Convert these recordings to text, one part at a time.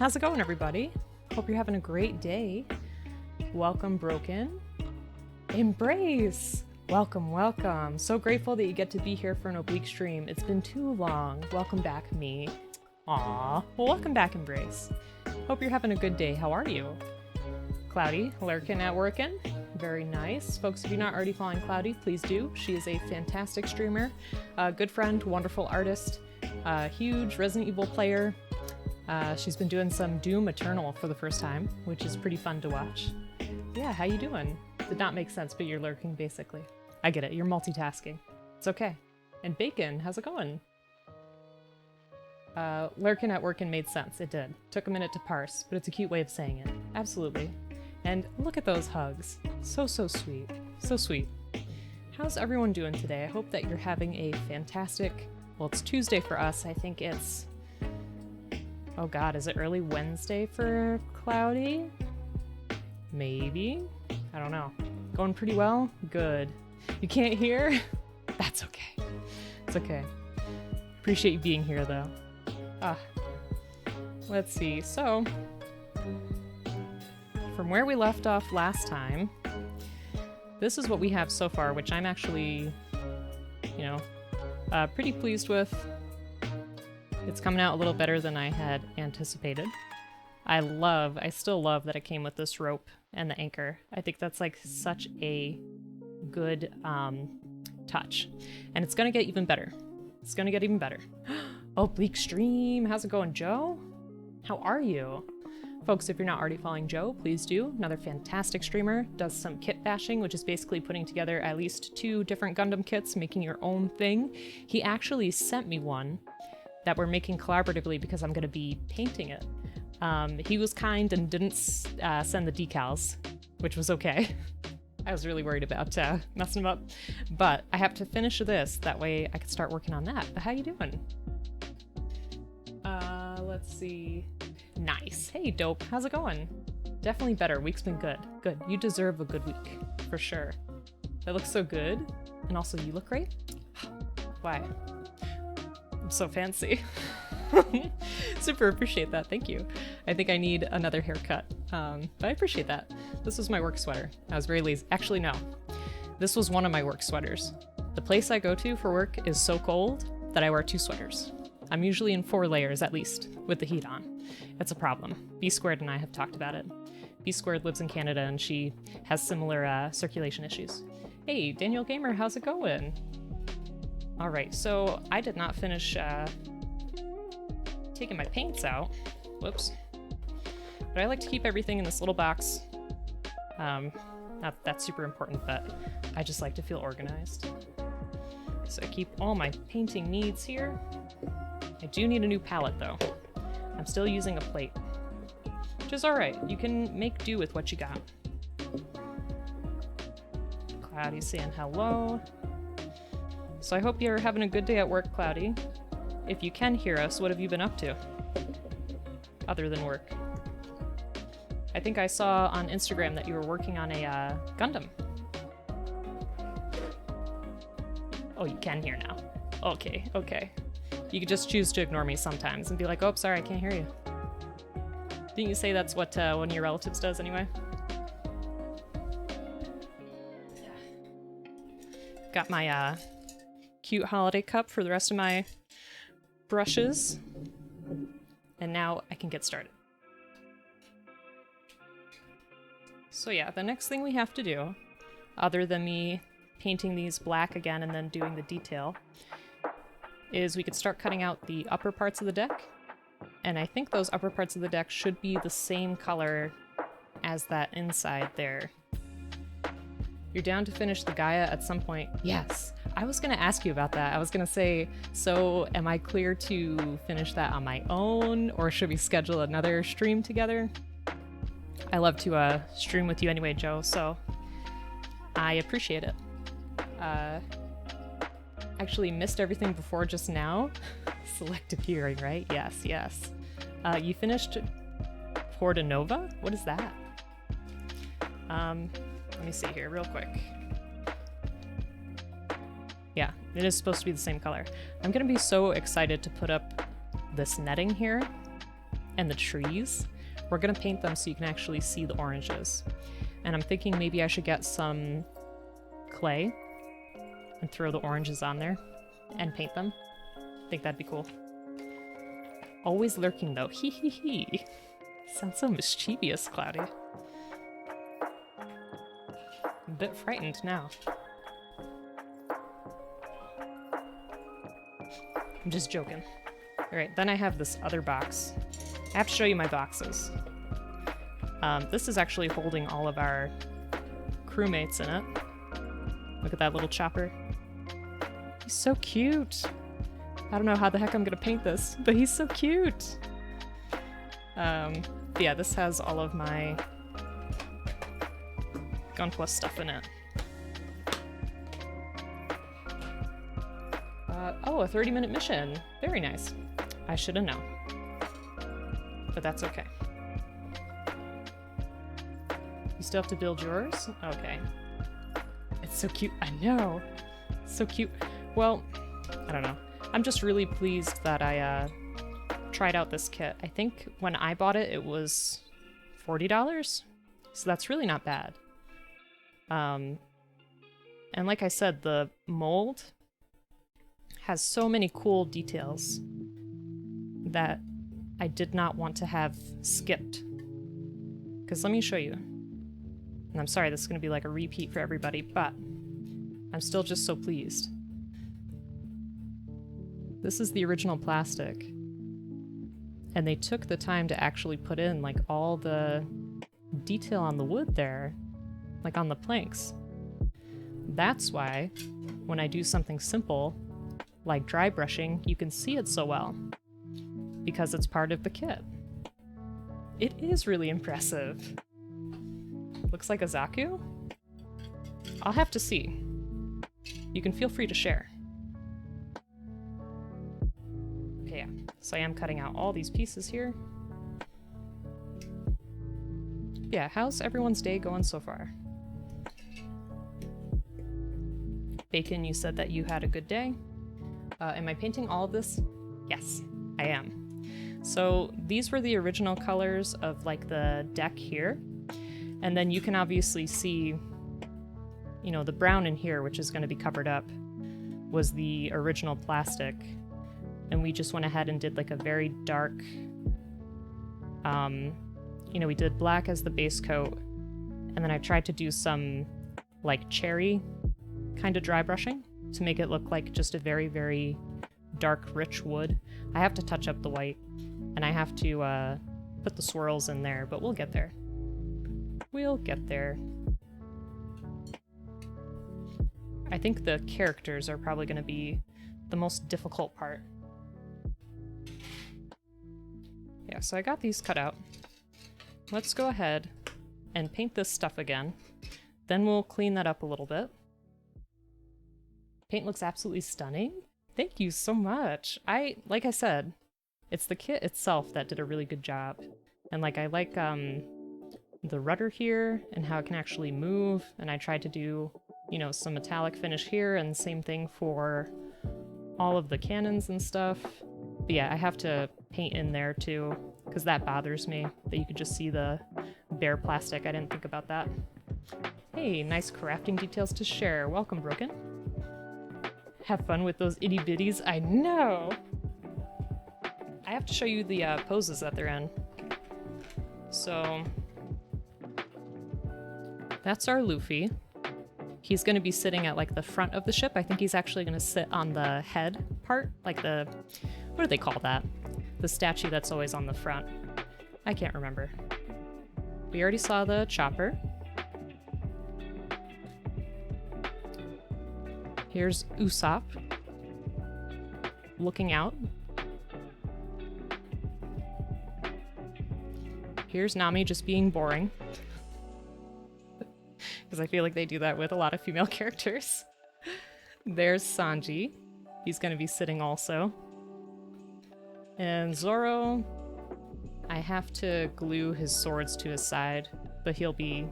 How's it going, everybody? Hope you're having a great day. Welcome, Broken. Embrace! Welcome, welcome. So grateful that you get to be here for an oblique stream. It's been too long. Welcome back, me. Aw. Well, welcome back, Embrace. Hope you're having a good day. How are you? Cloudy, lurking at working. Very nice. Folks, if you're not already following Cloudy, please do. She is a fantastic streamer, a good friend, wonderful artist, a huge Resident Evil player. She's been doing some Doom Eternal for the first time, which is pretty fun to watch. Yeah, how you doing? Did not make sense, but you're lurking, basically. I get it. You're multitasking. It's okay. And Bacon, how's it going? Lurking at working made sense. It did. Took a minute to parse, but it's a cute way of saying it. Absolutely. And look at those hugs. So, so sweet. So sweet. How's everyone doing today? I hope that you're having a fantastic... Well, it's Tuesday for us. I think it's... Oh god, is it early Wednesday for Cloudy? Maybe? I don't know. Going pretty well? Good. You can't hear? That's okay. It's okay. Appreciate you being here, though. Let's see. So, from where we left off last time, this is what we have so far, which I'm actually, you know, pretty pleased with. It's coming out a little better than I had anticipated. I still love that it came with this rope and the anchor. I think that's like such a good touch. And it's gonna get even better. It's gonna get even better. Oblique stream, how's it going, Joe? How are you? Folks, if you're not already following Joe, please do. Another fantastic streamer, does some kit bashing, which is basically putting together at least 2 different Gundam kits, making your own thing. He actually sent me one that we're making collaboratively because I'm gonna be painting it. He was kind and didn't send the decals, which was okay. I was really worried about messing him up, but I have to finish this. That way I can start working on that. But how you doing? Let's see. Nice. Hey, Dope. How's it going? Definitely better. Week's been good. Good. You deserve a good week, for sure. That looks so good. And also, you look great. Why? I'm so fancy. Super appreciate that. Thank you. I think I need another haircut, but I appreciate that. This was my work sweater. I was very lazy. Actually, no. This was one of my work sweaters. The place I go to for work is so cold that I wear 2 sweaters. I'm usually in 4 layers at least, with the heat on. It's a problem. B Squared and I have talked about it. B Squared lives in Canada and she has similar circulation issues. Hey, Daniel Gamer, how's it going? All right, so I did not finish taking my paints out. Whoops. But I like to keep everything in this little box. Not that's super important, but I just like to feel organized. So I keep all my painting needs here. I do need a new palette though. I'm still using a plate, which is all right. You can make do with what you got. Cloudy saying hello. So I hope you're having a good day at work, Cloudy. If you can hear us, what have you been up to? Other than work. I think I saw on Instagram that you were working on a Gundam. Oh, you can hear now. Okay, okay. You could just choose to ignore me sometimes and be like, oh, sorry, I can't hear you. Didn't you say that's what one of your relatives does anyway? Got my cute holiday cup for the rest of my brushes. And now I can get started. So yeah, the next thing we have to do, other than me painting these black again and then doing the detail, is we could start cutting out the upper parts of the deck. And I think those upper parts of the deck should be the same color as that inside there. You're down to finish the Gaia at some point. Yes, I was gonna ask you about that. I was gonna say, so am I clear to finish that on my own, or should we schedule another stream together? I love to stream with you anyway, Joe, so I appreciate it. Actually missed everything before just now. Selective hearing, right? Yes, yes. You finished Porta Nova? What is that? Let me see here real quick. Yeah, it is supposed to be the same color. I'm gonna be so excited to put up this netting here. and the trees. We're gonna paint them so you can actually see the oranges. And I'm thinking maybe I should get some clay and throw the oranges on there and paint them. I think that'd be cool. Always lurking though, hee hee hee. Sounds so mischievous, Cloudy. I'm a bit frightened now. I'm just joking. Alright, then I have this other box. I have to show you my boxes. This is actually holding all of our crewmates in it. Look at that little chopper. He's so cute. I don't know how the heck I'm gonna paint this, but he's so cute. Yeah, this has all of my Gunpla stuff in it. Oh, a 30-minute mission. Very nice. I should have known. But that's okay. You still have to build yours? Okay. It's so cute. I know. So cute. Well, I don't know. I'm just really pleased that I tried out this kit. I think when I bought it, it was $40. So that's really not bad. And like I said, the mold has so many cool details that I did not want to have skipped. Because let me show you. And I'm sorry, this is going to be like a repeat for everybody, but I'm still just so pleased. This is the original plastic. And they took the time to actually put in like all the detail on the wood there, like on the planks. That's why when I do something simple, like dry brushing, you can see it so well. Because it's part of the kit. It is really impressive. Looks like a Zaku? I'll have to see. You can feel free to share. Okay, yeah. So I am cutting out all these pieces here. Yeah, how's everyone's day going so far? Bacon, you said that you had a good day. Am I painting all of this? Yes, I am. So these were the original colors of like the deck here. And then you can obviously see, you know, the brown in here, which is going to be covered up, was the original plastic. And we just went ahead and did like a very dark, you know, we did black as the base coat. And then I tried to do some like cherry kind of dry brushing to make it look like just a very, very dark, rich wood. I have to touch up the white, and I have to put the swirls in there, but we'll get there. We'll get there. I think the characters are probably going to be the most difficult part. Yeah, so I got these cut out. Let's go ahead and paint this stuff again. Then we'll clean that up a little bit. Paint looks absolutely stunning. Thank you so much. Like I said, it's the kit itself that did a really good job. And like I like the rudder here and how it can actually move. And I tried to do, you know, some metallic finish here, and same thing for all of the cannons and stuff. But yeah, I have to paint in there too, because that bothers me, that you could just see the bare plastic. I didn't think about that. Hey, nice crafting details to share. Welcome, Broken. Have fun with those itty bitties. I know! I have to show you the poses that they're in. So that's our Luffy. He's going to be sitting at like the front of the ship. I think he's actually going to sit on the head part, like the, what do they call that? The statue that's always on the front. I can't remember. We already saw the chopper. Here's Usopp looking out. Here's Nami just being boring. Because I feel like they do that with a lot of female characters. There's Sanji. He's going to be sitting also. And Zoro, I have to glue his swords to his side, but he'll be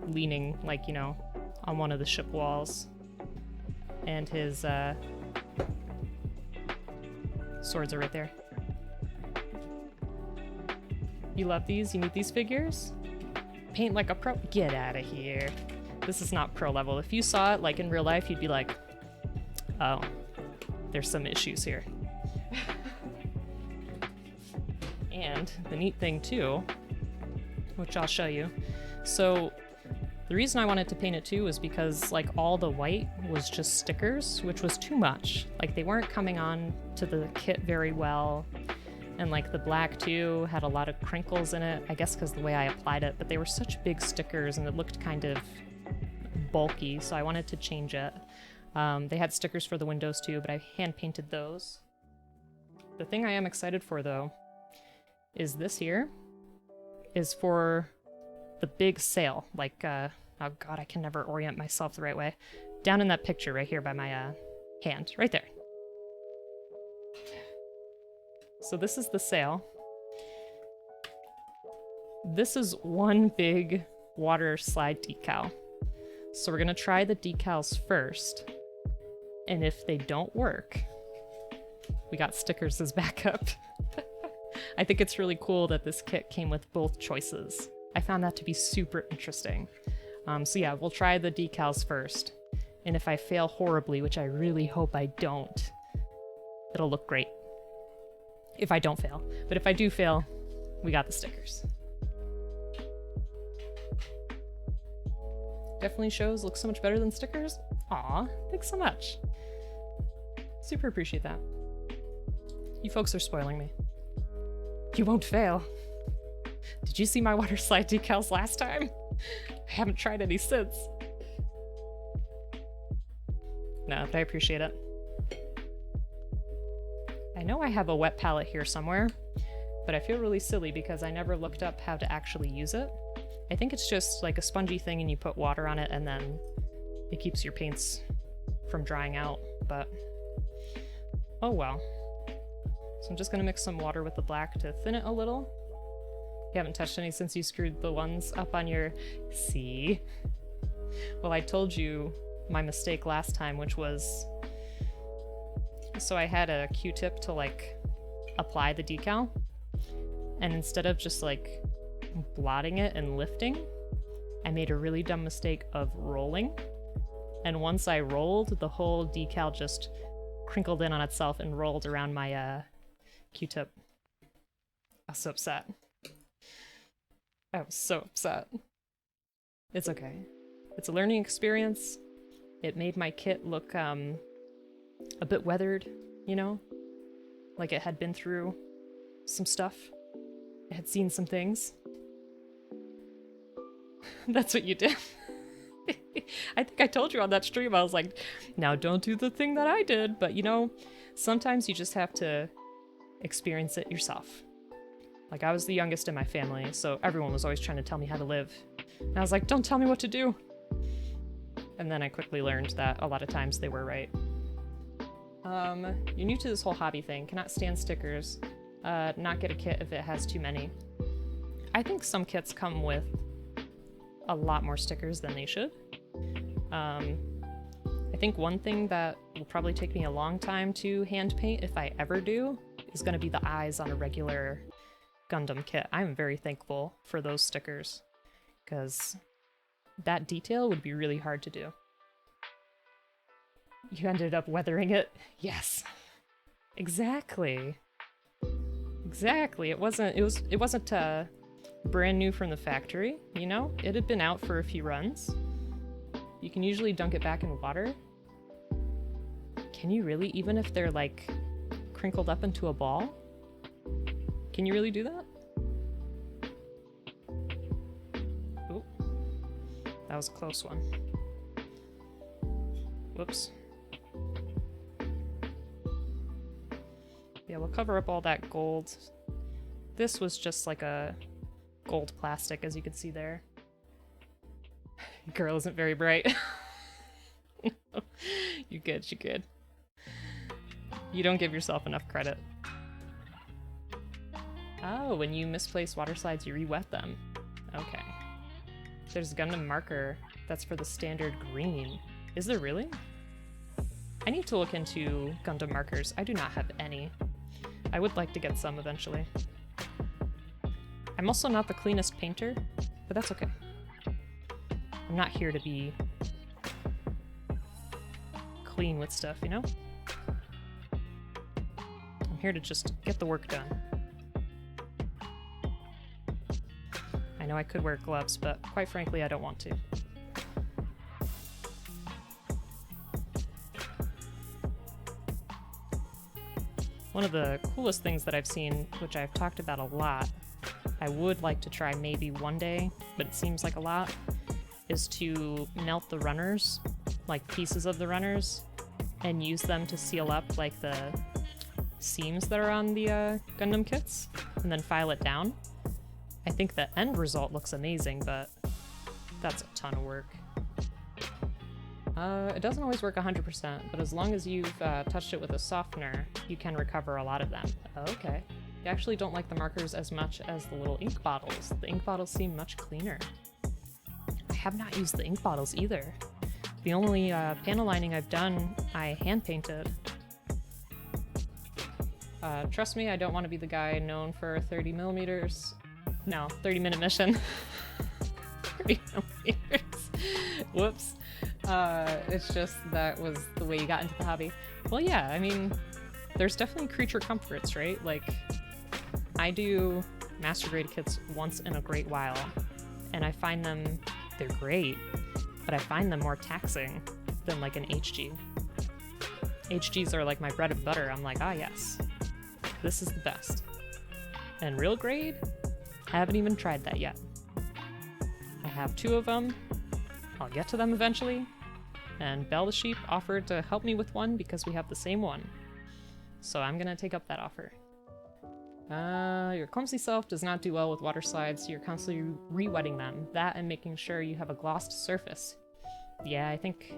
leaning, like, you know, on one of the ship walls. And his swords are right there. You love these? You need these figures? Paint like a pro? Get out of here. This is not pro level. If you saw it like in real life, you'd be like, oh, there's some issues here. And the neat thing too, which I'll show you. So the reason I wanted to paint it too is because like all the white was just stickers, which was too much. Like they weren't coming on to the kit very well. And like the black too had a lot of crinkles in it, I guess because the way I applied it, but they were such big stickers and it looked kind of bulky, so I wanted to change it. They had stickers for the windows too, but I hand painted those. The thing I am excited for though is this here is for the big sail. Like, oh god, I can never orient myself the right way. Down in that picture right here by my hand, right there. So this is the sail. This is one big water slide decal. So we're gonna try the decals first, and if they don't work, we got stickers as backup. I think it's really cool that this kit came with both choices. I found that to be super interesting. So yeah, we'll try the decals first, and if I fail horribly, which I really hope I don't, it'll look great. If I don't fail. But if I do fail, we got the stickers. Definitely shows look so much better than stickers. Aw, thanks so much. Super appreciate that. You folks are spoiling me. You won't fail. Did you see my water slide decals last time? I haven't tried any since. No, but I appreciate it. I know I have a wet palette here somewhere, but I feel really silly because I never looked up how to actually use it. I think it's just like a spongy thing and you put water on it and then it keeps your paints from drying out, but oh well. So I'm just gonna mix some water with the black to thin it a little. You haven't touched any since you screwed the ones up on your... See? Well, I told you my mistake last time, which was... So I had a Q-tip to like apply the decal, and instead of just like blotting it and lifting, I made a really dumb mistake of rolling. And once I rolled, the whole decal just crinkled in on itself and rolled around my Q-tip. I was so upset. I was so upset. It's okay. It's a learning experience. It made my kit look a bit weathered, you know? Like it had been through some stuff. It had seen some things. That's what you did. I think I told you on that stream, I was like, now don't do the thing that I did, but you know, sometimes you just have to experience it yourself. Like I was the youngest in my family, so everyone was always trying to tell me how to live. And I was like, don't tell me what to do. And then I quickly learned that a lot of times they were right. You're new to this whole hobby thing, cannot stand stickers, not get a kit if it has too many. I think some kits come with a lot more stickers than they should. I think one thing that will probably take me a long time to hand paint, if I ever do, is going to be the eyes on a regular Gundam kit. I'm very thankful for those stickers, because that detail would be really hard to do. You ended up weathering it? Yes. Exactly. Exactly. It wasn't brand new from the factory, you know? It had been out for a few runs. You can usually dunk it back in water. Can you really, even if they're like crinkled up into a ball? Can you really do that? Oop. That was a close one. Whoops. Yeah, we'll cover up all that gold. This was just like a gold plastic, as you can see there. Girl isn't very bright. You're good, you're good. You don't give yourself enough credit. Oh, when you misplace water slides, you re-wet them. Okay. There's a Gundam marker that's for the standard green. Is there really? I need to look into Gundam markers. I do not have any. I would like to get some eventually. I'm also not the cleanest painter, but that's okay. I'm not here to be clean with stuff, you know? I'm here to just get the work done. I know I could wear gloves, but quite frankly, I don't want to. One of the coolest things that I've seen, which I've talked about a lot, I would like to try maybe one day, but it seems like a lot, is to melt the runners, like pieces of the runners, and use them to seal up like the seams that are on the Gundam kits, and then file it down. I think the end result looks amazing, but that's a ton of work. It doesn't always work 100%, but as long as you've touched it with a softener, you can recover a lot of them. Okay. I actually don't like the markers as much as the little ink bottles. The ink bottles seem much cleaner. I have not used the ink bottles either. The only panel lining I've done, I hand painted. Trust me, I don't want to be the guy known for 30 millimeters. No, 30-minute mission. 30 millimeters. Whoops. It's just that was the way you got into the hobby. Well, yeah, I mean, there's definitely creature comforts, right? Like, I do master grade kits once in a great while, and I find them, they're great, but I find them more taxing than like an HG. HGs are like my bread and butter. I'm like, ah, yes, this is the best. And real grade, I haven't even tried that yet. I have 2 of them. I'll get to them eventually. And Belle the Sheep offered to help me with one because we have the same one. So I'm gonna take up that offer. Your clumsy self does not do well with water slides, so you're constantly re-wetting them. That and making sure you have a glossed surface. Yeah, I think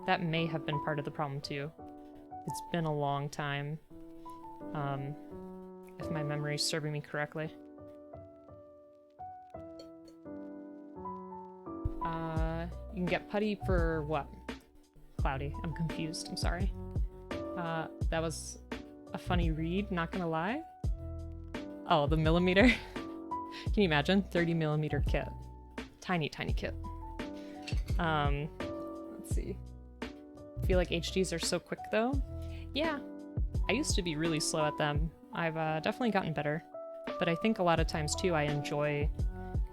that may have been part of the problem too. It's been a long time. If my memory's serving me correctly. You can get putty for what? Cloudy. I'm confused. I'm sorry. That was a funny read, not gonna lie. Oh, the millimeter. Can you imagine? 30 millimeter kit. Tiny, tiny kit. Let's see. I feel like HGs are so quick though. Yeah. I used to be really slow at them. I've definitely gotten better. But I think a lot of times too, I enjoy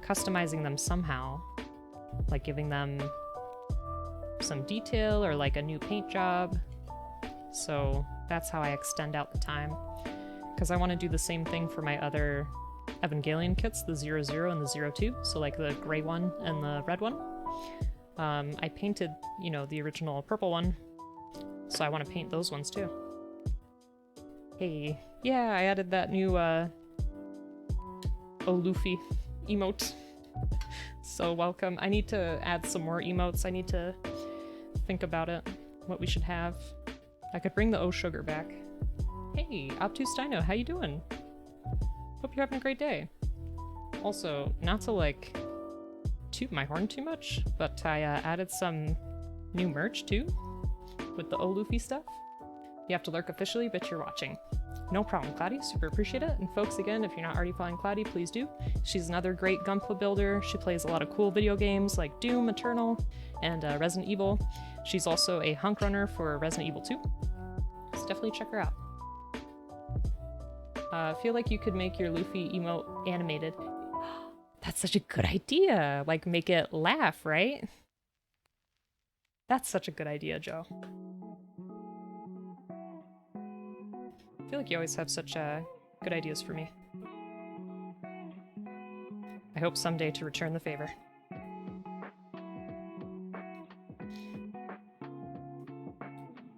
customizing them somehow. Like giving them some detail or like a new paint job. So that's how I extend out the time. Because I want to do the same thing for my other Evangelion kits, the 00 and the 02. So like the gray one and the red one. I painted, you know, the original purple one. So I want to paint those ones too. Hey, yeah, I added that new Luffy emote. So welcome. I need to add some more emotes. I need to think about it, what we should have. I could bring the O Sugar back. Hey, Obtuse Dino, how you doing? Hope you're having a great day. Also, not to like toot my horn too much, but I added some new merch too with the O Luffy stuff. You have to lurk officially, but you're watching. No problem, Cloudy. Super appreciate it. And folks, again, if you're not already following Cloudy, please do. She's another great Gunpla builder. She plays a lot of cool video games like Doom, Eternal, and Resident Evil. She's also a hunk runner for Resident Evil 2. So definitely check her out. I feel like you could make your Luffy emote animated. That's such a good idea. Like, make it laugh, right? That's such a good idea, Joe. I feel like you always have such good ideas for me. I hope someday to return the favor.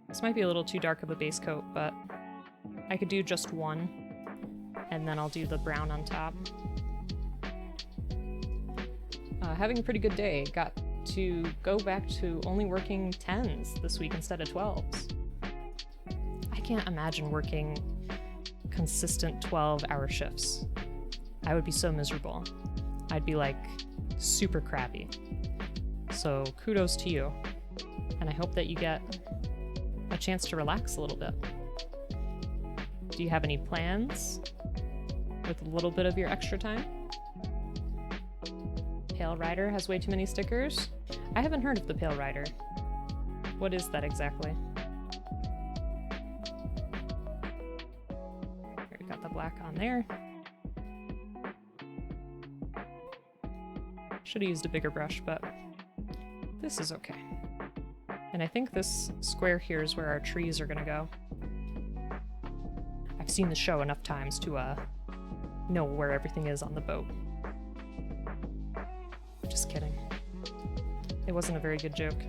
This might be a little too dark of a base coat, but I could do just one, and then I'll do the brown on top. Having a pretty good day. Got to go back to only working 10s this week instead of 12s. I can't imagine working consistent 12-hour shifts. I would be so miserable. I'd be like super crappy. So kudos to you. And I hope that you get a chance to relax a little bit. Do you have any plans? with a little bit of your extra time. Pale Rider has way too many stickers. I haven't heard of the Pale Rider. What is that exactly? Here, we got the black on there. Should have used a bigger brush, but this is okay. And I think this square here is where our trees are gonna go. I've seen the show enough times to know where everything is on the boat. Just kidding. It wasn't a very good joke.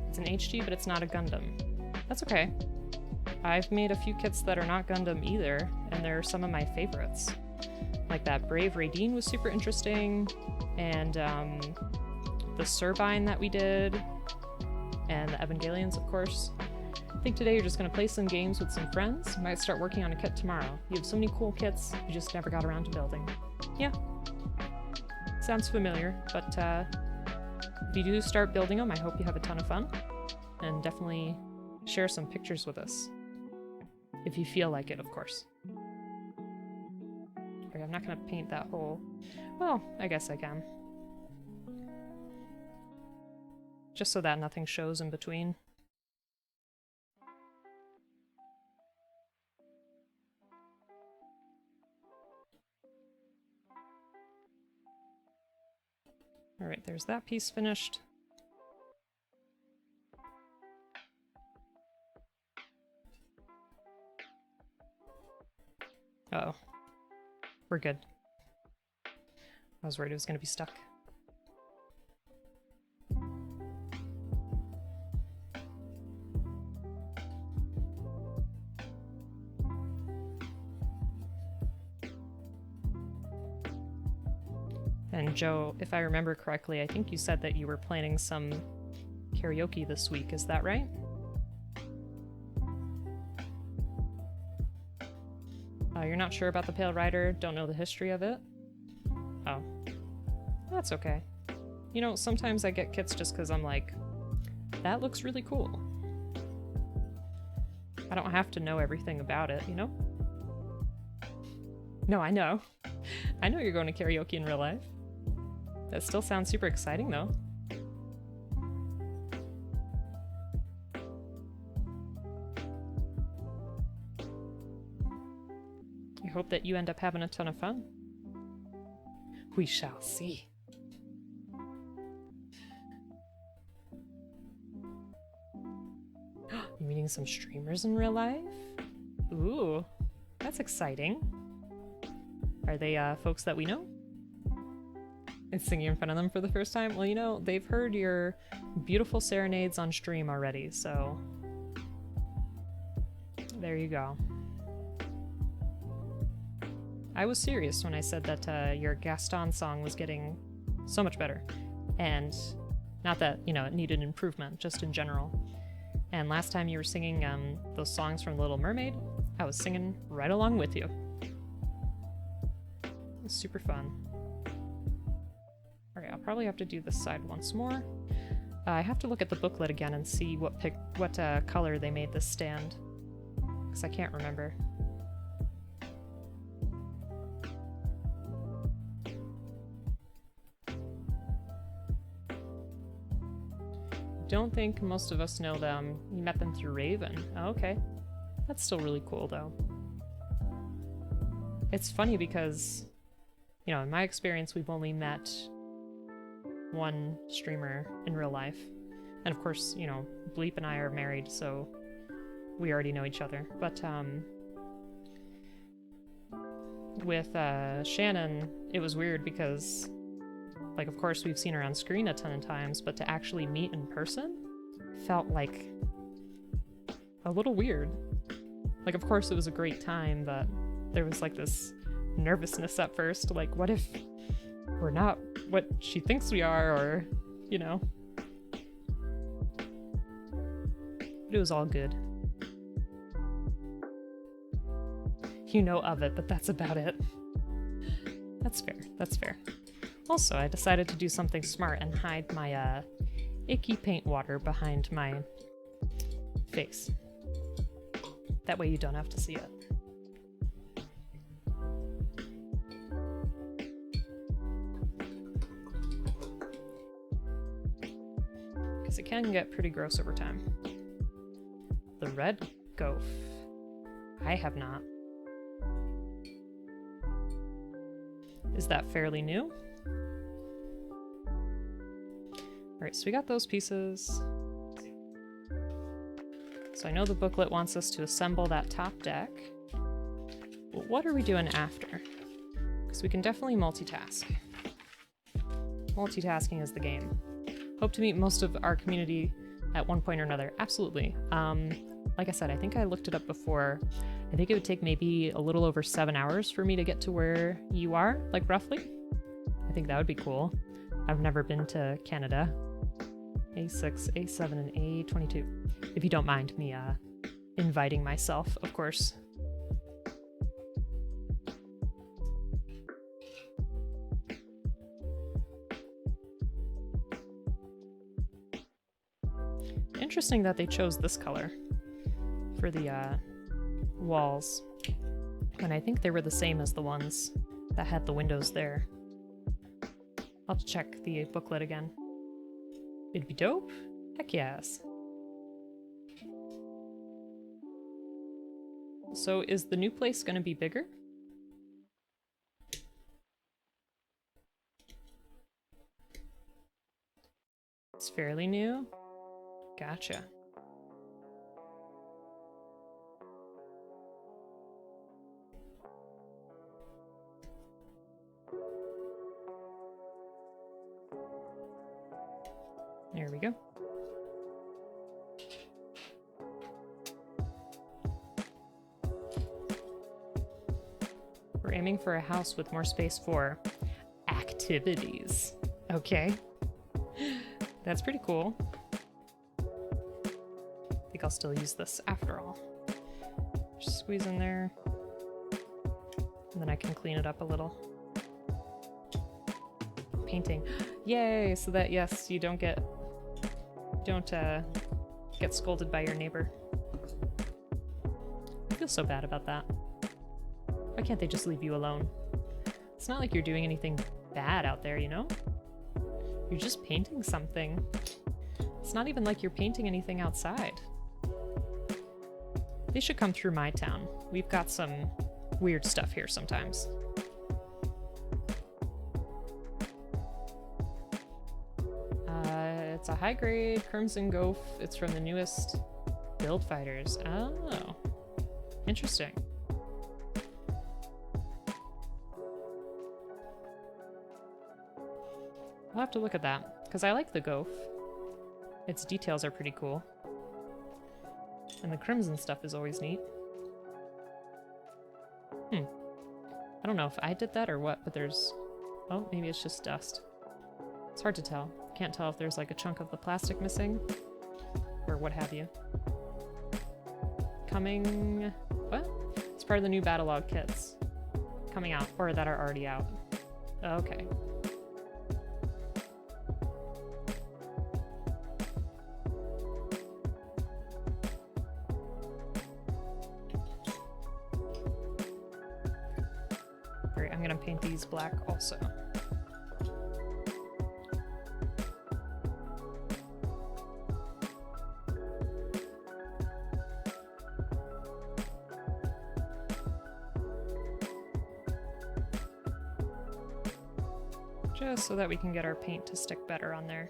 It's an HD, but it's not a Gundam. That's okay. I've made a few kits that are not Gundam either, and they're some of my favorites. Like that Brave Raideen was super interesting, and the Turbine that we did, and the Evangelions, of course. I think today you're just going to play some games with some friends. You might start working on a kit tomorrow. You have so many cool kits, you just never got around to building. Yeah. Sounds familiar, but if you do start building them, I hope you have a ton of fun. And definitely share some pictures with us. If you feel like it, of course. Okay, I'm not going to paint that hole. Well, I guess I can. Just so that nothing shows in between. Alright, there's that piece finished. Uh-oh. We're good. I was worried it was going to be stuck. And Joe, if I remember correctly, I think you said that you were planning some karaoke this week, is that right? You're not sure about the Pale Rider, don't know the history of it? Oh. That's okay. You know, sometimes I get kits just because I'm like, that looks really cool. I don't have to know everything about it, you know? No, I know. I know you're going to karaoke in real life. That still sounds super exciting, though. I hope that you end up having a ton of fun. We shall see. You meeting some streamers in real life? Ooh, that's exciting. Are they folks that we know? And singing in front of them for the first time? Well, you know, they've heard your beautiful serenades on stream already, so there you go. I was serious when I said that your Gaston song was getting so much better. And not that, you know, it needed improvement, just in general. And last time you were singing those songs from The Little Mermaid, I was singing right along with you. It was super fun. Alright, I'll probably have to do this side once more. I have to look at the booklet again and see what color they made this stand. Because I can't remember. Don't think most of us know them. You met them through Raven. Oh, okay. That's still really cool, though. It's funny because, you know, in my experience, we've only met one streamer in real life. And of course, you know, Bleep and I are married, so we already know each other. But, with, Shannon, it was weird because, like, of course, we've seen her on screen a ton of times, but to actually meet in person felt like a little weird. Like, of course, it was a great time, but there was, like, this nervousness at first. Like, what if we're not what she thinks we are, or, you know. But it was all good. You know of it, but that's about it. That's fair. That's fair. Also, I decided to do something smart and hide my icky paint water behind my face. That way you don't have to see it. Because it can get pretty gross over time. The red goph. I have not. Is that fairly new? Alright, so we got those pieces. So I know the booklet wants us to assemble that top deck. But what are we doing after? Because we can definitely multitask. Multitasking is the game. Hope to meet most of our community at one point or another. Absolutely. Like I said, I think I looked it up before. I think it would take maybe a little over 7 hours for me to get to where you are, like roughly. I think that would be cool. I've never been to Canada. A6, A7, and A22. If you don't mind me inviting myself, of course. Interesting that they chose this color for the walls. And I think they were the same as the ones that had the windows there. I'll have to check the booklet again. It'd be dope? Heck yes. So is the new place gonna be bigger? It's fairly new? Gotcha. There we go. We're aiming for a house with more space for activities. Okay. That's pretty cool. I think I'll still use this after all. Just squeeze in there. And then I can clean it up a little. Painting. Yay! So that, yes, you don't get scolded by your neighbor. I feel so bad about that. Why can't they just leave you alone? It's not like you're doing anything bad out there, you know? You're just painting something. It's not even like you're painting anything outside. They should come through my town. We've got some weird stuff here sometimes. It's a high-grade Crimson Goph. It's from the newest Build Fighters. Oh, interesting. I'll have to look at that, because I like the Goph. Its details are pretty cool. And the crimson stuff is always neat. I don't know if I did that or what, but there's... Oh, maybe it's just dust. It's hard to tell. Can't tell if there's like a chunk of the plastic missing, or what have you. Coming... What? It's part of the new battle log kits. Coming out, or that are already out. Okay. Great, I'm gonna paint these black also. Just so that we can get our paint to stick better on there.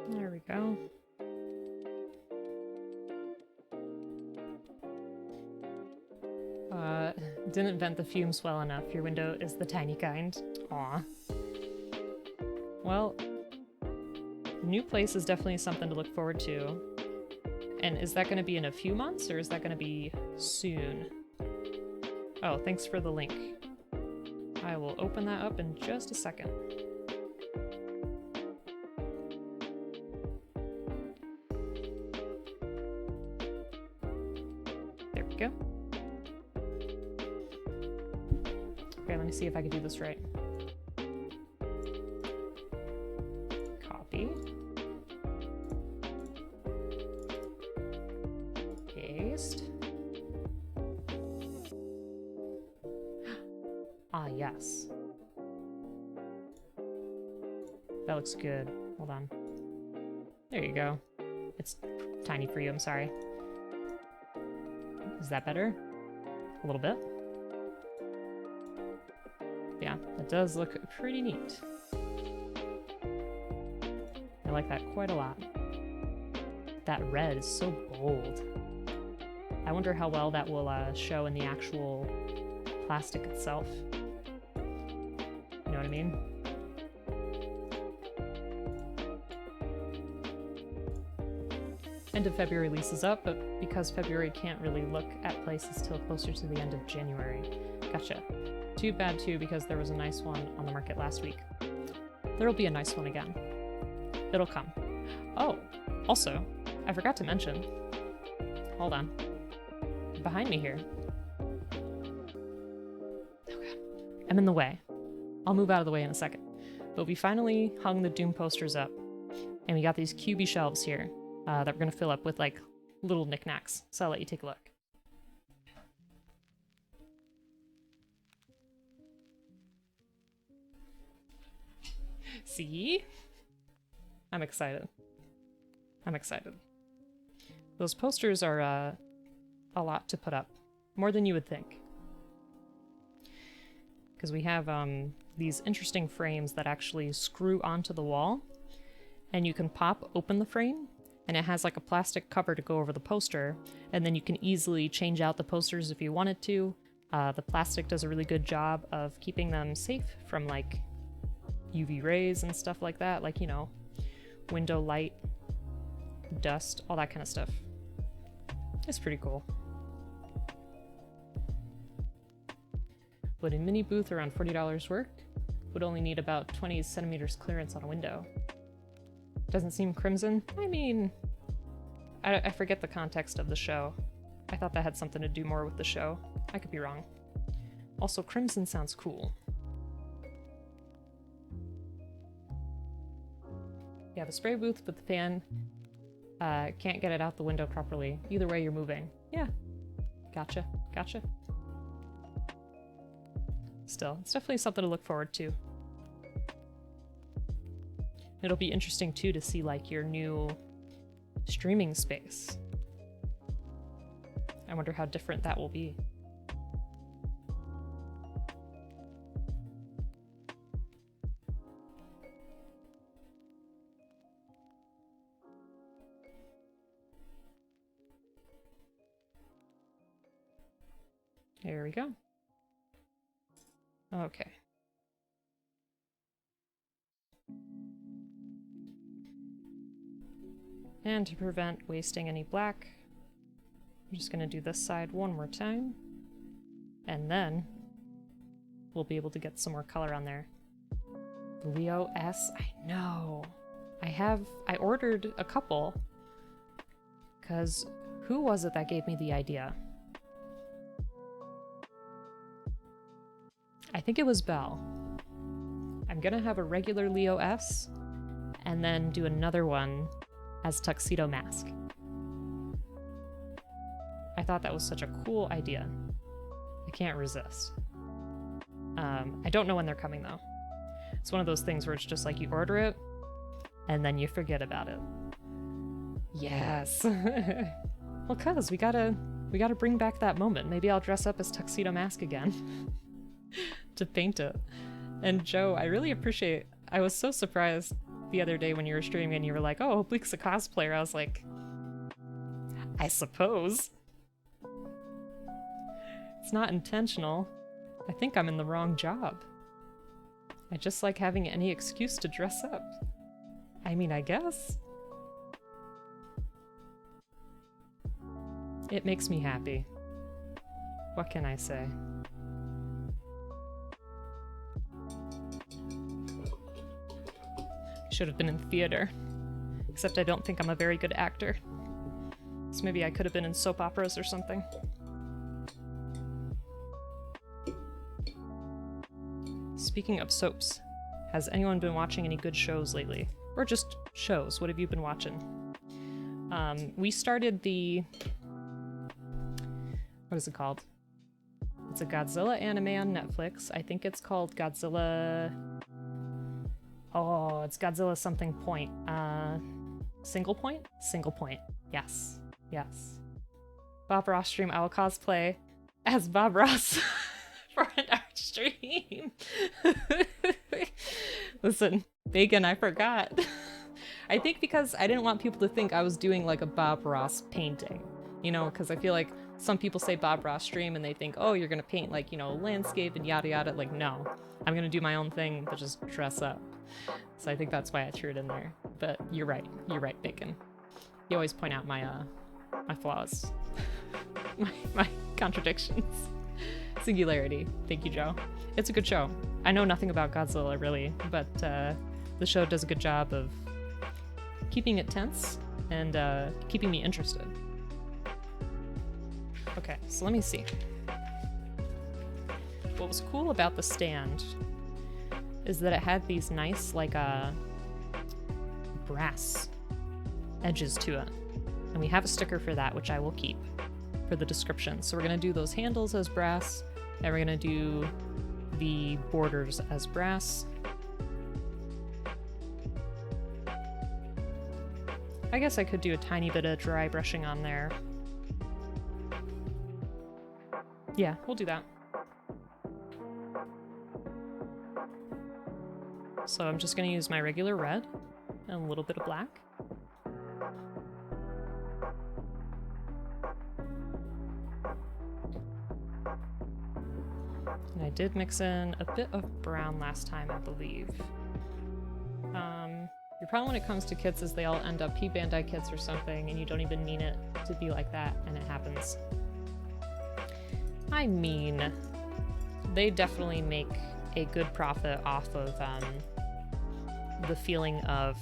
There we go. Didn't vent the fumes well enough. Your window is the tiny kind. Aw. Well, the new place is definitely something to look forward to. And is that going to be in a few months, or is that going to be soon? Oh, thanks for the link. I will open that up in just a second. There we go. Okay, let me see if I can do this right. Copy. Paste. Ah, yes. That looks good. Hold on. There you go. It's tiny for you, I'm sorry. Is that better? A little bit? Yeah, it does look pretty neat. I like that quite a lot. That red is so bold. I wonder how well that will show in the actual plastic itself. You know what I mean? End of February lease is up, but because February can't really look at places till closer to the end of January. Gotcha. Too bad too, because there was a nice one on the market last week. There'll be a nice one again. It'll come. Oh, also, I forgot to mention. Hold on. Behind me here. Okay. I'm in the way. I'll move out of the way in a second. But we finally hung the Doom posters up, and we got these cubey shelves here that we're gonna fill up with like little knickknacks. So I'll let you take a look. See? I'm excited. I'm excited. Those posters are a lot to put up. More than you would think. Because we have these interesting frames that actually screw onto the wall. And you can pop open the frame, and it has like a plastic cover to go over the poster, and then you can easily change out the posters if you wanted to. The plastic does a really good job of keeping them safe from like UV rays and stuff like that, like, you know, window light, dust, all that kind of stuff. It's pretty cool. Would a mini booth around $40 work? Would only need about 20 centimeters clearance on a window. Doesn't seem crimson? I mean, I forget the context of the show. I thought that had something to do more with the show. I could be wrong. Also, crimson sounds cool. Yeah, the spray booth with the fan, can't get it out the window properly. Either way, you're moving. Yeah. Gotcha. Gotcha. Still, it's definitely something to look forward to. It'll be interesting, too, to see, like, your new streaming space. I wonder how different that will be. There we go. Okay. And to prevent wasting any black, I'm just going to do this side one more time. And then we'll be able to get some more color on there. Leo S, I know. I ordered a couple, because who was it that gave me the idea? I think it was Belle. I'm gonna have a regular Leo S, and then do another one as Tuxedo Mask. I thought that was such a cool idea. I can't resist. I don't know when they're coming though. It's one of those things where it's just like you order it, and then you forget about it. Yes. Well, cuz we gotta bring back that moment. Maybe I'll dress up as Tuxedo Mask again to paint it. And Joe, I really appreciate. I was so surprised the other day when you were streaming and you were like, "Oh, Oblique's a cosplayer." I was like, I suppose. It's not intentional. I think I'm in the wrong job. I just like having any excuse to dress up. I mean, I guess. It makes me happy. What can I say? Should have been in theater. Except I don't think I'm a very good actor. So maybe I could have been in soap operas or something. Speaking of soaps, has anyone been watching any good shows lately? Or just shows, what have you been watching? We started the... What is it called? It's a Godzilla anime on Netflix. I think it's called Godzilla... Oh, it's Godzilla something point. Single point? Single point. Yes. Yes. Bob Ross stream. I will cosplay as Bob Ross for an art stream. Listen, Bacon, I forgot. I think because I didn't want people to think I was doing like a Bob Ross painting. You know, because I feel like some people say Bob Ross stream and they think, oh, you're gonna paint like, you know, landscape and yada yada. Like, no. I'm gonna do my own thing, but just dress up. So I think that's why I threw it in there. But you're right. You're right, Bacon. You always point out my my flaws. my contradictions. Singularity. Thank you, Joe. It's a good show. I know nothing about Godzilla, really, but the show does a good job of keeping it tense and keeping me interested. Okay, so let me see. What was cool about the stand is that it had these nice, like, brass edges to it. And we have a sticker for that, which I will keep for the description. So we're gonna do those handles as brass, and we're gonna do the borders as brass. I guess I could do a tiny bit of dry brushing on there. Yeah, we'll do that. So I'm just going to use my regular red and a little bit of black. And I did mix in a bit of brown last time, I believe. Your problem when it comes to kits is they all end up P-Bandai kits or something, and you don't even mean it to be like that, and it happens. I mean, they definitely make a good profit off of the feeling of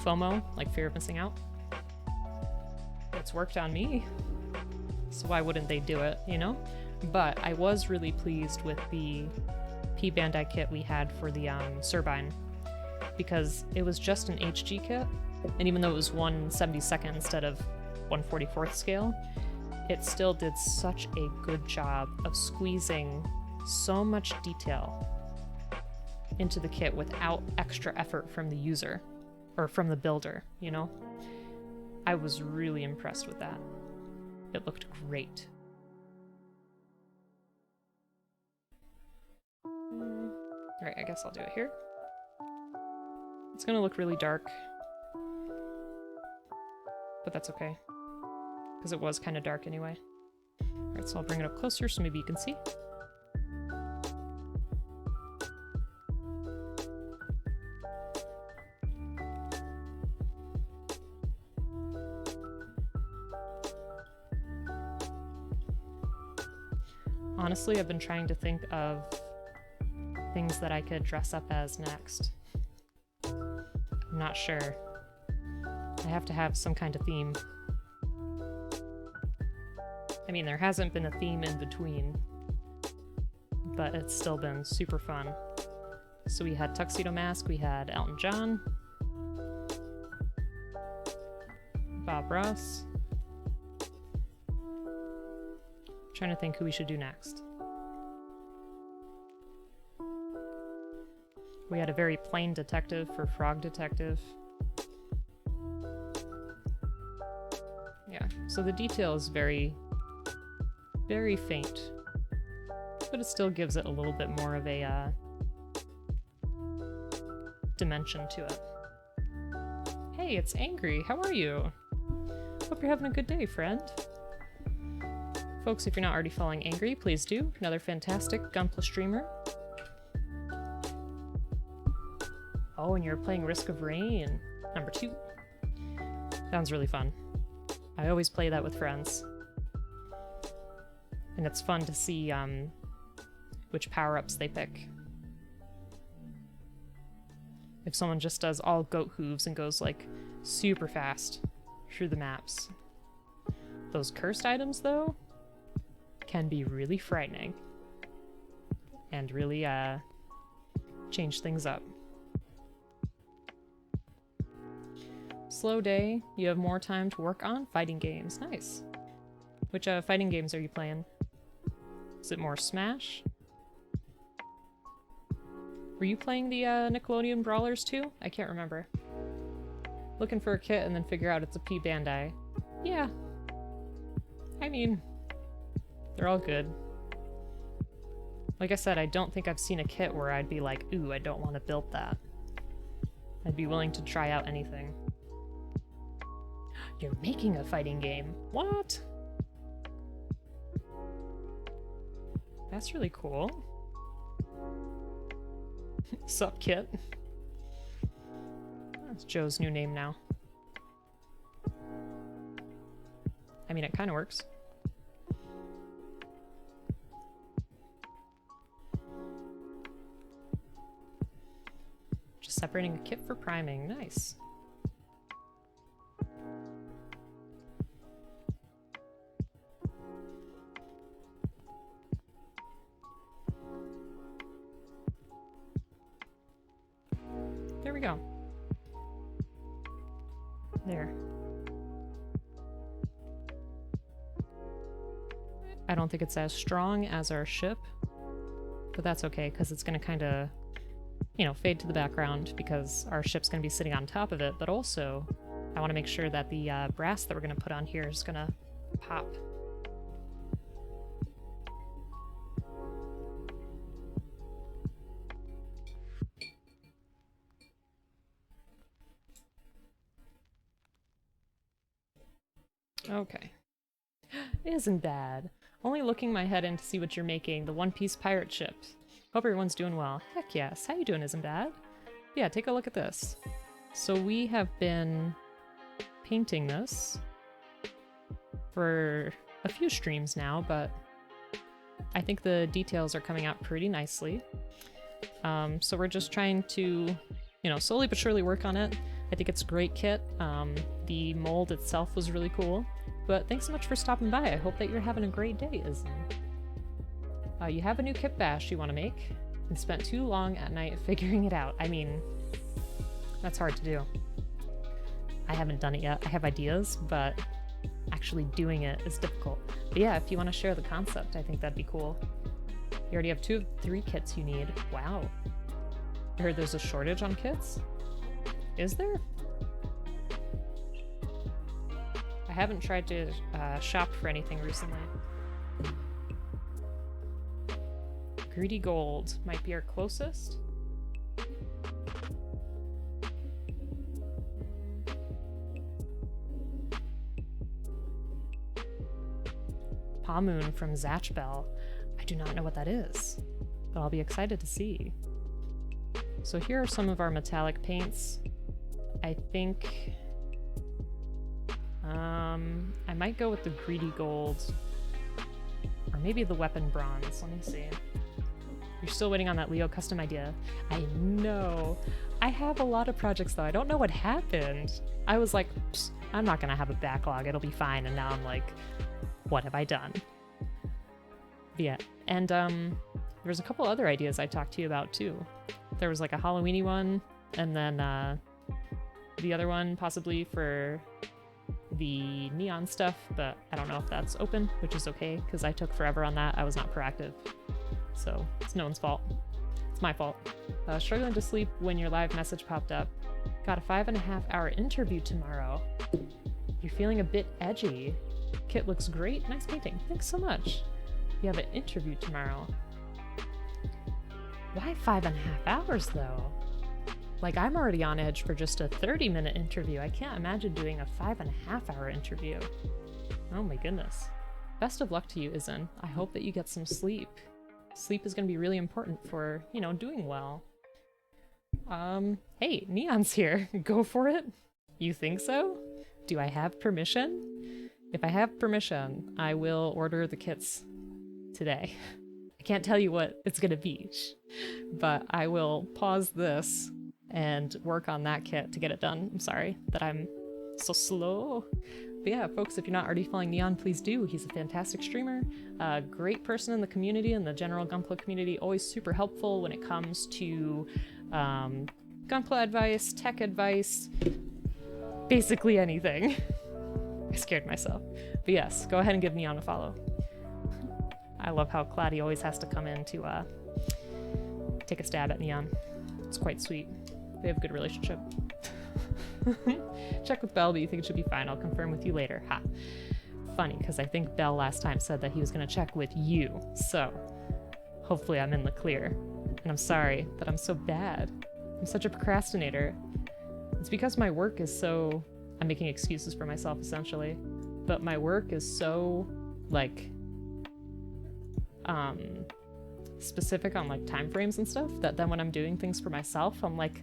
FOMO, like fear of missing out. It's worked on me, so why wouldn't they do it, you know? But I was really pleased with the P-Bandai kit we had for the Turbine, because it was just an HG kit, and even though it was 1/72 instead of 1/44 scale, it still did such a good job of squeezing so much detail into the kit without extra effort from the user, or from the builder, you know? I was really impressed with that. It looked great. Alright, I guess I'll do it here. It's gonna look really dark, but that's okay, because it was kind of dark anyway. Alright, so I'll bring it up closer so maybe you can see. Honestly, I've been trying to think of things that I could dress up as next. I'm not sure. I have to have some kind of theme. I mean, there hasn't been a theme in between, but it's still been super fun. So we had Tuxedo Mask, we had Elton John, Bob Ross. Trying to think who we should do next. We had a very plain detective for Frog Detective. Yeah, so the detail is very, very faint, but it still gives it a little bit more of a dimension to it. Hey, it's Angry. How are you? Hope you're having a good day, friend. Folks, if you're not already following Angry, please do. Another fantastic Gunpla streamer. Oh, and you're playing Risk of Rain, #2. Sounds really fun. I always play that with friends. And it's fun to see which power-ups they pick. If someone just does all goat hooves and goes like super fast through the maps. Those cursed items though can be really frightening and really change things up. Slow day, you have more time to work on fighting games. Nice. Which fighting games are you playing? Is it more Smash? Were you playing the Nickelodeon Brawlers too? I can't remember. Looking for a kit and then figure out it's a P Bandai. Yeah. I mean, they're all good. Like I said, I don't think I've seen a kit where I'd be like, ooh, I don't want to build that. I'd be willing to try out anything. You're making a fighting game. What? That's really cool. Sup, Kit? That's Joe's new name now. I mean, it kind of works. Just separating a kit for priming. Nice. There we go. There. I don't think it's as strong as our ship, but that's okay because it's going to kind of, you know, fade to the background because our ship's going to be sitting on top of it, but also I want to make sure that the brass that we're going to put on here is going to pop. Okay. Isn't bad. Only looking my head in to see what you're making, the one-piece pirate ship. Hope everyone's doing well. Heck yes. How you doing, Isn't Bad? Yeah, take a look at this. So we have been painting this for a few streams now, but I think the details are coming out pretty nicely. So we're just trying to, you know, slowly but surely work on it. I think it's a great kit. The mold itself was really cool. But thanks so much for stopping by. I hope that you're having a great day, Isn't? You have a new kit bash you want to make, and spent too long at night figuring it out. I mean, that's hard to do. I haven't done it yet. I have ideas, but actually doing it is difficult. But yeah, if you want to share the concept, I think that'd be cool. You already have 2 of 3 kits you need. Wow. I heard there's a shortage on kits. Is there? I haven't tried to shop for anything recently. Greedy Gold might be our closest. Pamoon from Zatchbell. I do not know what that is, but I'll be excited to see. So here are some of our metallic paints. I think I might go with the Greedy Gold, or maybe the Weapon Bronze. Let me see. You're still waiting on that Leo custom idea. I know. I have a lot of projects though. I don't know what happened. I was like, I'm not gonna have a backlog. It'll be fine. And now I'm like, what have I done? But yeah. And there's a couple other ideas I talked to you about too. There was like a Halloween-y one, and then the other one possibly for the neon stuff, but I don't know if that's open, which is okay because I took forever on that. I was not proactive. So it's no one's fault. It's my fault. Struggling to sleep when your live message popped up. Got a 5.5-hour interview tomorrow. You're feeling a bit edgy. Kit looks great. Nice painting. Thanks so much. You have an interview tomorrow. Why 5.5 hours though? Like, I'm already on edge for just a 30-minute interview. I can't imagine doing a 5.5-hour interview. Oh my goodness. Best of luck to you, Izan. I hope that you get some sleep. Sleep is going to be really important for, you know, doing well. Hey, Neon's here. Go for it? You think so? Do I have permission? If I have permission, I will order the kits today. I can't tell you what it's gonna be, but I will pause this and work on that kit to get it done. I'm sorry that I'm so slow. But yeah, folks, if you're not already following Neon, please do. He's a fantastic streamer, a great person in the community, in the general Gunpla community, always super helpful when it comes to Gunpla advice, tech advice, basically anything. I scared myself. But yes, go ahead and give Neon a follow. I love how Claddy always has to come in to take a stab at Neon. It's quite sweet. They have a good relationship. Check with Bell, but you think it should be fine. I'll confirm with you later. Ha. Funny, because I think Bell last time said that he was going to check with you. So, hopefully I'm in the clear. And I'm sorry that I'm so bad. I'm such a procrastinator. It's because my work is so... I'm making excuses for myself, essentially. But my work is so, like... specific on, like, time frames and stuff, that then when I'm doing things for myself, I'm like,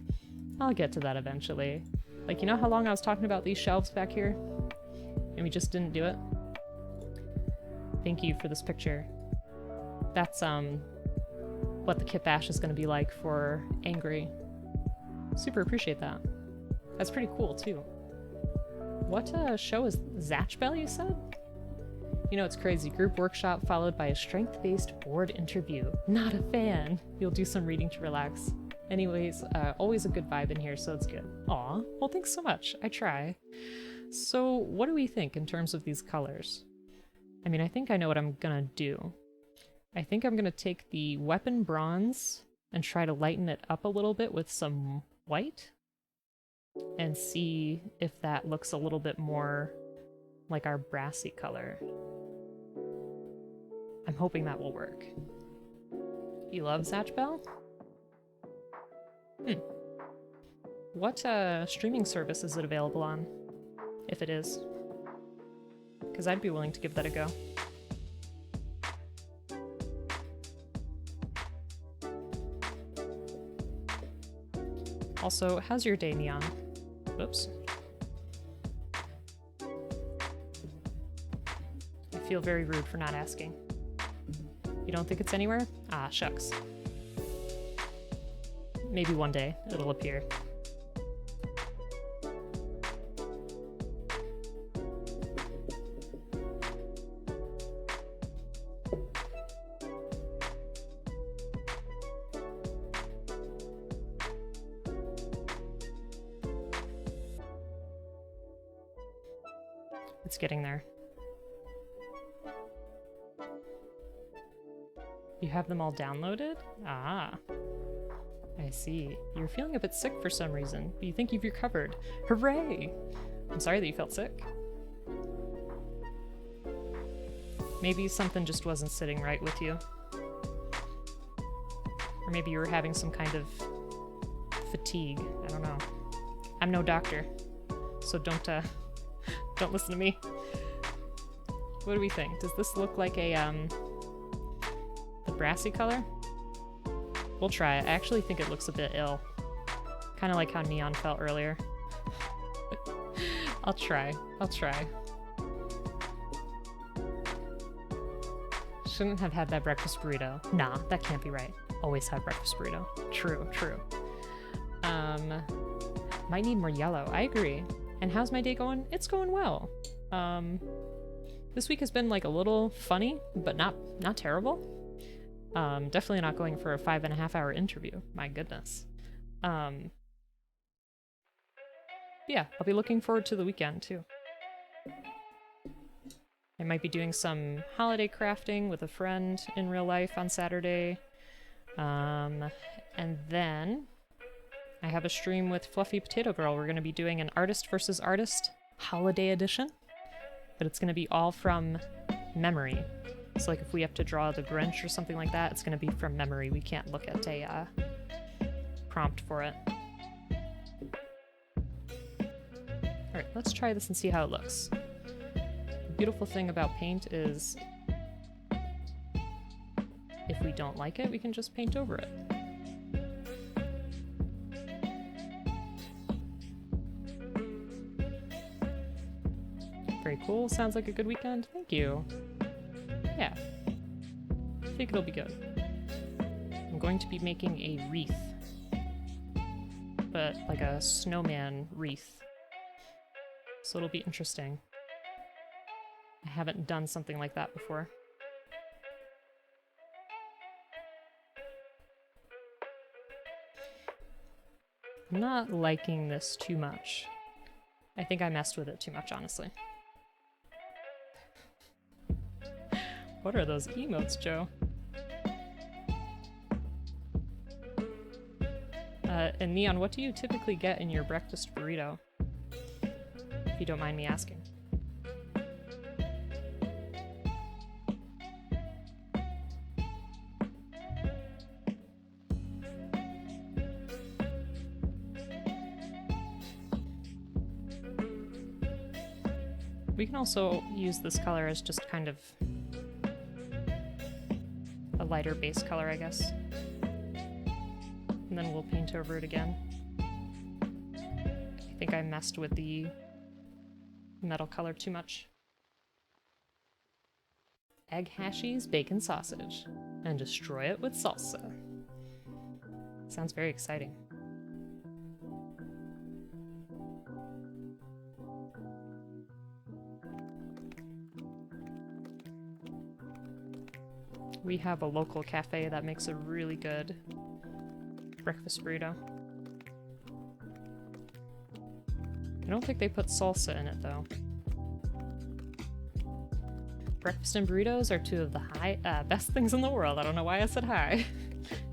I'll get to that eventually. Like, you know how long I was talking about these shelves back here? And we just didn't do it? Thank you for this picture. That's, what the kit bash is gonna be like for Angry. Super appreciate that. That's pretty cool, too. What, show is Zatchbell, you said? You know, it's crazy. Group workshop followed by a strength-based board interview. Not a fan. You'll do some reading to relax. Anyways, always a good vibe in here, so it's good. Aw, well thanks so much. I try. So what do we think in terms of these colors? I mean, I think I know what I'm gonna do. I think I'm gonna take the weapon bronze and try to lighten it up a little bit with some white and see if that looks a little bit more like our brassy color. I'm hoping that will work. You love Zatchbell? What streaming service is it available on? If it is. Because I'd be willing to give that a go. Also, how's your day, Neon? Whoops. I feel very rude for not asking. You don't think it's anywhere? Ah, shucks. Maybe one day it'll appear. It's getting there. You have them all downloaded? Ah. I see. You're feeling a bit sick for some reason, but you think you've recovered. Hooray! I'm sorry that you felt sick. Maybe something just wasn't sitting right with you. Or maybe you were having some kind of fatigue. I don't know. I'm no doctor, so don't listen to me. What do we think? Does this look like a, the brassy color? We'll try it. I actually think it looks a bit ill. Kind of like how Neon felt earlier. I'll try. Shouldn't have had that breakfast burrito. Nah, that can't be right. Always have breakfast burrito. True. Might need more yellow. I agree. And how's my day going? It's going well. This week has been like a little funny, but not terrible. Definitely not going for a 5.5-hour interview. My goodness. Yeah, I'll be looking forward to the weekend too. I might be doing some holiday crafting with a friend in real life on Saturday. And then I have a stream with Fluffy Potato Girl. We're going to be doing an artist versus artist holiday edition, but it's going to be all from memory. So like if we have to draw the Grinch or something like that, it's going to be from memory. We can't look at a prompt for it. Alright, let's try this and see how it looks. The beautiful thing about paint is if we don't like it, we can just paint over it. very cool. Sounds like a good weekend. Thank you. Yeah. I think it'll be good. I'm going to be making a wreath. But like a snowman wreath. So it'll be interesting. I haven't done something like that before. I'm not liking this too much. I think I messed with it too much, honestly. What are those emotes, Joe? And Neon, what do you typically get in your breakfast burrito? If you don't mind me asking. We can also use this color as just kind of a lighter base color, I guess. And then we'll paint over it again. I think I messed with the metal color too much. Egg hashies, bacon sausage, and destroy it with salsa. Sounds very exciting. We have a local cafe that makes a really good breakfast burrito. I don't think they put salsa in it, though. Breakfast and burritos are two of the best things in the world. I don't know why I said high.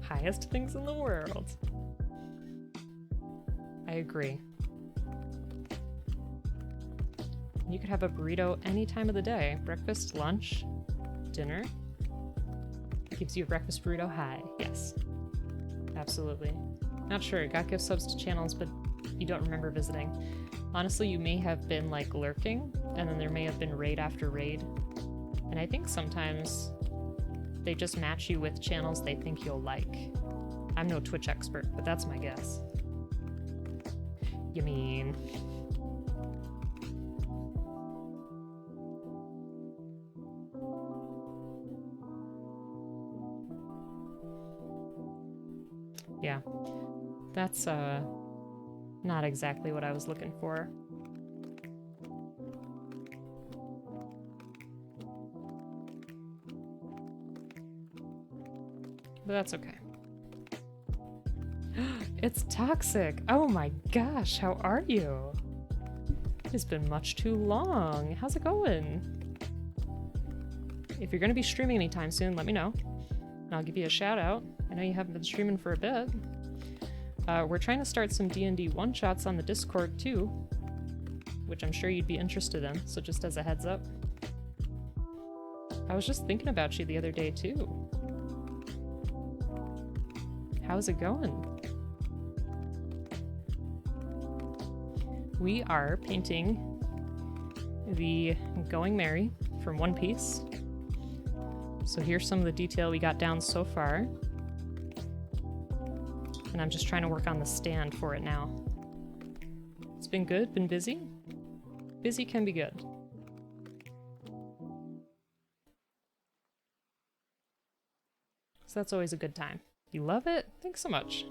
Highest things in the world. I agree. You could have a burrito any time of the day. Breakfast, lunch, dinner. Gives you a breakfast burrito high. Yes. Absolutely. Not sure. Got gift subs to channels, but you don't remember visiting. Honestly, you may have been like lurking, and then there may have been raid after raid. And I think sometimes they just match you with channels they think you'll like. I'm no Twitch expert, but that's my guess. You mean... Yeah, that's not exactly what I was looking for. But that's okay. It's toxic! Oh my gosh, how are you? It's been much too long. How's it going? If you're gonna be streaming anytime soon, let me know. And I'll give you a shout out. I know you haven't been streaming for a bit. We're trying to start some D&D one-shots on the Discord too, which I'm sure you'd be interested in, so just as a heads up. I was just thinking about you the other day too. How's it going? We are painting the Going Merry from One Piece. So here's some of the detail we got down so far. And I'm just trying to work on the stand for it now. It's been good, been busy. Busy can be good. So that's always a good time. You love it? Thanks so much.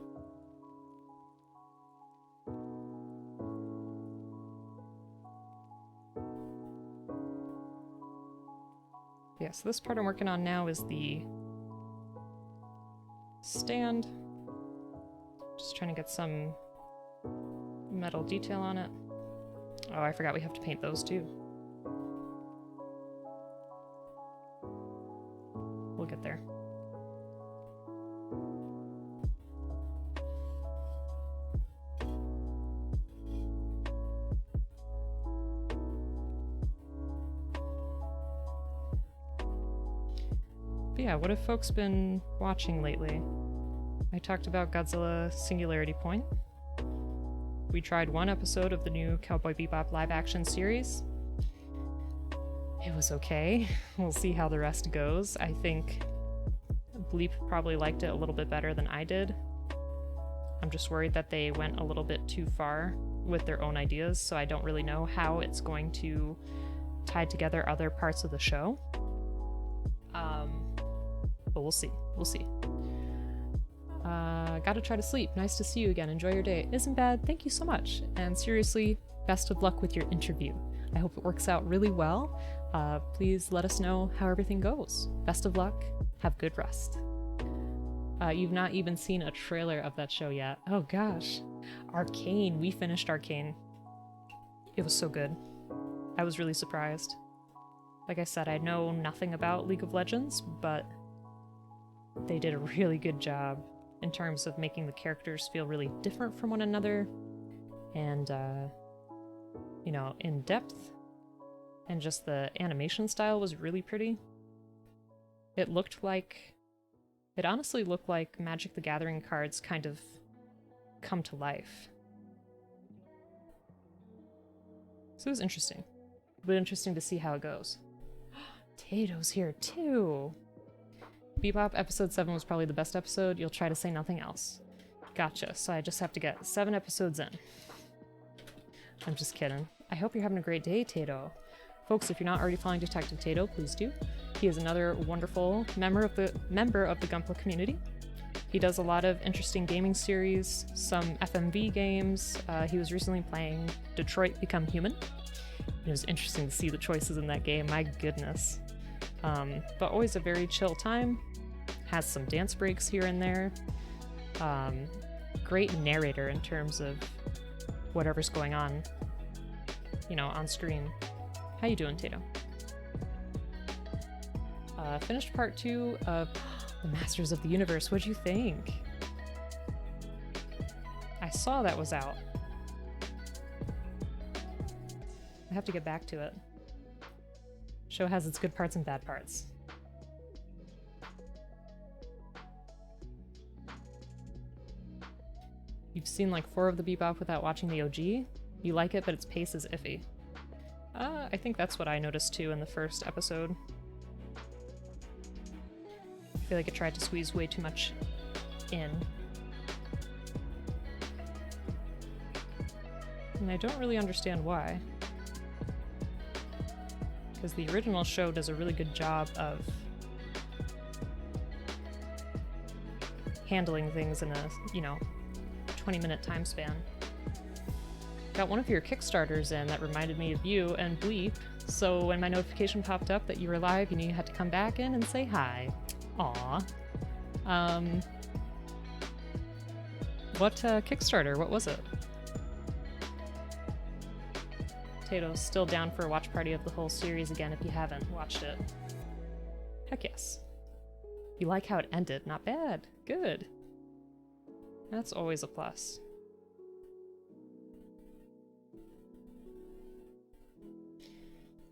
Yeah, so this part I'm working on now is the stand. Just trying to get some metal detail on it. Oh, I forgot we have to paint those too. We'll get there. But yeah, what have folks been watching lately? I talked about Godzilla Singularity Point. We tried one episode of the new Cowboy Bebop live-action series. It was okay. We'll see how the rest goes. I think Bleep probably liked it a little bit better than I did. I'm just worried that they went a little bit too far with their own ideas, so I don't really know how it's going to tied together other parts of the show. But we'll see. We'll see. Gotta try to sleep. Nice to see you again. Enjoy your day. Isn't bad. Thank you so much. And seriously, best of luck with your interview. I hope it works out really well. Please let us know how everything goes. Best of luck. Have good rest. You've not even seen a trailer of that show yet. Oh gosh. Arcane. We finished Arcane. It was so good. I was really surprised. Like I said, I know nothing about League of Legends, but they did a really good job in terms of making the characters feel really different from one another and, you know, in depth. And just the animation style was really pretty. It honestly looked like Magic the Gathering cards kind of come to life. So it was interesting. But interesting to see how it goes. Tato's here too! Bebop episode 7 was probably the best episode. You'll try to say nothing else. Gotcha, so I just have to get 7 episodes in. I'm just kidding. I hope you're having a great day, Tato. Folks, if you're not already following Detective Tato, please do. He is another wonderful member of the Gunpla community. He does a lot of interesting gaming series, some FMV games. He was recently playing Detroit Become Human. It was interesting to see the choices in that game, my goodness. But always a very chill time. Has some dance breaks here and there. Great narrator in terms of whatever's going on, you know, on screen. How you doing, Tato? Finished part 2 of The Masters of the Universe. What'd you think? I saw that was out. I have to get back to it. Show has its good parts and bad parts. You've seen like 4 of the Bebop without watching the OG? You like it, but its pace is iffy. I think that's what I noticed too in the first episode. I feel like it tried to squeeze way too much in. And I don't really understand why. Because the original show does a really good job of handling things in a, you know, 20-minute time span. Got one of your Kickstarters in that reminded me of you and Bleep, so when my notification popped up that you were live, you knew you had to come back in and say hi. Aw. What Kickstarter? What was it? Tato's still down for a watch party of the whole series again if you haven't watched it. Heck yes. You like how it ended? Not bad. Good. That's always a plus.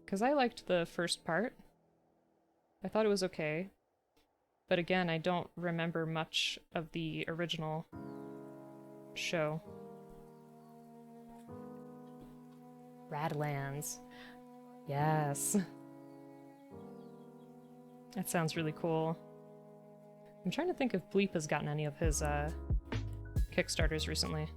Because I liked the first part. I thought it was okay. But again, I don't remember much of the original show. Radlands. Yes. That sounds really cool. I'm trying to think if Bleep has gotten any of his Kickstarters recently.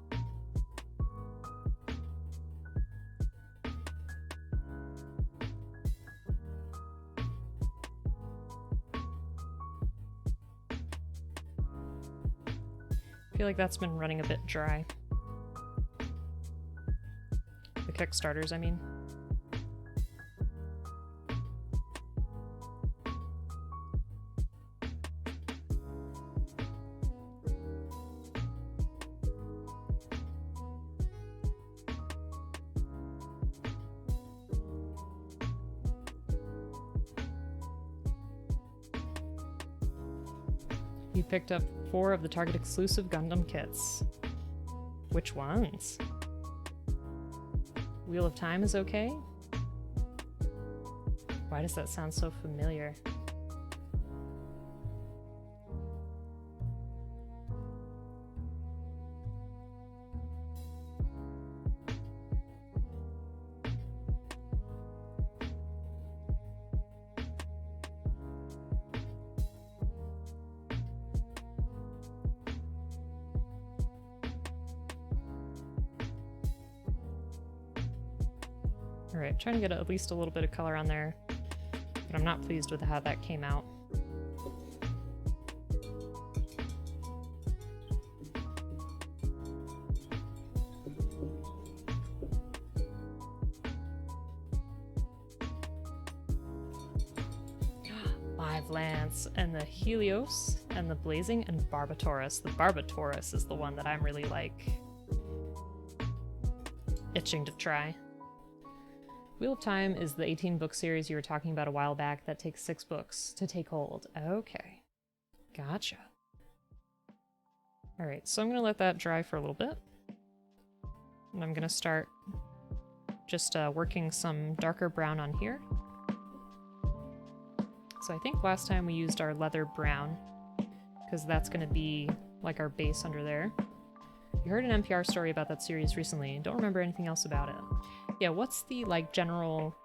I feel like that's been running a bit dry. The Kickstarters, I mean. You picked up 4 of the Target exclusive Gundam kits. Which ones? Wheel of Time is okay? Why does that sound so familiar? Alright, trying to get at least a little bit of color on there, but I'm not pleased with how that came out. Live Lance, and the Helios, and the Blazing, and Barbatorus. The Barbatorus is the one that I'm really, like, itching to try. Wheel of Time is the 18-book series you were talking about a while back that takes 6 books to take hold. Okay. Gotcha. Alright, so I'm going to let that dry for a little bit. And I'm going to start just working some darker brown on here. So I think last time we used our leather brown, because that's going to be like our base under there. You heard an NPR story about that series recently. Don't remember anything else about it. Yeah, what's the, like, general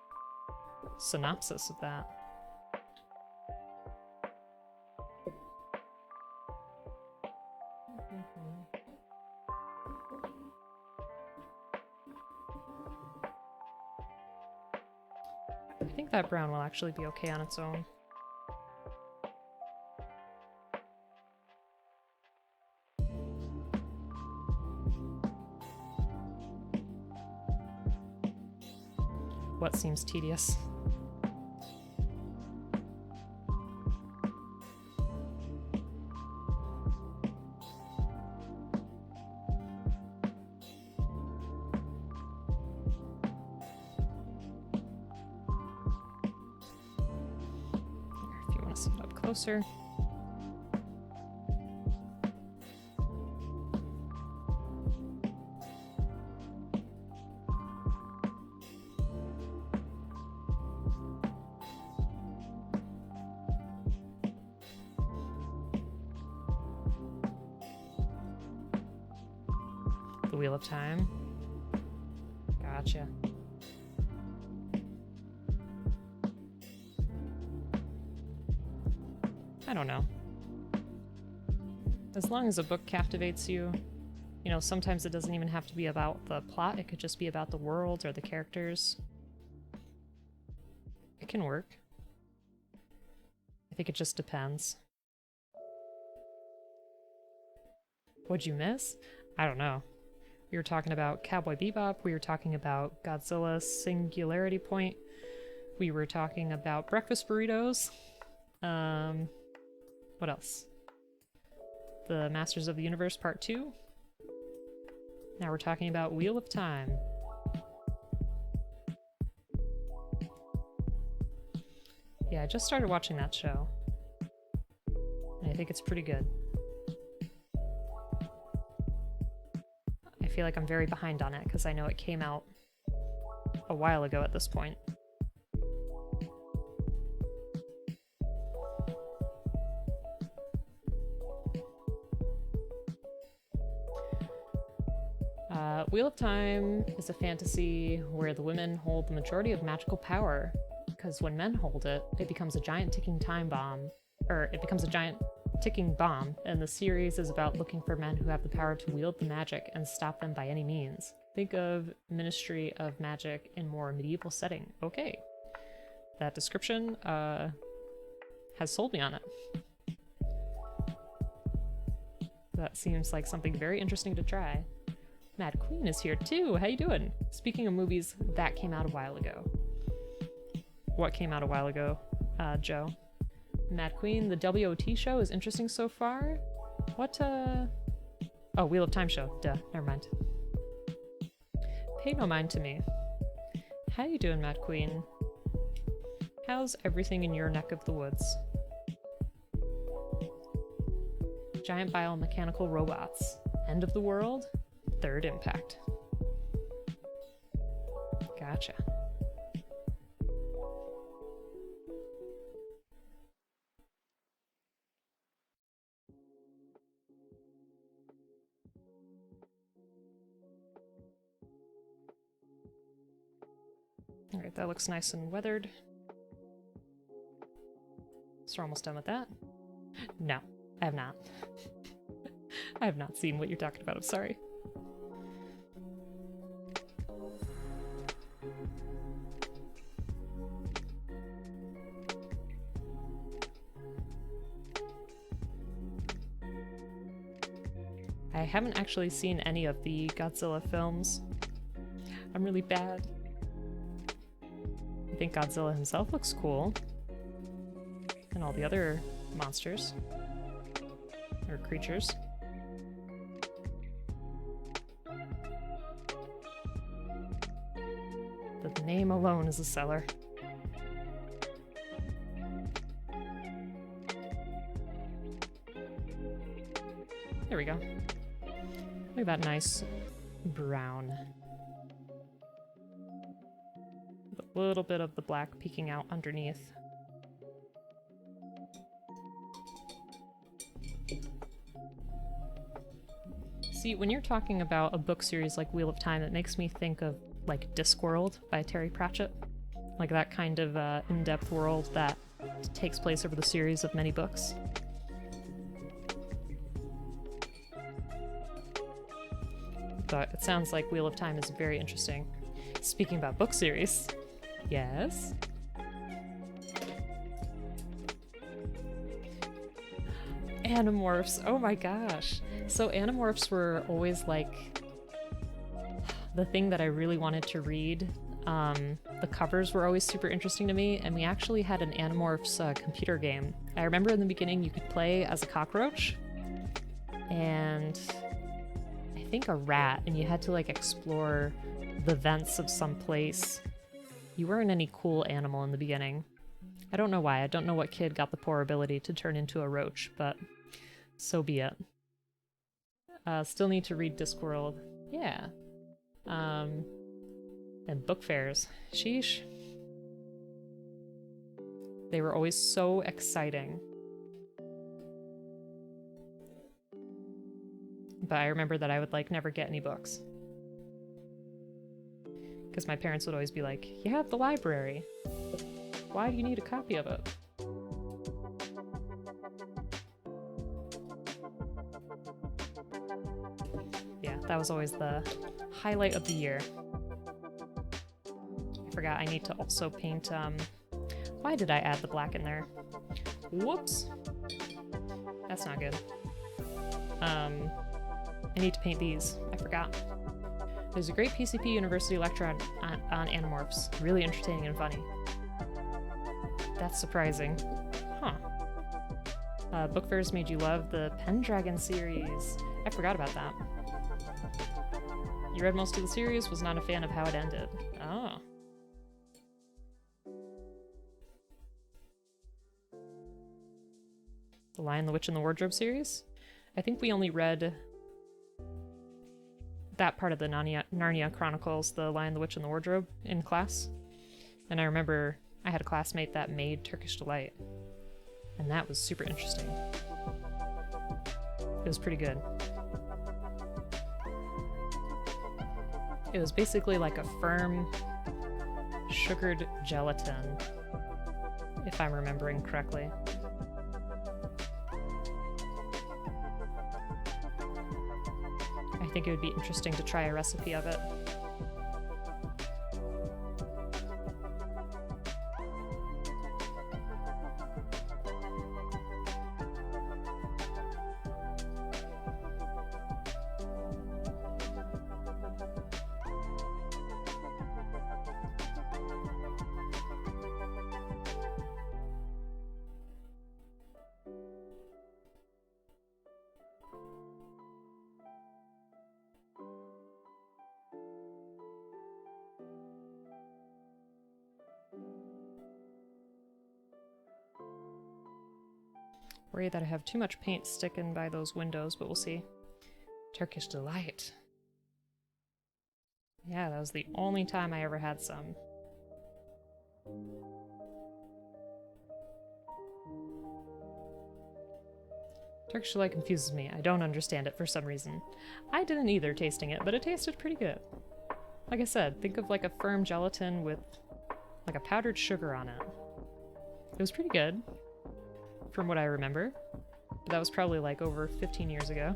synopsis of that? I think that brown will actually be okay on its own. What seems tedious? If you want to see it up closer. The Wheel of Time. Gotcha. I don't know. As long as a book captivates you, you know, sometimes it doesn't even have to be about the plot, it could just be about the world or the characters. It can work. I think it just depends. What'd you miss? I don't know. We were talking about Cowboy Bebop, we were talking about Godzilla's Singularity Point, we were talking about breakfast burritos. What else? The Masters of the Universe Part 2. Now we're talking about Wheel of Time. Yeah, I just started watching that show. And I think it's pretty good. I feel like I'm very behind on it because I know it came out a while ago at this point. Wheel of Time is a fantasy where the women hold the majority of magical power, because when men hold it, it becomes a giant ticking time bomb, or it becomes a giant ticking bomb, and the series is about looking for men who have the power to wield the magic and stop them by any means. Think of Ministry of Magic in more medieval setting. Okay. That description has sold me on it. That seems like something very interesting to try. Mad Queen is here too. How you doing? Speaking of movies, that came out a while ago. What came out a while ago, Joe? Mad Queen, the WOT show is interesting so far. What, Oh, Wheel of Time show. Duh, never mind. Pay no mind to me. How you doing, Mad Queen? How's everything in your neck of the woods? Giant biomechanical robots. End of the world? Third impact. Gotcha. Alright, that looks nice and weathered. So we're almost done with that. No, I have not. I have not seen what you're talking about, I'm sorry. I haven't actually seen any of the Godzilla films. I'm really bad. I think Godzilla himself looks cool. And all the other monsters. Or creatures. The name alone is a seller. There we go. Look at that nice brown. With a little bit of the black peeking out underneath. See, when you're talking about a book series like Wheel of Time, it makes me think of like Discworld by Terry Pratchett. Like that kind of in-depth world that takes place over the series of many books. But it sounds like Wheel of Time is very interesting. Speaking about book series, yes? Animorphs, oh my gosh. So Animorphs were always like the thing that I really wanted to read. The covers were always super interesting to me, and we actually had an Animorphs computer game. I remember in the beginning you could play as a cockroach, and I think a rat, and you had to like explore the vents of some place. You weren't any cool animal in the beginning. I don't know why. I don't know what kid got the poor ability to turn into a roach, but so be it. Still need to read Discworld. Yeah. And book fairs. Sheesh. They were always so exciting. But I remember that I would like never get any books. Because my parents would always be like, you have the library. Why do you need a copy of it? Yeah, that was always the highlight of the year. I forgot I need to also paint, why did I add the black in there? Whoops! That's not good. I need to paint these. I forgot. There's a great PCP University lecture on Animorphs. Really entertaining and funny. That's surprising. Huh. Book fairs made you love the Pendragon series. I forgot about that. You read most of the series, was not a fan of how it ended. Oh. The Lion, the Witch, and the Wardrobe series? I think we only read that part of the Narnia Chronicles, The Lion, the Witch, and the Wardrobe, in class. And I remember I had a classmate that made Turkish Delight. And that was super interesting. It was pretty good. It was basically like a firm, sugared gelatin, if I'm remembering correctly. I think it would be interesting to try a recipe of it. Worry that I have too much paint sticking by those windows, but we'll see. Turkish Delight. Yeah, that was the only time I ever had some. Turkish Delight confuses me. I don't understand it for some reason. I didn't either tasting it, but it tasted pretty good. Like I said, think of like a firm gelatin with like a powdered sugar on it. It was pretty good. From what I remember. But that was probably like over 15 years ago.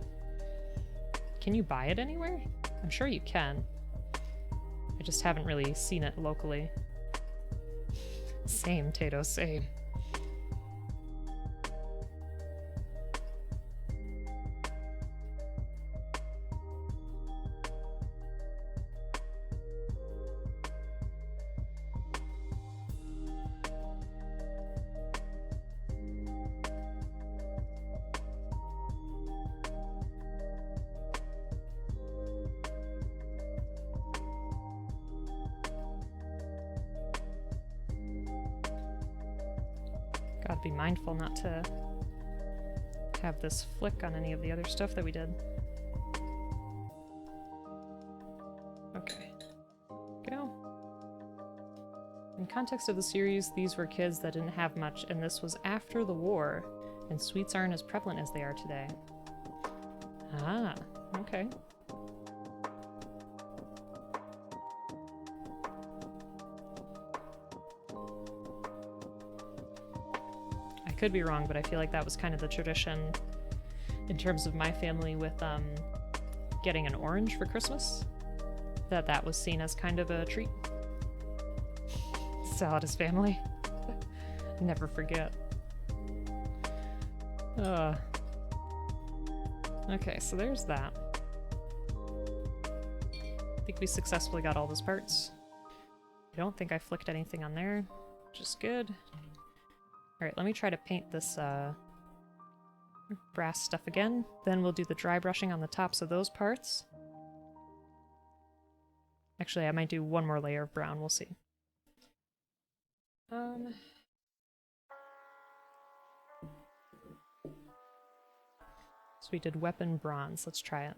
Can you buy it anywhere? I'm sure you can. I just haven't really seen it locally. Same, Tato, same. Gotta be mindful not to have this flick on any of the other stuff that we did. Okay. Go. In context of the series, these were kids that didn't have much, and this was after the war, and sweets aren't as prevalent as they are today. Ah, okay. I could be wrong, but I feel like that was kind of the tradition in terms of my family with getting an orange for Christmas, that was seen as kind of a treat. Salad is family. Never forget. Okay, so there's that. I think we successfully got all those parts. I don't think I flicked anything on there, which is good. Alright, let me try to paint this brass stuff again. Then we'll do the dry brushing on the tops of those parts. Actually, I might do one more layer of brown, we'll see. So we did weapon bronze. Let's try it.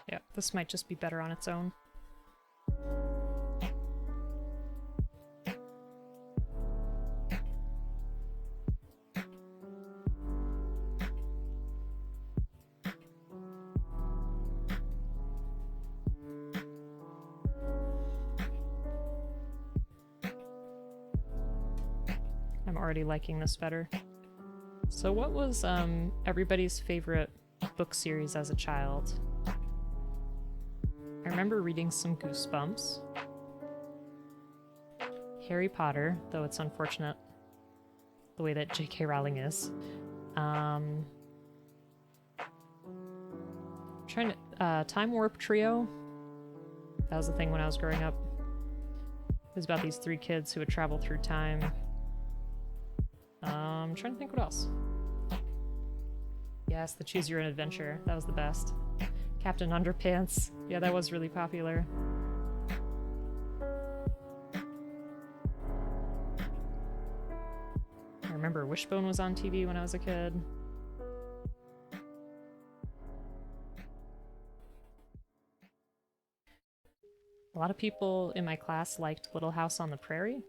Yeah, this might just be better on its own. I'm already liking this better. So what was everybody's favorite book series as a child? I remember reading some Goosebumps. Harry Potter, though it's unfortunate the way that J.K. Rowling is. Trying to Time Warp Trio. That was the thing when I was growing up. It was about these 3 kids who would travel through time. I'm trying to think what else. Yes, the Choose Your Own Adventure. That was the best. Captain Underpants. Yeah, that was really popular. I remember Wishbone was on TV when I was a kid. A lot of people in my class liked Little House on the Prairie,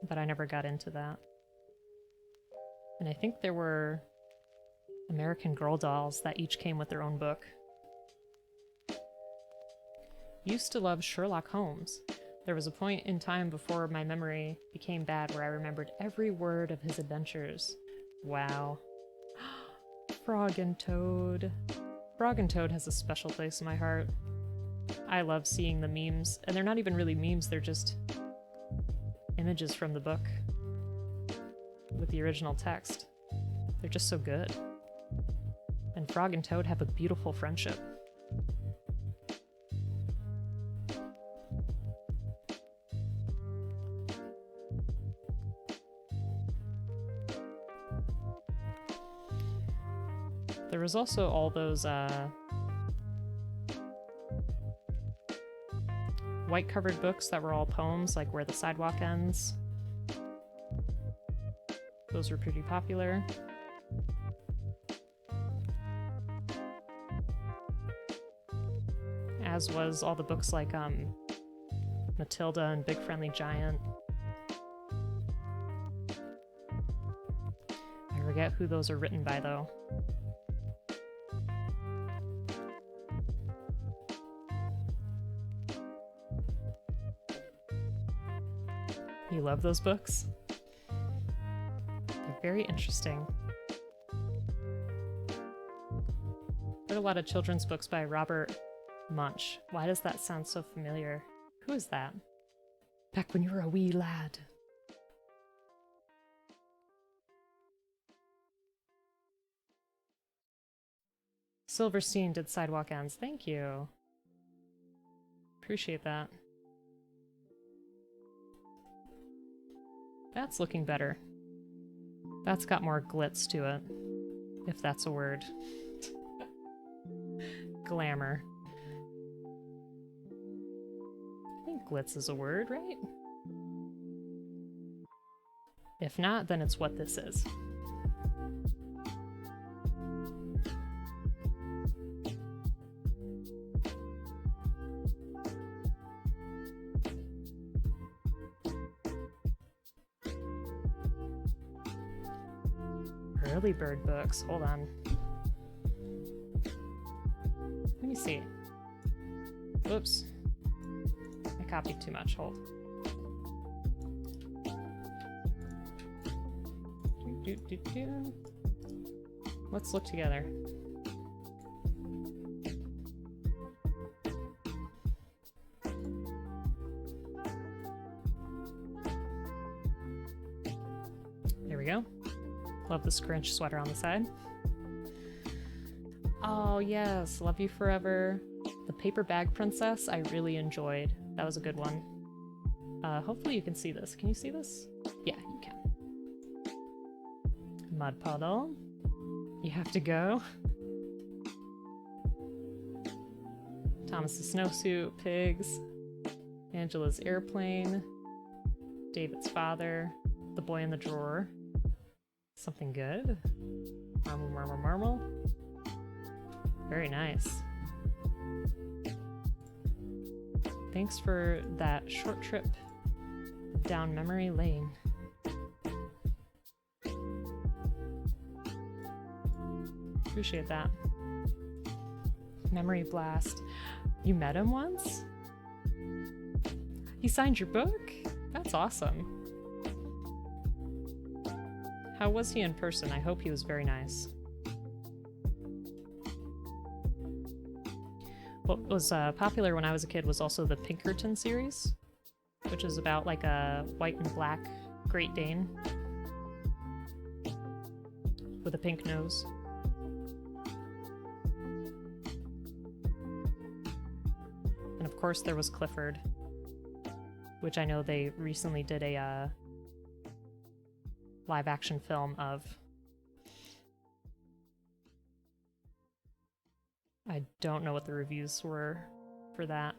but I never got into that. And I think there were American Girl dolls that each came with their own book. Used to love Sherlock Holmes. There was a point in time before my memory became bad where I remembered every word of his adventures. Wow. Frog and Toad. Frog and Toad has a special place in my heart. I love seeing the memes, and they're not even really memes, they're just images from the book with the original text. They're just so good. And Frog and Toad have a beautiful friendship. There was also all those white covered books that were all poems, like Where the Sidewalk Ends. Those were pretty popular. As was all the books like Matilda and Big Friendly Giant. I forget who those are written by, though. You love those books? They're very interesting. Read a lot of children's books by Robert Munch. Why does that sound so familiar? Who is that? Back when you were a wee lad. Silverstein did Sidewalk Ends. Thank you. Appreciate that. That's looking better. That's got more glitz to it, if that's a word. Glamour. I think glitz is a word, right? If not, then it's what this is. Early bird books. Hold on. Let me see. Oops. I copied too much. Hold. Let's look together. There we go. Love the scrunch sweater on the side. Oh yes, Love You Forever. The Paper Bag Princess I really enjoyed. That was a good one. Hopefully you can see this. Can you see this? Yeah, you can. Mud Puddle. You Have to Go. Thomas's Snowsuit. Pigs. Angela's Airplane. David's Father. The Boy in the Drawer. Something Good. Marble, marble, marble. Very nice. Thanks for that short trip down memory lane. Appreciate that. Memory blast. You met him once? He signed your book? That's awesome. How was he in person? I hope he was very nice. What was popular when I was a kid was also the Pinkerton series, which is about like a white and black Great Dane with a pink nose. And of course there was Clifford, which I know they recently did a live action film of. I don't know what the reviews were for that.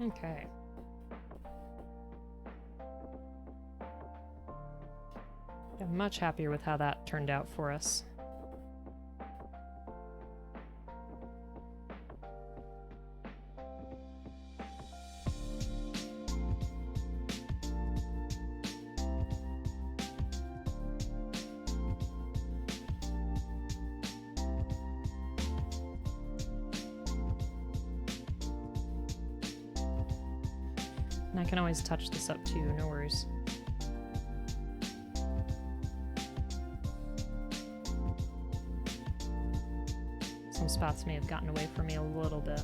Okay. I'm much happier with how that turned out for us. And I can always touch this up too, no worries. Some spots may have gotten away from me a little bit.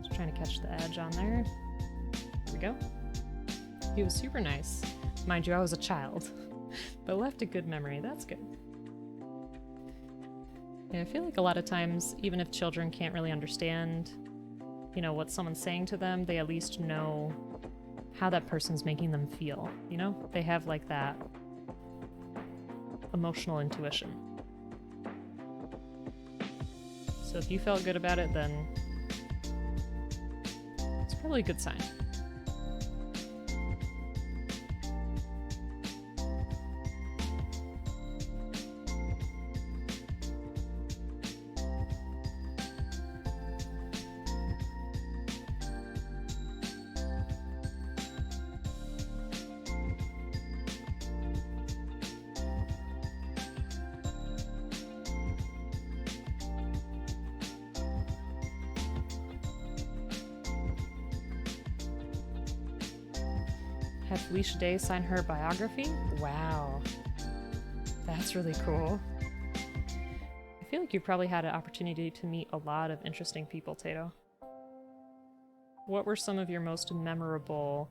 Just trying to catch the edge on there. There we go. He was super nice. Mind you, I was a child. But left a good memory. That's good. Yeah, I feel like a lot of times, even if children can't really understand, you know, what someone's saying to them, they at least know how that person's making them feel, you know? They have like that emotional intuition. So if you felt good about it, then it's probably a good sign. Had Felicia Day sign her biography? Wow. That's really cool. I feel like you probably had an opportunity to meet a lot of interesting people, Tato. What were some of your most memorable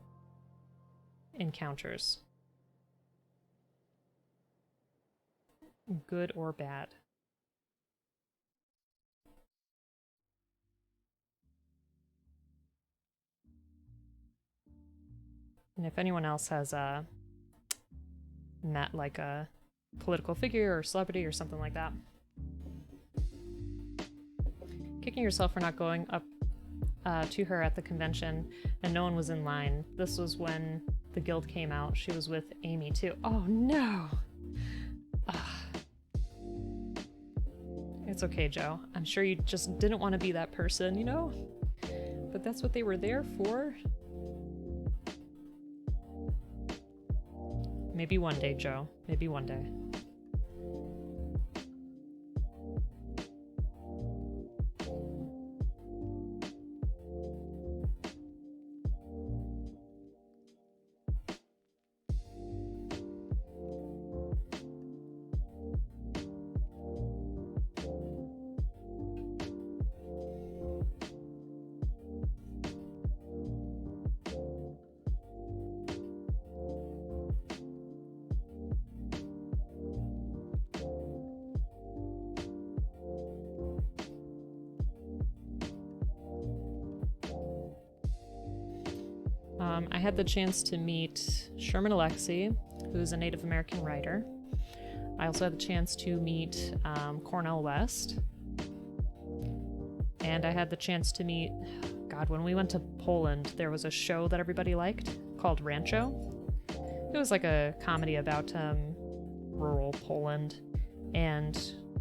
encounters? Good or bad? And if anyone else has met like a political figure or celebrity or something like that. Kicking yourself for not going up to her at the convention and no one was in line. This was when the guild came out. She was with Amy too. Oh no! It's okay, Joe. I'm sure you just didn't want to be that person, you know? But that's what they were there for. Maybe one day, Joe. Maybe one day. I had the chance to meet Sherman Alexie, who's a Native American writer. I also had the chance to meet Cornel West. And I had the chance to meet, God, when we went to Poland, there was a show that everybody liked called Rancho. It was like a comedy about rural Poland. And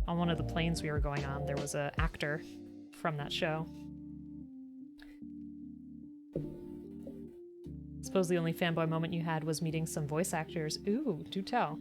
on one of the planes we were going on, there was an actor from that show. Suppose the only fanboy moment you had was meeting some voice actors. Ooh, do tell.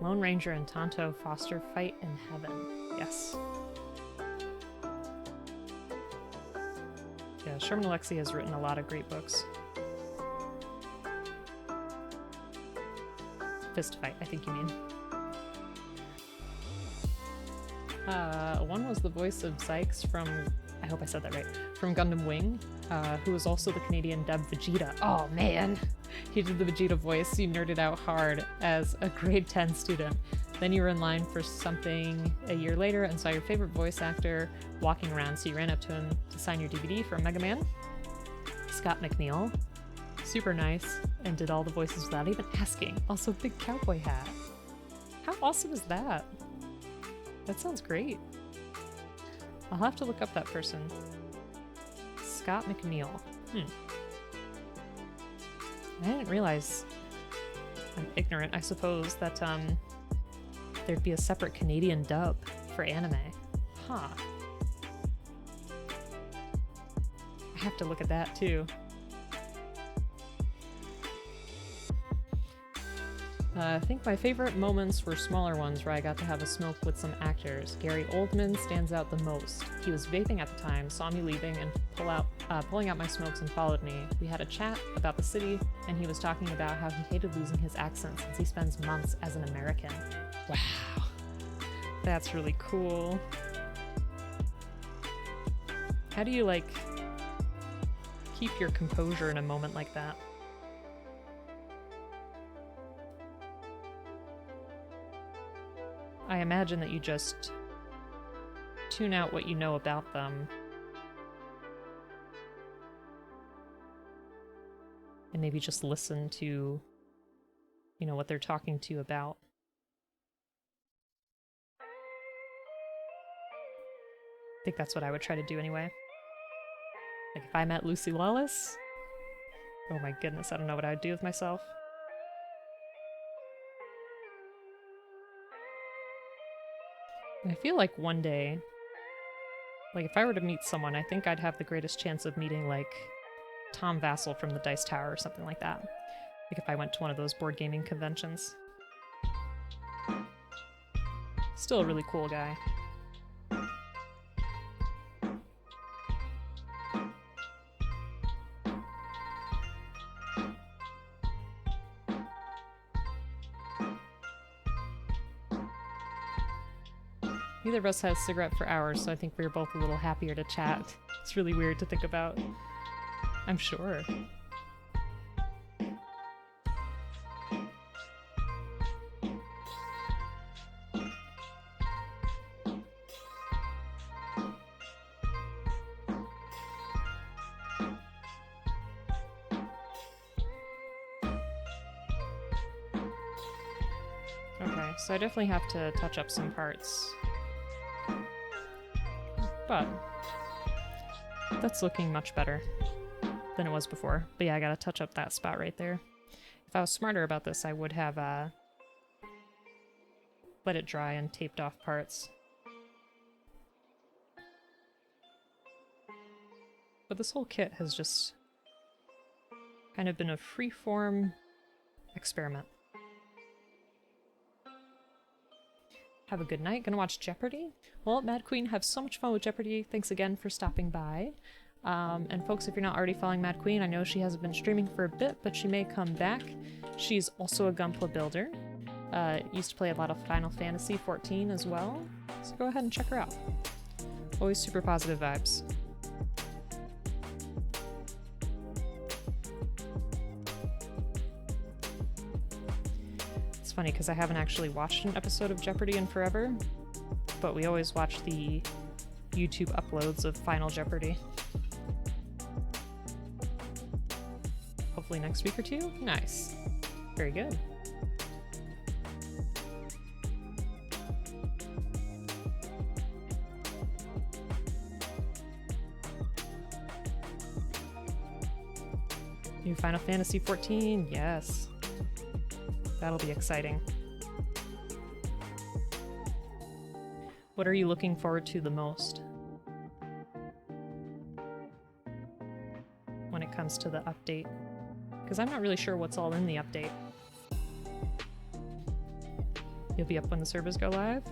Lone Ranger and Tonto Foster fight in heaven. Yes. Yeah, Sherman Alexie has written a lot of great books. Fist fight, I think you mean. One was the voice of Sykes from, I hope I said that right, from Gundam Wing, who was also the Canadian dub Vegeta. Oh man! He did the Vegeta voice. You nerded out hard as a grade 10 student. Then you were in line for something a year later and saw your favorite voice actor walking around, so you ran up to him to sign your DVD for Mega Man. Scott McNeil. Super nice, and did all the voices without even asking. Also, big cowboy hat. How awesome is that? That sounds great. I'll have to look up that person. Scott McNeil. I didn't realize, I'm ignorant, I suppose, that there'd be a separate Canadian dub for anime. Huh. I have to look at that too. I think my favorite moments were smaller ones where I got to have a smoke with some actors. Gary Oldman stands out the most. He was vaping at the time, saw me leaving, and pulling out my smokes and followed me. We had a chat about the city, and he was talking about how he hated losing his accent since he spends months as an American. Wow. That's really cool. How do you, like, keep your composure in a moment like that? I imagine that you just tune out what you know about them and maybe just listen to, you know, what they're talking to you about. I think that's what I would try to do anyway. Like if I met Lucy Lawless, oh my goodness, I don't know what I would do with myself. I feel like one day, like if I were to meet someone, I think I'd have the greatest chance of meeting like Tom Vassell from the Dice Tower or something like that. Like if I went to one of those board gaming conventions. Still a really cool guy. Neither of us has a cigarette for hours, so I think we were both a little happier to chat. It's really weird to think about. I'm sure. Okay, so I definitely have to touch up some parts. But that's looking much better than it was before. But yeah, I gotta touch up that spot right there. If I was smarter about this, I would have let it dry and taped off parts. But this whole kit has just kind of been a free-form experiment. Have a good night. Gonna watch Jeopardy? Well, Mad Queen, have so much fun with Jeopardy. Thanks again for stopping by. And folks, if you're not already following Mad Queen, I know she hasn't been streaming for a bit, but she may come back. She's also a Gunpla builder. Used to play a lot of Final Fantasy XIV as well. So go ahead and check her out. Always super positive vibes. It's funny because I haven't actually watched an episode of Jeopardy in forever, but we always watch the YouTube uploads of Final Jeopardy. Hopefully next week or two? Nice. Very good. New Final Fantasy XIV? Yes. That'll be exciting. What are you looking forward to the most when it comes to the update? Because I'm not really sure what's all in the update. You'll be up when the servers go live?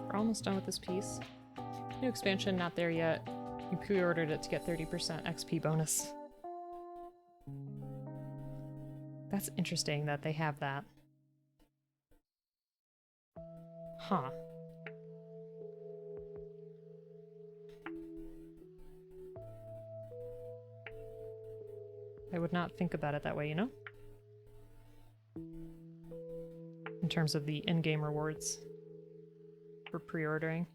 We're almost done with this piece. New expansion, not there yet. You pre-ordered it to get 30% XP bonus. That's interesting that they have that. Huh. I would not think about it that way, you know? In terms of the in-game rewards for pre-ordering.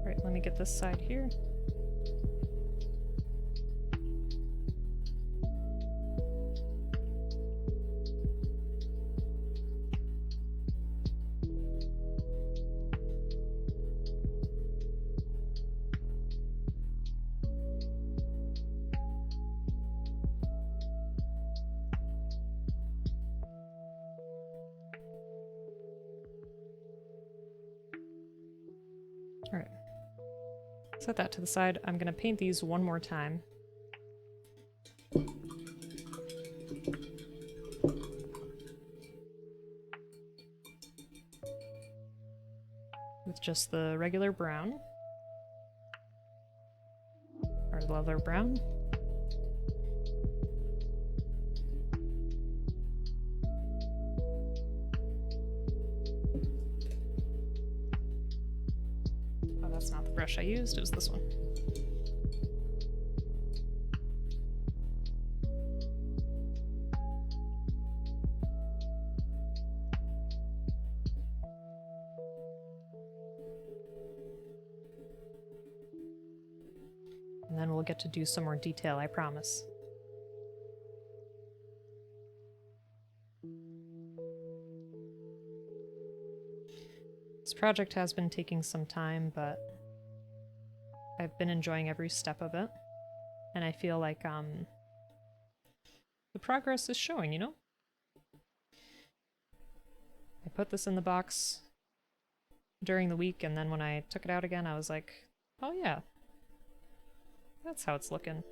Right, let me get this side here. Alright. Set that to the side. I'm gonna paint these one more time. With just the regular brown. Or leather brown. Oh, that's not the brush I used, it was this one. And then we'll get to do some more detail, I promise. This project has been taking some time, but I've been enjoying every step of it. And I feel like the progress is showing, you know? I put this in the box during the week, and then when I took it out again, I was like, oh yeah. That's how it's looking.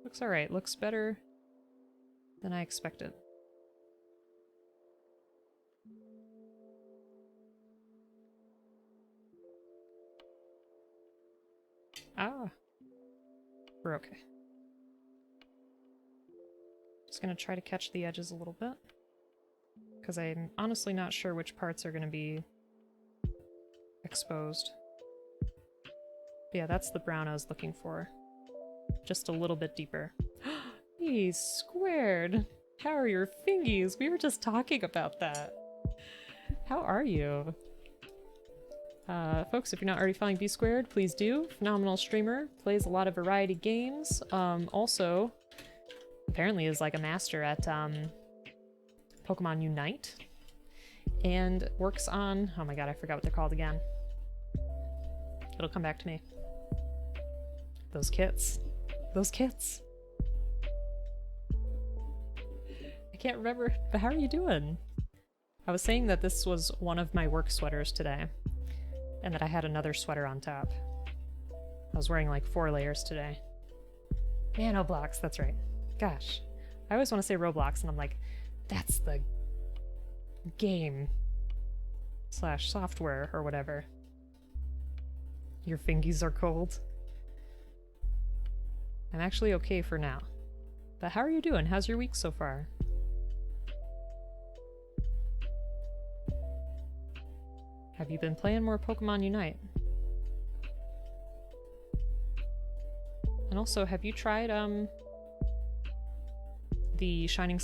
Looks alright. Looks better than I expected. Ah. We're okay. Just gonna try to catch the edges a little bit. Because I'm honestly not sure which parts are gonna be exposed. Yeah, that's the brown I was looking for. Just a little bit deeper. He's squared! How are your fingies? We were just talking about that. How are you? Folks, if you're not already following B Squared, please do. Phenomenal streamer, plays a lot of variety games. Also, apparently is like a master at Pokemon Unite. And works on... oh my god, I forgot what they're called again. It'll come back to me. Those kits. Those kits! I can't remember, but how are you doing? I was saying that this was one of my work sweaters today, and that I had another sweater on top. I was wearing like 4 layers today. Nanoblocks, that's right. Gosh. I always want to say Roblox, and I'm like, that's the game. / software, or whatever. Your fingies are cold. I'm actually okay for now. But how are you doing? How's your week so far? Have you been playing more Pokemon Unite? And also, have you tried the Shining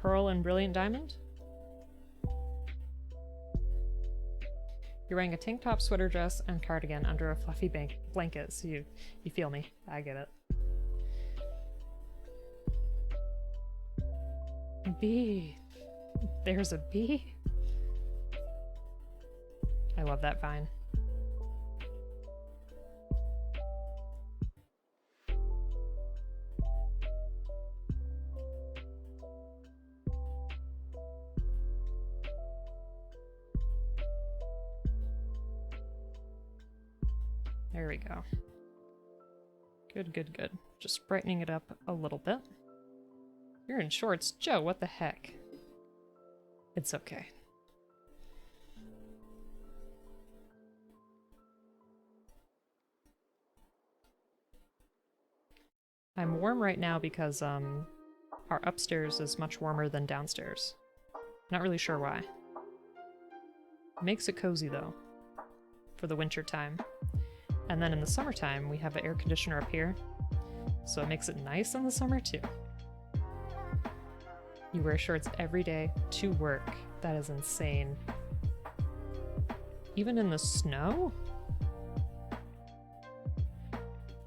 Pearl and Brilliant Diamond? You're wearing a tank top, sweater dress, and cardigan under a fluffy blanket, so you feel me. I get it. Bee. There's a bee? I love that vine. There we go. Good, good, good. Just brightening it up a little bit. You're in shorts. Joe, what the heck? It's okay. I'm warm right now because our upstairs is much warmer than downstairs. Not really sure why. Makes it cozy though, for the winter time. And then in the summertime, we have an air conditioner up here, so it makes it nice in the summer too. You wear shorts every day to work. That is insane. Even in the snow?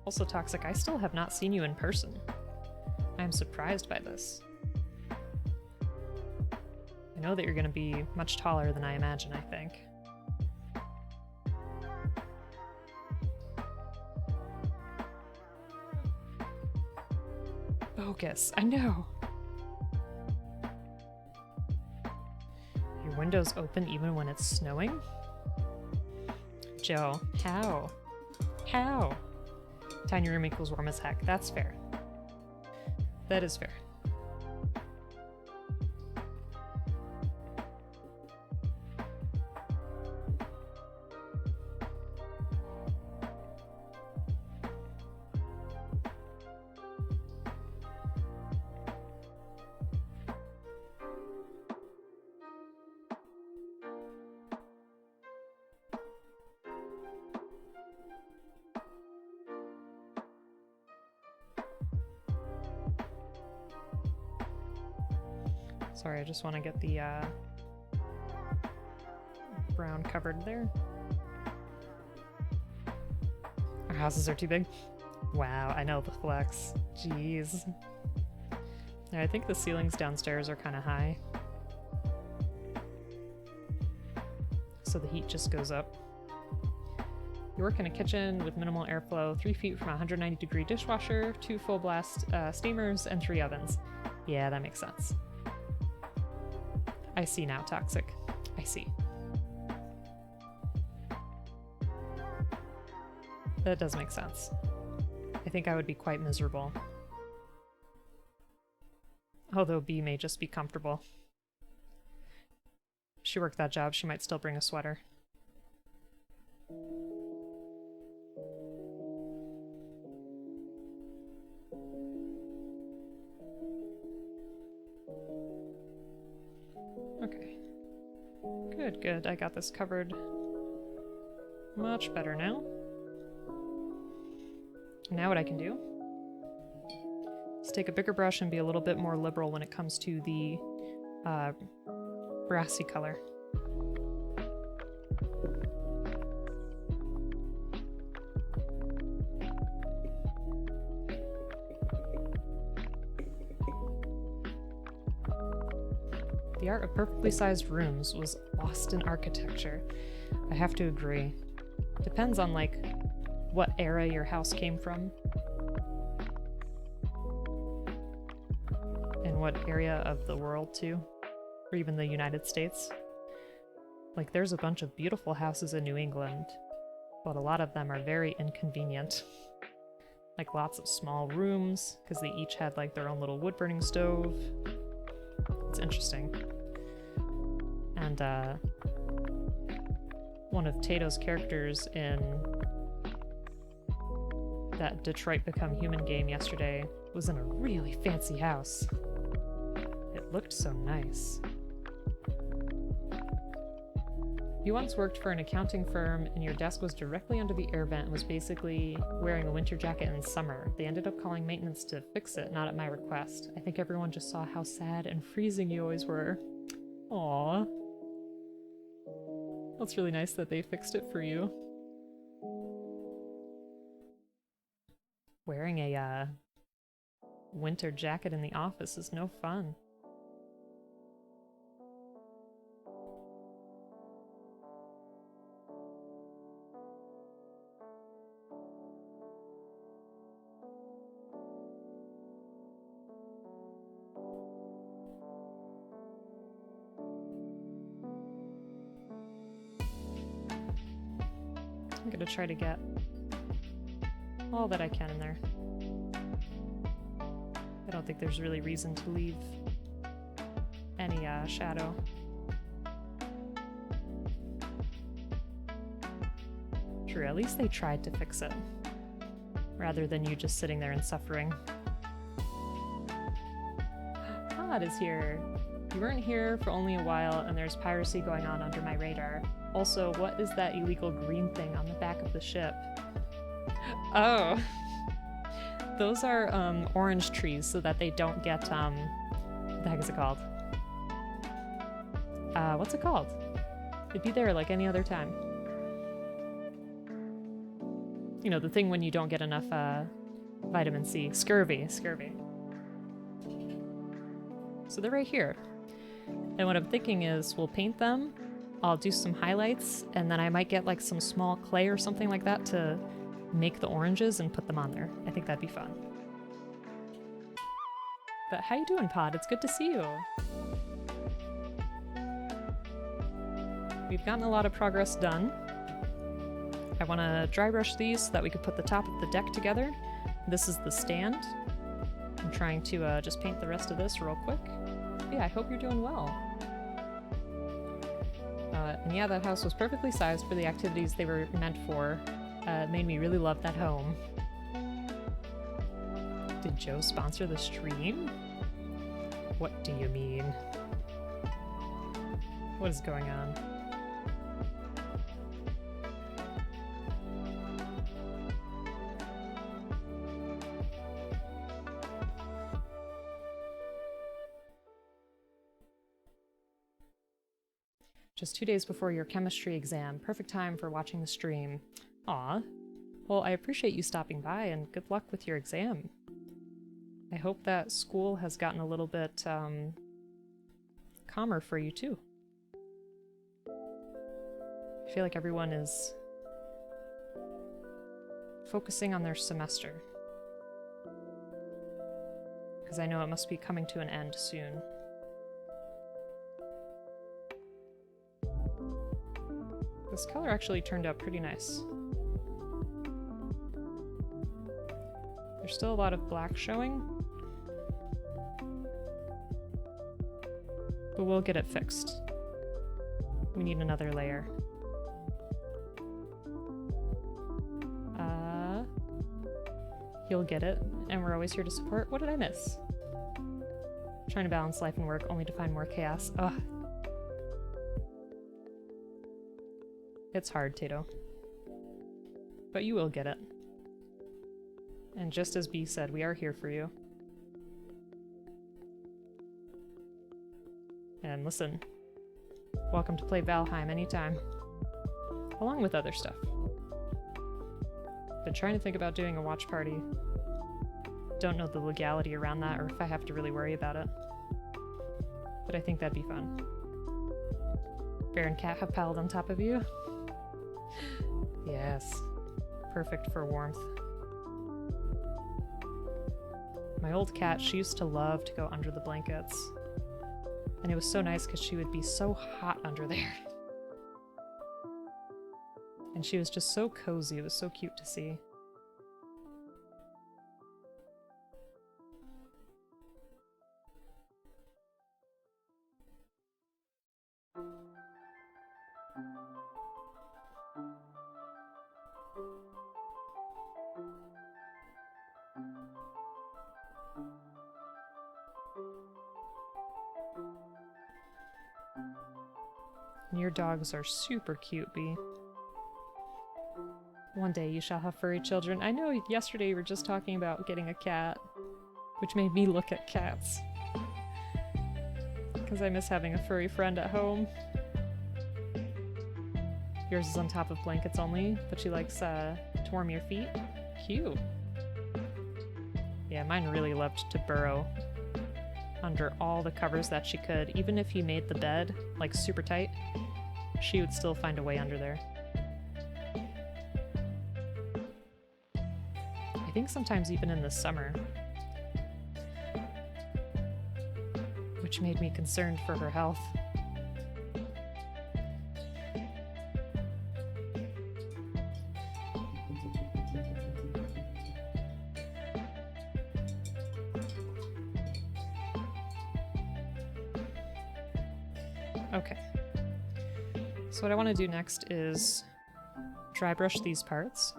Also, Toxic, I still have not seen you in person. I am surprised by this. I know that you're going to be much taller than I imagine, I think. Focus, I know. windows open even when it's snowing? Joe, how? How? Tiny room equals warm as heck. That's fair. That is fair. Sorry, I just want to get the brown covered there. Our houses are too big. Wow, I know the flex. Jeez. Yeah, I think the ceilings downstairs are kind of high. So the heat just goes up. You work in a kitchen with minimal airflow, 3 feet from a 190-degree dishwasher, 2 full blast steamers, and 3 ovens. Yeah, that makes sense. I see now, Toxic. I see. That does make sense. I think I would be quite miserable. Although B may just be comfortable. If she worked that job, she might still bring a sweater. Okay. Good, good. I got this covered much better now. Now what I can do is take a bigger brush and be a little bit more liberal when it comes to the brassy color. The art of perfectly sized rooms was lost in architecture. I have to agree. Depends on, like, what era your house came from. And what area of the world, too. Or even the United States. Like, there's a bunch of beautiful houses in New England, but a lot of them are very inconvenient. Like, lots of small rooms, because they each had, like, their own little wood-burning stove. It's interesting. And, one of Tato's characters in that Detroit Become Human game yesterday was in a really fancy house. It looked so nice. You once worked for an accounting firm and your desk was directly under the air vent and was basically wearing a winter jacket in summer. They ended up calling maintenance to fix it, not at my request. I think everyone just saw how sad and freezing you always were. Aww. That's really nice that they fixed it for you. Wearing a winter jacket in the office is no fun. I'm gonna try to get all that I can in there. I don't think there's really reason to leave any shadow. True, at least they tried to fix it, rather than you just sitting there and suffering. Todd is here. You weren't here for only a while, and there's piracy going on under my radar. Also, what is that illegal green thing on the back of the ship? Oh. Those are orange trees so that they don't get, what the heck is it called? What's it called? It'd be there like any other time. You know, the thing when you don't get enough vitamin C. Scurvy. Scurvy. So they're right here. And what I'm thinking is we'll paint them, I'll do some highlights, and then I might get like some small clay or something like that to make the oranges and put them on there. I think that'd be fun. But how you doing, Pod? It's good to see you. we've gotten a lot of progress done. I want to dry brush these so that we could put the top of the deck together. This is the stand. I'm trying to just paint the rest of this real quick. Yeah, I hope you're doing well. And yeah, that house was perfectly sized for the activities they were meant for. It made me really love that home. Did Joe sponsor the stream? What do you mean? What is going on? Just 2 days before your chemistry exam. Perfect time for watching the stream. Aw. Well, I appreciate you stopping by and good luck with your exam. I hope that school has gotten a little bit calmer for you too. I feel like everyone is focusing on their semester. Because I know it must be coming to an end soon. This color actually turned out pretty nice. There's still a lot of black showing, but we'll get it fixed. We need another layer. You'll get it, and we're always here to support. What did I miss? Trying to balance life and work only to find more chaos. Ugh. It's hard, Tato. But you will get it. And just as B said, we are here for you. And listen, welcome to play Valheim anytime. Along with other stuff. Been trying to think about doing a watch party. Don't know the legality around that or if I have to really worry about it. But I think that'd be fun. Bear and cat have piled on top of you. Yes. Perfect for warmth. My old cat, she used to love to go under the blankets. And it was so nice because she would be so hot under there. And she was just so cozy. It was so cute to see. Your dogs are super cute, Bee. One day you shall have furry children. I know yesterday we were just talking about getting a cat, which made me look at cats. Because I miss having a furry friend at home. Yours is on top of blankets only, but she likes to warm your feet. Cute. Yeah, mine really loved to burrow under all the covers that she could. Even if you made the bed, like, super tight, she would still find a way under there. I think sometimes even in the summer. Which made me concerned for her health. Okay. So what I want to do next is dry brush these parts.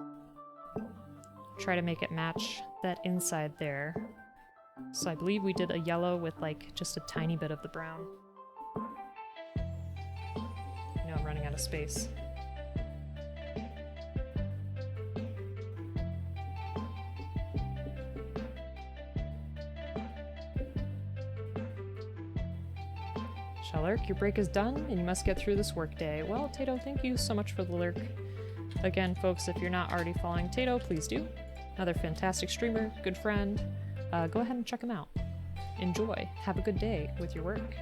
Try to make it match that inside there. So I believe we did a yellow with like just a tiny bit of the brown. I know I'm running out of space. Lurk, your break is done and you must get through this workday. Well, Tato, thank you so much for the lurk. Again, folks, if you're not already following Tato, please do. Another fantastic streamer, good friend. Go ahead and check him out. Enjoy. Have a good day with your work.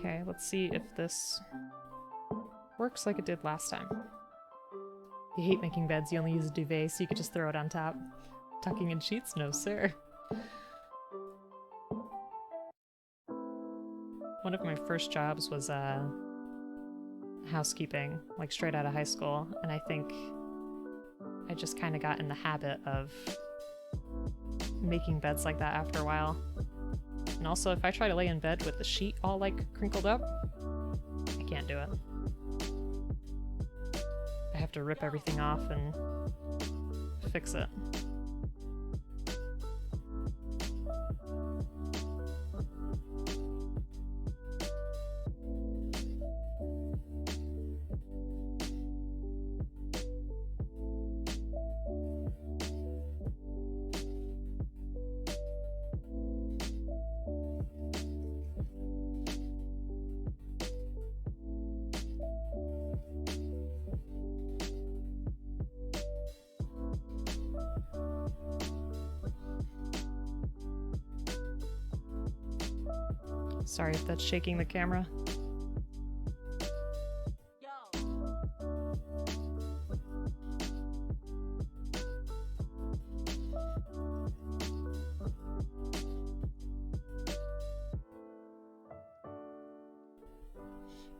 Okay, let's see if this works like it did last time. You hate making beds, you only use a duvet so you could just throw it on top. Tucking in sheets? No, sir. One of my first jobs was housekeeping, like straight out of high school, and I think I just kind of got in the habit of making beds like that after a while. And also, if I try to lay in bed with the sheet all like crinkled up, I can't do it. I have to rip everything off and fix it. Sorry if that's shaking the camera.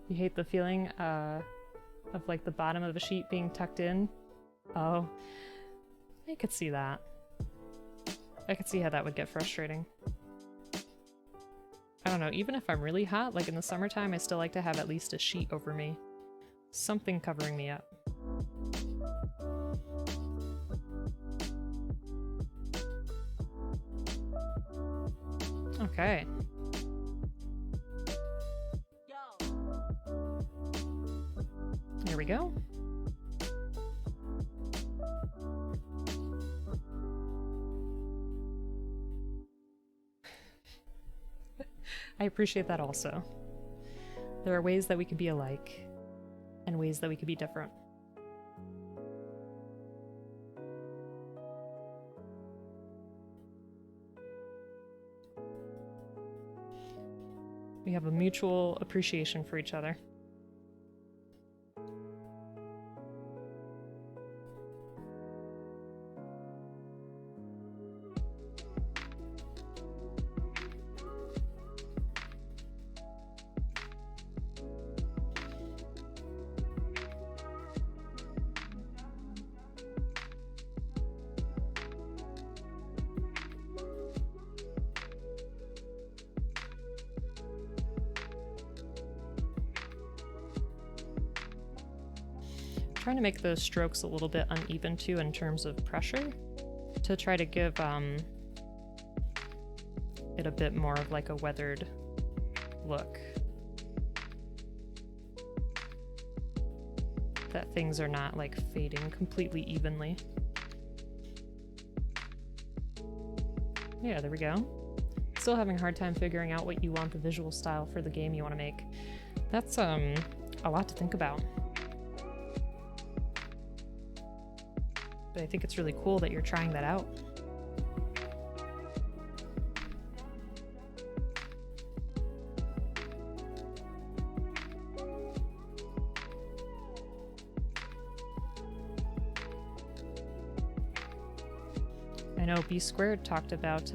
You hate the feeling of like the bottom of a sheet being tucked in? Oh, I could see that. I could see how that would get frustrating. I don't know, even if I'm really hot, like in the summertime, I still like to have at least a sheet over me. Something covering me up. Okay. Here we go. I appreciate that also. There are ways that we could be alike, and ways that we could be different. We have a mutual appreciation for each other. Trying to make those strokes a little bit uneven too in terms of pressure to try to give it a bit more of like a weathered look. That things are not like fading completely evenly. Yeah, there we go. Still having a hard time figuring out what you want the visual style for the game you want to make. That's a lot to think about. But I think it's really cool that you're trying that out. I know B Squared talked about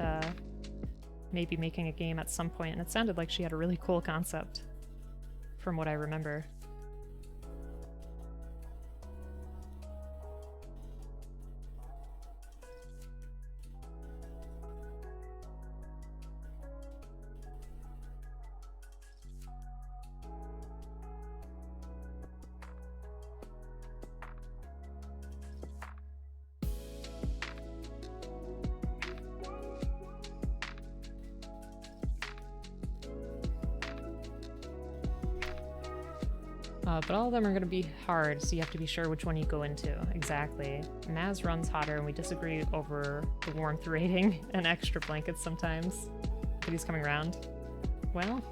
maybe making a game at some point, and it sounded like she had a really cool concept, from what I remember. But all of them are going to be hard, so you have to be sure which one you go into. Exactly. Maz runs hotter, and we disagree over the warmth rating and extra blankets sometimes. But he's coming around. Well,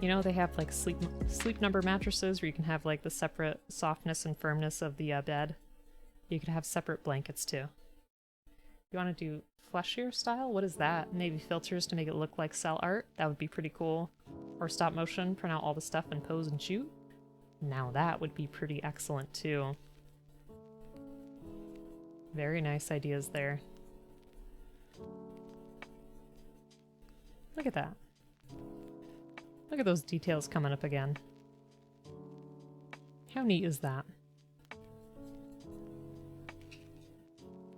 you know, they have like sleep number mattresses where you can have like the separate softness and firmness of the bed. You could have separate blankets too. You want to do fleshier style? What is that? Maybe filters to make it look like cell art? That would be pretty cool. or stop motion, print out all the stuff and pose and shoot. Now that would be pretty excellent too. Very nice ideas there. Look at that. Look at those details coming up again. How neat is that?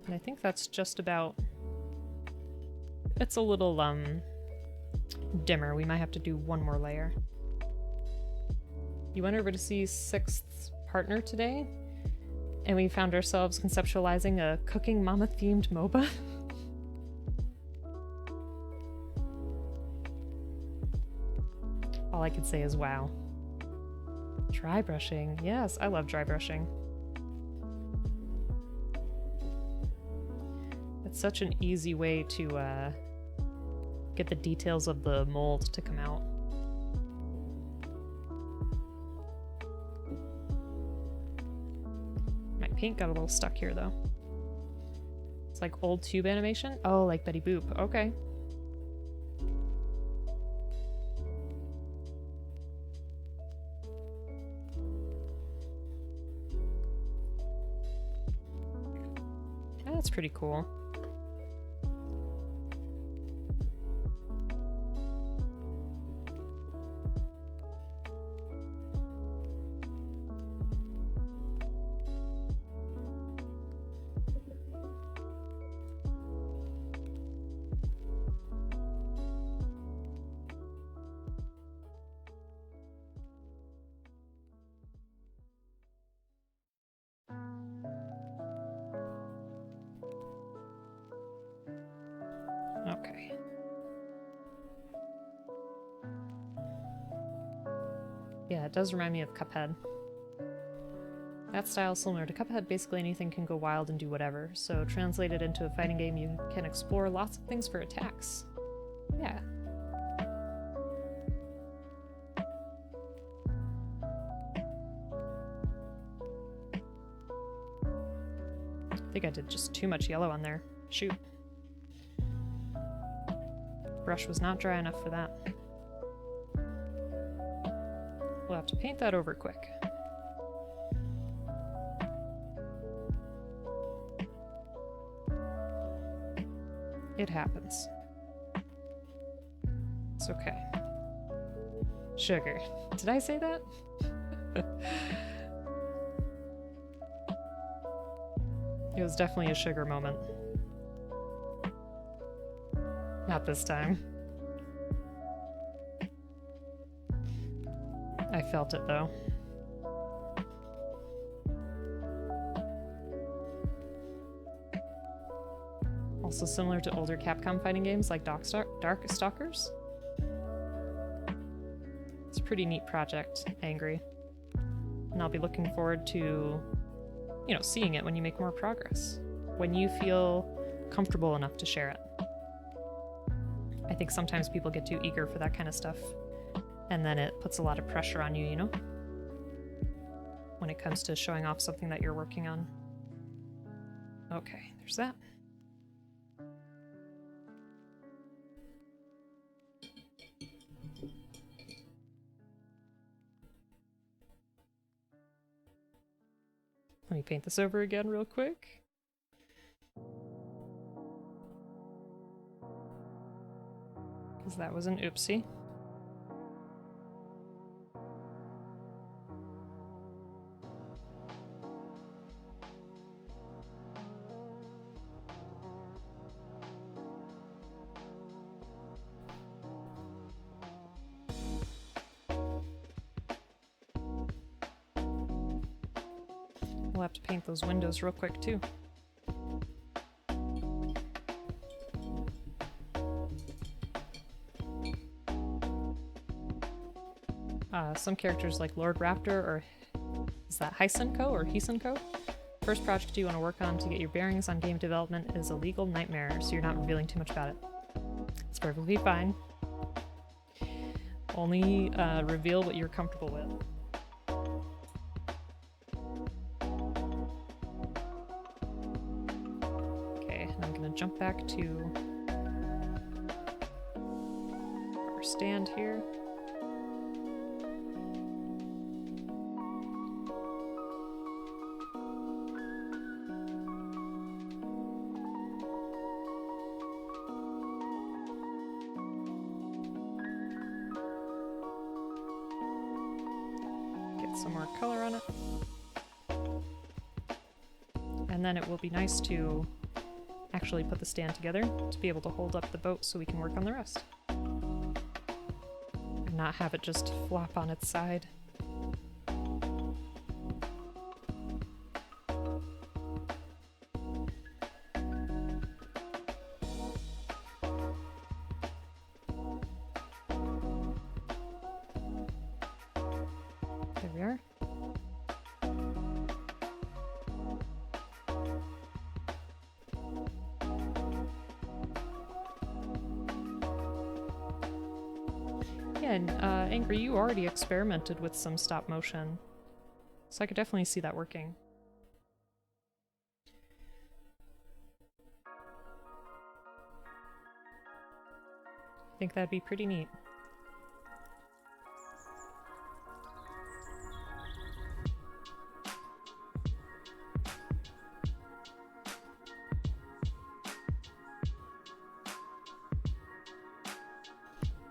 And I think that's just about... It's a little, dimmer. We might have to do one more layer. You went over to see Sixth's partner today, and we found ourselves conceptualizing a cooking mama-themed MOBA. All I could say is wow. Dry brushing. Yes, I love dry brushing. It's such an easy way to get the details of the mold to come out. My paint got a little stuck here though. It's like old tube animation? Oh, like Betty Boop. Okay. That's pretty cool. Okay. Yeah, it does remind me of Cuphead. That style is similar to Cuphead. Basically anything can go wild and do whatever. So translated into a fighting game, you can explore lots of things for attacks. Yeah. I think I did just too much yellow on there. Shoot. Brush was not dry enough for that. We'll have to paint that over quick. It happens. It's okay. Sugar. Did I say that? It was definitely a sugar moment. Not this time. I felt it though. Also similar to older Capcom fighting games like Darkstalkers. It's a pretty neat project, Angry. And I'll be looking forward to, you know, seeing it when you make more progress. When you feel comfortable enough to share it. I think sometimes people get too eager for that kind of stuff, and then it puts a lot of pressure on you, you know? When it comes to showing off something that you're working on. Okay, there's that. Let me paint this over again real quick. Because that was an oopsie. We'll have to paint those windows real quick too. Some characters like Lord Raptor, or is that Hisenko or Hisenko? First project you want to work on to get your bearings on game development is a legal nightmare, so you're not revealing too much about it. It's perfectly fine. Only reveal what you're comfortable with. Okay, and I'm gonna jump back to our stand here. some more color on it. And then it will be nice to actually put the stand together to be able to hold up the boat so we can work on the rest. And not have it just flop on its side. There we are. Yeah, and Angry, you already experimented with some stop motion, so I could definitely see that working. I think that'd be pretty neat.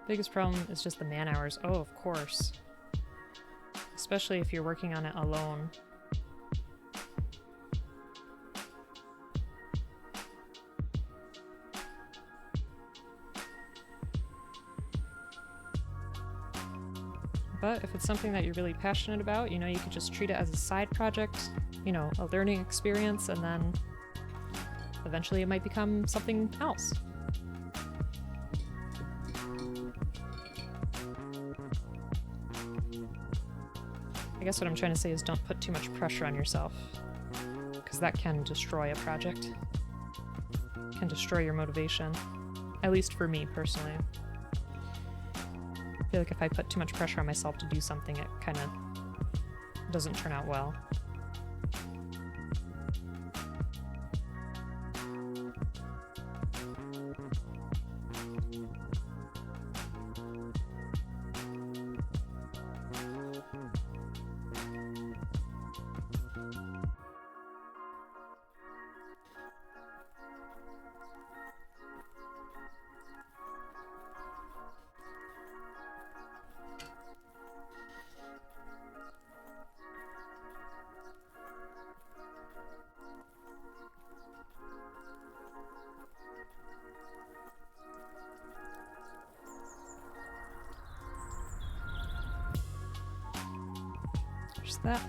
Biggest problem is just the man hours. Oh, of course. Especially if you're working on it alone. But if it's something that you're really passionate about, you know, you could just treat it as a side project, you know, a learning experience, and then eventually it might become something else. I guess what I'm trying to say is don't put too much pressure on yourself, because that can destroy a project. Can destroy your motivation. At least for me, personally. I feel like if I put too much pressure on myself to do something, it kind of doesn't turn out well. There's that.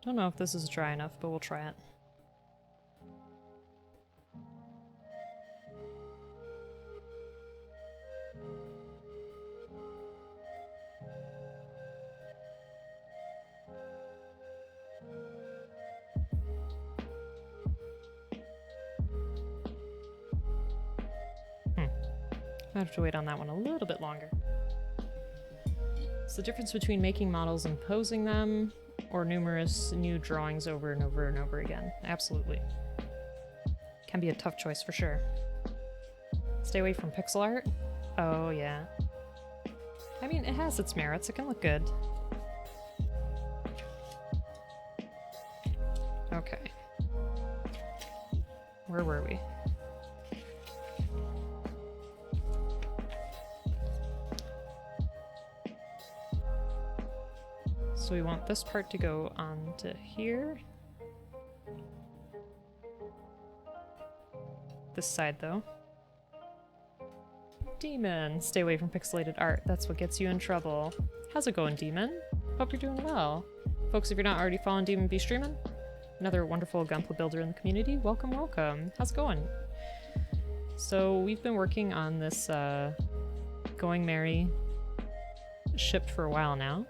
Don't know if this is dry enough, but we'll try it. I have to wait on that one a little bit longer. It's the difference between making models and posing them, or numerous new drawings over and over and over again. Absolutely. Can be a tough choice for sure. Stay away from pixel art? Oh, yeah. I mean, it has its merits. It can look good. Okay. Where were we? So we want this part to go onto here. This side, though. Demon! Stay away from pixelated art. That's what gets you in trouble. How's it going, Demon? Hope you're doing well. Folks, if you're not already following Demon Be Streamin', another wonderful Gunpla builder in the community, welcome, welcome. How's it going? So we've been working on this Going Merry ship for a while now.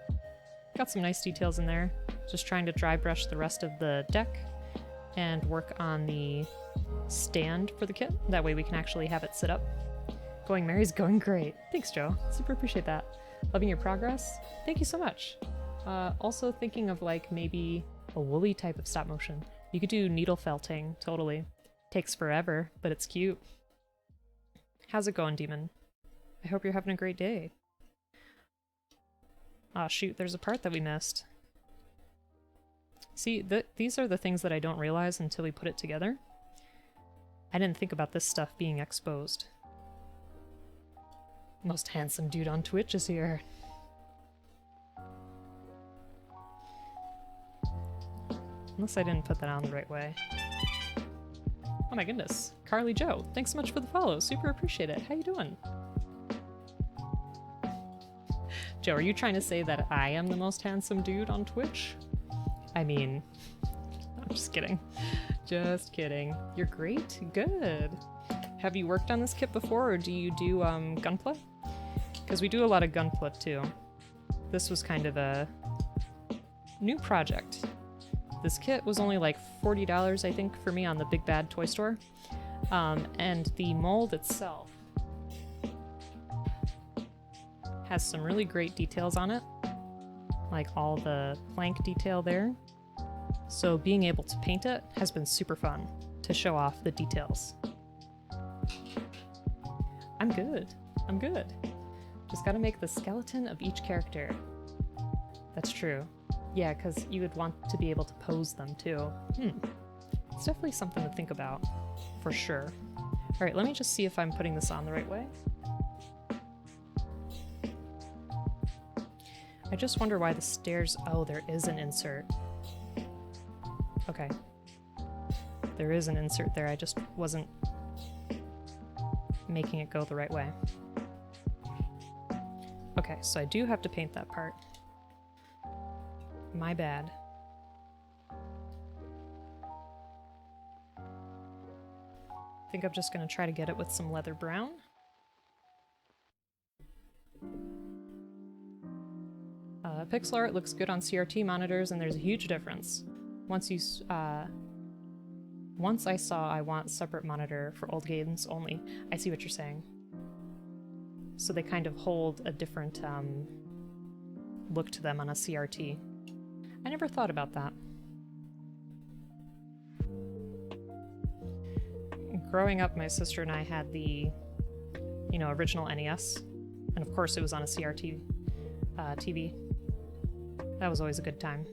Got some nice details in there. Just trying to dry brush the rest of the deck and work on the stand for the kit. That way we can actually have it sit up. Going Merry's going great. Thanks, Joe. Super appreciate that. Loving your progress. Thank you so much. Also thinking of like maybe a woolly type of stop motion. You could do needle felting, totally. Takes forever, but it's cute. How's it going, Demon? I hope you're having a great day. Aw, shoot, there's a part that we missed. See, these are the things that I don't realize until we put it together. I didn't think about this stuff being exposed. Most handsome dude on Twitch is here. Unless I didn't put that on the right way. Oh my goodness. Carly Joe, thanks so much for the follow. Super appreciate it. How you doing? Joe, are you trying to say that I am the most handsome dude on Twitch? I mean, I'm just kidding. Just kidding. You're great. Good. Have you worked on this kit before, or do you do Gunpla? Because we do a lot of Gunpla too. This was kind of a new project. This kit was only like $40, I think, for me on the Big Bad Toy Store. And the mold itself has some really great details on it. Like all the plank detail there. So being able to paint it has been super fun to show off the details. I'm good. I'm good. Just gotta make the skeleton of each character. That's true. Yeah, because you would want to be able to pose them too. It's definitely something to think about, for sure. Alright, let me just see if I'm putting this on the right way. I just wonder why the stairs... Oh, there is an insert. Okay. There is an insert there, I just wasn't making it go the right way. Okay, so I do have to paint that part. My bad. I think I'm just gonna try to get it with some leather brown. Pixel art looks good on CRT monitors, and there's a huge difference. Once I saw I want separate monitor for old games only. I see what you're saying. So they kind of hold a different look to them on a CRT. I never thought about that. Growing up, my sister and I had the, original NES, and of course it was on a CRT TV. That was always a good time.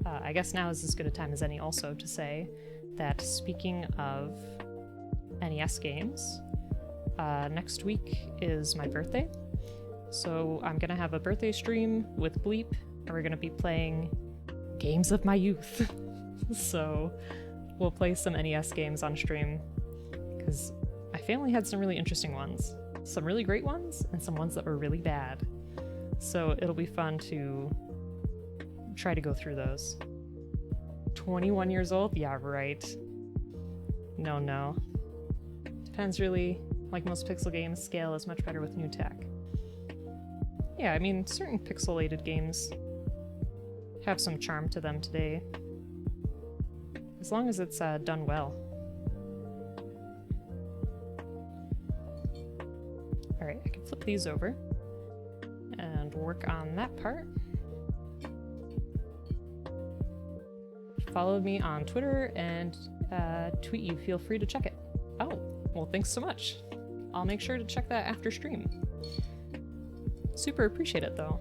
I guess now is as good a time as any also to say that speaking of NES games, next week is my birthday, so I'm gonna have a birthday stream with Bleep, and we're gonna be playing games of my youth. So we'll play some NES games on stream, because my family had some really interesting ones. Some really great ones, and some ones that were really bad. So it'll be fun to try to go through those. 21 years old? Yeah, right. No. Depends really. Like most pixel games, scale is much better with new tech. Yeah, I mean, certain pixelated games have some charm to them today. As long as it's done well. Alright, I can flip these over and work on that part. Follow me on Twitter and tweet you. Feel free to check it. Oh, well, thanks so much. I'll make sure to check that after stream. Super appreciate it, though.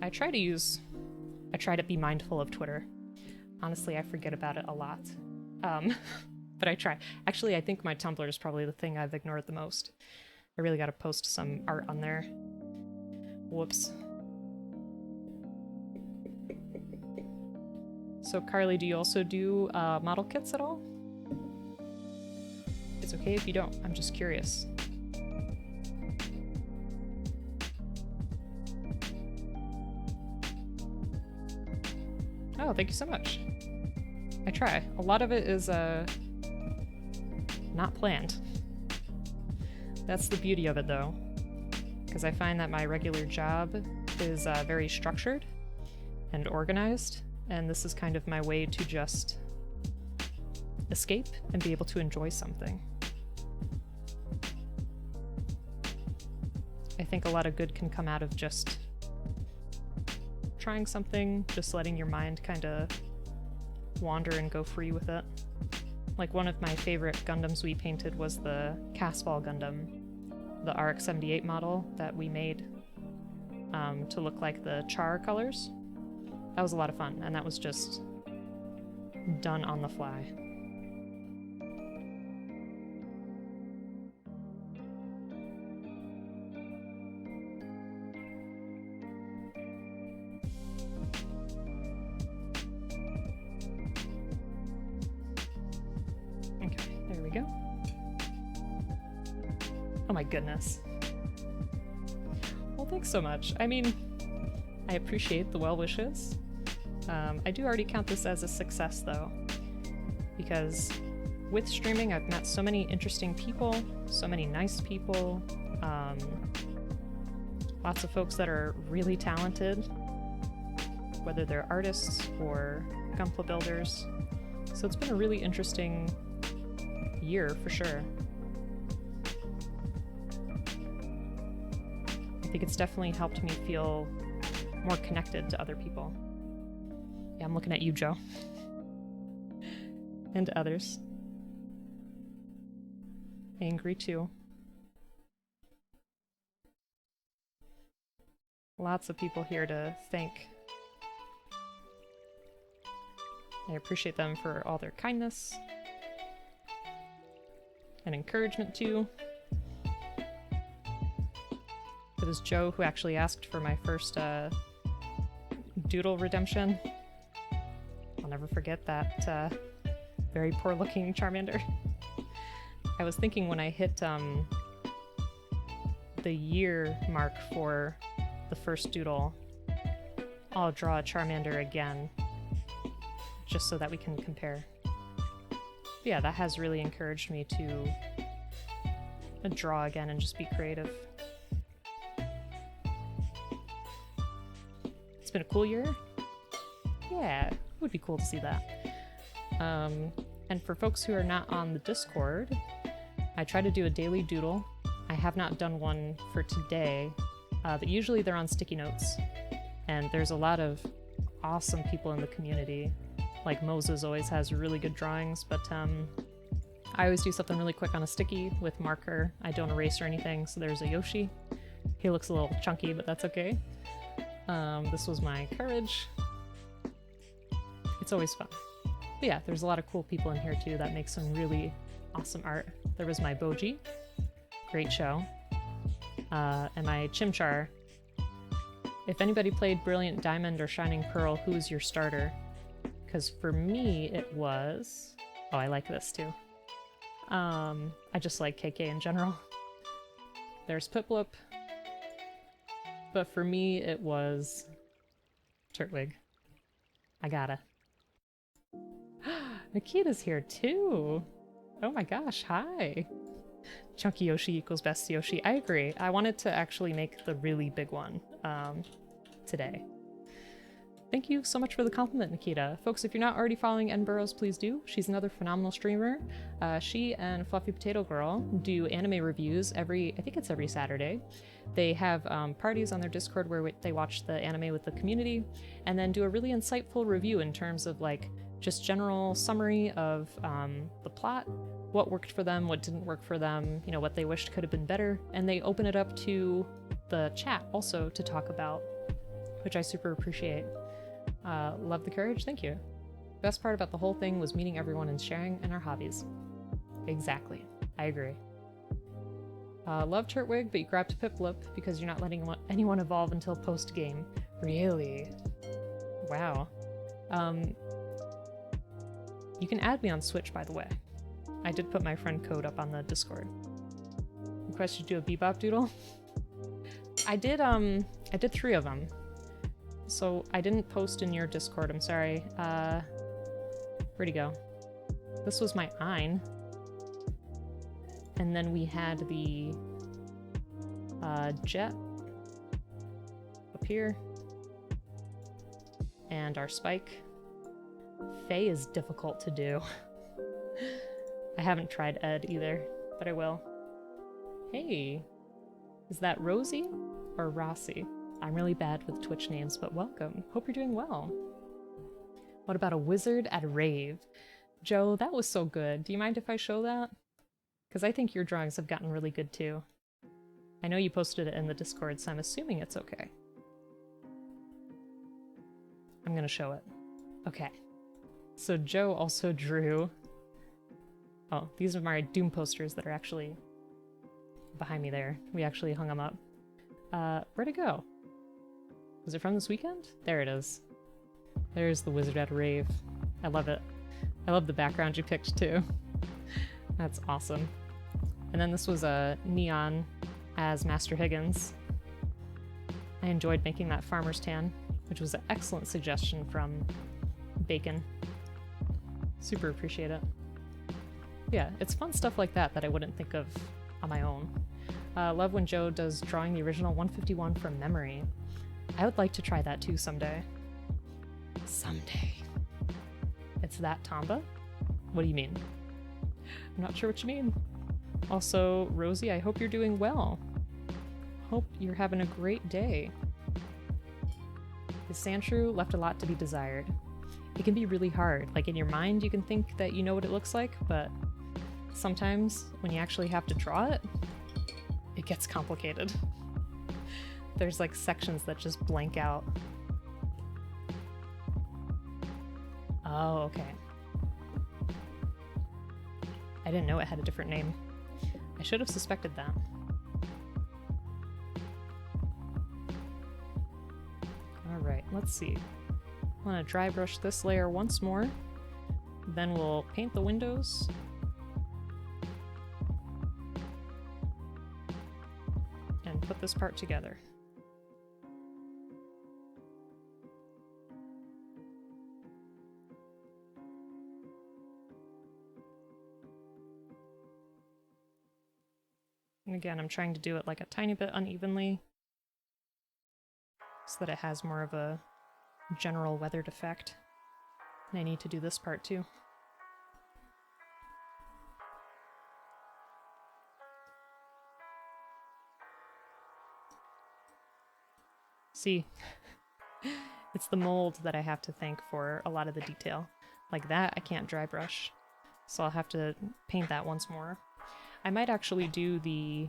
I try to be mindful of Twitter. Honestly, I forget about it a lot. But I try. Actually, I think my Tumblr is probably the thing I've ignored the most. I really gotta post some art on there. Whoops. So Carly, do you also do model kits at all? It's okay if you don't, I'm just curious. Oh, thank you so much. I try. A lot of it is not planned. That's the beauty of it though, because I find that my regular job is very structured and organized, and this is kind of my way to just escape and be able to enjoy something. I think a lot of good can come out of just trying something, just letting your mind kind of wander and go free with it. Like one of my favorite Gundams we painted was the Casball Gundam, the RX-78 model that we made to look like the Char colors. That was a lot of fun, and that was just done on the fly. Okay, there we go. Oh my goodness. Well, thanks so much. I mean, I appreciate the well wishes. I do already count this as a success though, because with streaming I've met so many interesting people, so many nice people, lots of folks that are really talented, whether they're artists or gunpla builders. So it's been a really interesting year for sure. I think it's definitely helped me feel more connected to other people. Yeah, I'm looking at you, Joe. And others. Angry too. Lots of people here to thank. I appreciate them for all their kindness and encouragement too. It was Joe who actually asked for my first doodle redemption. I'll never forget that very poor looking Charmander. I was thinking when I hit the year mark for the first doodle, I'll draw a Charmander again, just so that we can compare. But yeah, that has really encouraged me to draw again and just be creative. It's been a cool year. Yeah, it would be cool to see that. And for folks who are not on the Discord, I try to do a daily doodle. I have not done one for today, but usually they're on sticky notes. And there's a lot of awesome people in the community. Like Moses always has really good drawings, but I always do something really quick on a sticky with marker. I don't erase or anything, so there's a Yoshi. He looks a little chunky, but that's okay. This was my Courage. It's always fun. But yeah, there's a lot of cool people in here too that make some really awesome art. There was my Boji, great show, and my Chimchar. If anybody played Brilliant Diamond or Shining Pearl, who's your starter? Because for me it was... Oh, I like this too. I just like KK in general. There's Piplup. But for me it was Turtwig. I gotta. Nikita's here too! Oh my gosh, hi! Chunky Yoshi equals best Yoshi. I agree. I wanted to actually make the really big one today. Thank you so much for the compliment, Nikita. Folks, if you're not already following N Burrows, please do. She's another phenomenal streamer. She and Fluffy Potato Girl do anime reviews I think it's every Saturday. They have parties on their Discord where they watch the anime with the community and then do a really insightful review in terms of like just general summary of the plot, what worked for them, what didn't work for them, you know, what they wished could have been better, and they open it up to the chat also to talk about, which I super appreciate. Love the courage, thank you. Best part about the whole thing was meeting everyone and sharing in our hobbies. Exactly, I agree. Love Turtwig, but you grabbed Piplup because you're not letting anyone evolve until post-game. Really? Wow. You can add me on Switch, by the way. I did put my friend code up on the Discord. Request you do a bebop doodle? I did 3 of them. So I didn't post in your Discord, I'm sorry. Where'd he go? This was my Ein. And then we had the jet up here. And our spike. Faye is difficult to do. I haven't tried Ed either, but I will. Hey, is that Rosie or Rossi? I'm really bad with Twitch names, but welcome. Hope you're doing well. What about a wizard at a rave? Joe, that was so good. Do you mind if I show that? Because I think your drawings have gotten really good too. I know you posted it in the Discord, so I'm assuming it's okay. I'm gonna show it. Okay. So Joe also drew... Oh, these are my Doom posters that are actually behind me there. We actually hung them up. Where'd it go? Was it from this weekend? There it is. There's the wizard at a rave. I love it. I love the background you picked too. That's awesome. And then this was a neon as Master Higgins. I enjoyed making that farmer's tan, which was an excellent suggestion from Bacon. Super appreciate it. Yeah, it's fun stuff like that that I wouldn't think of on my own. Love when Joe does drawing the original 151 from memory. I would like to try that too someday. Someday. It's that Tomba? What do you mean? I'm not sure what you mean. Also, Rosie, I hope you're doing well. Hope you're having a great day. His Sandshrew left a lot to be desired. It can be really hard. Like in your mind, you can think that you know what it looks like, but sometimes when you actually have to draw it, it gets complicated. There's like sections that just blank out. Oh, okay. I didn't know it had a different name. I should have suspected that. Alright, let's see. I'm gonna dry brush this layer once more. Then we'll paint the windows. And put this part together. And again, I'm trying to do it like a tiny bit unevenly so that it has more of a general weathered effect. And I need to do this part too. See, it's the mold that I have to thank for a lot of the detail. Like that, I can't dry brush, so I'll have to paint that once more. I might actually do the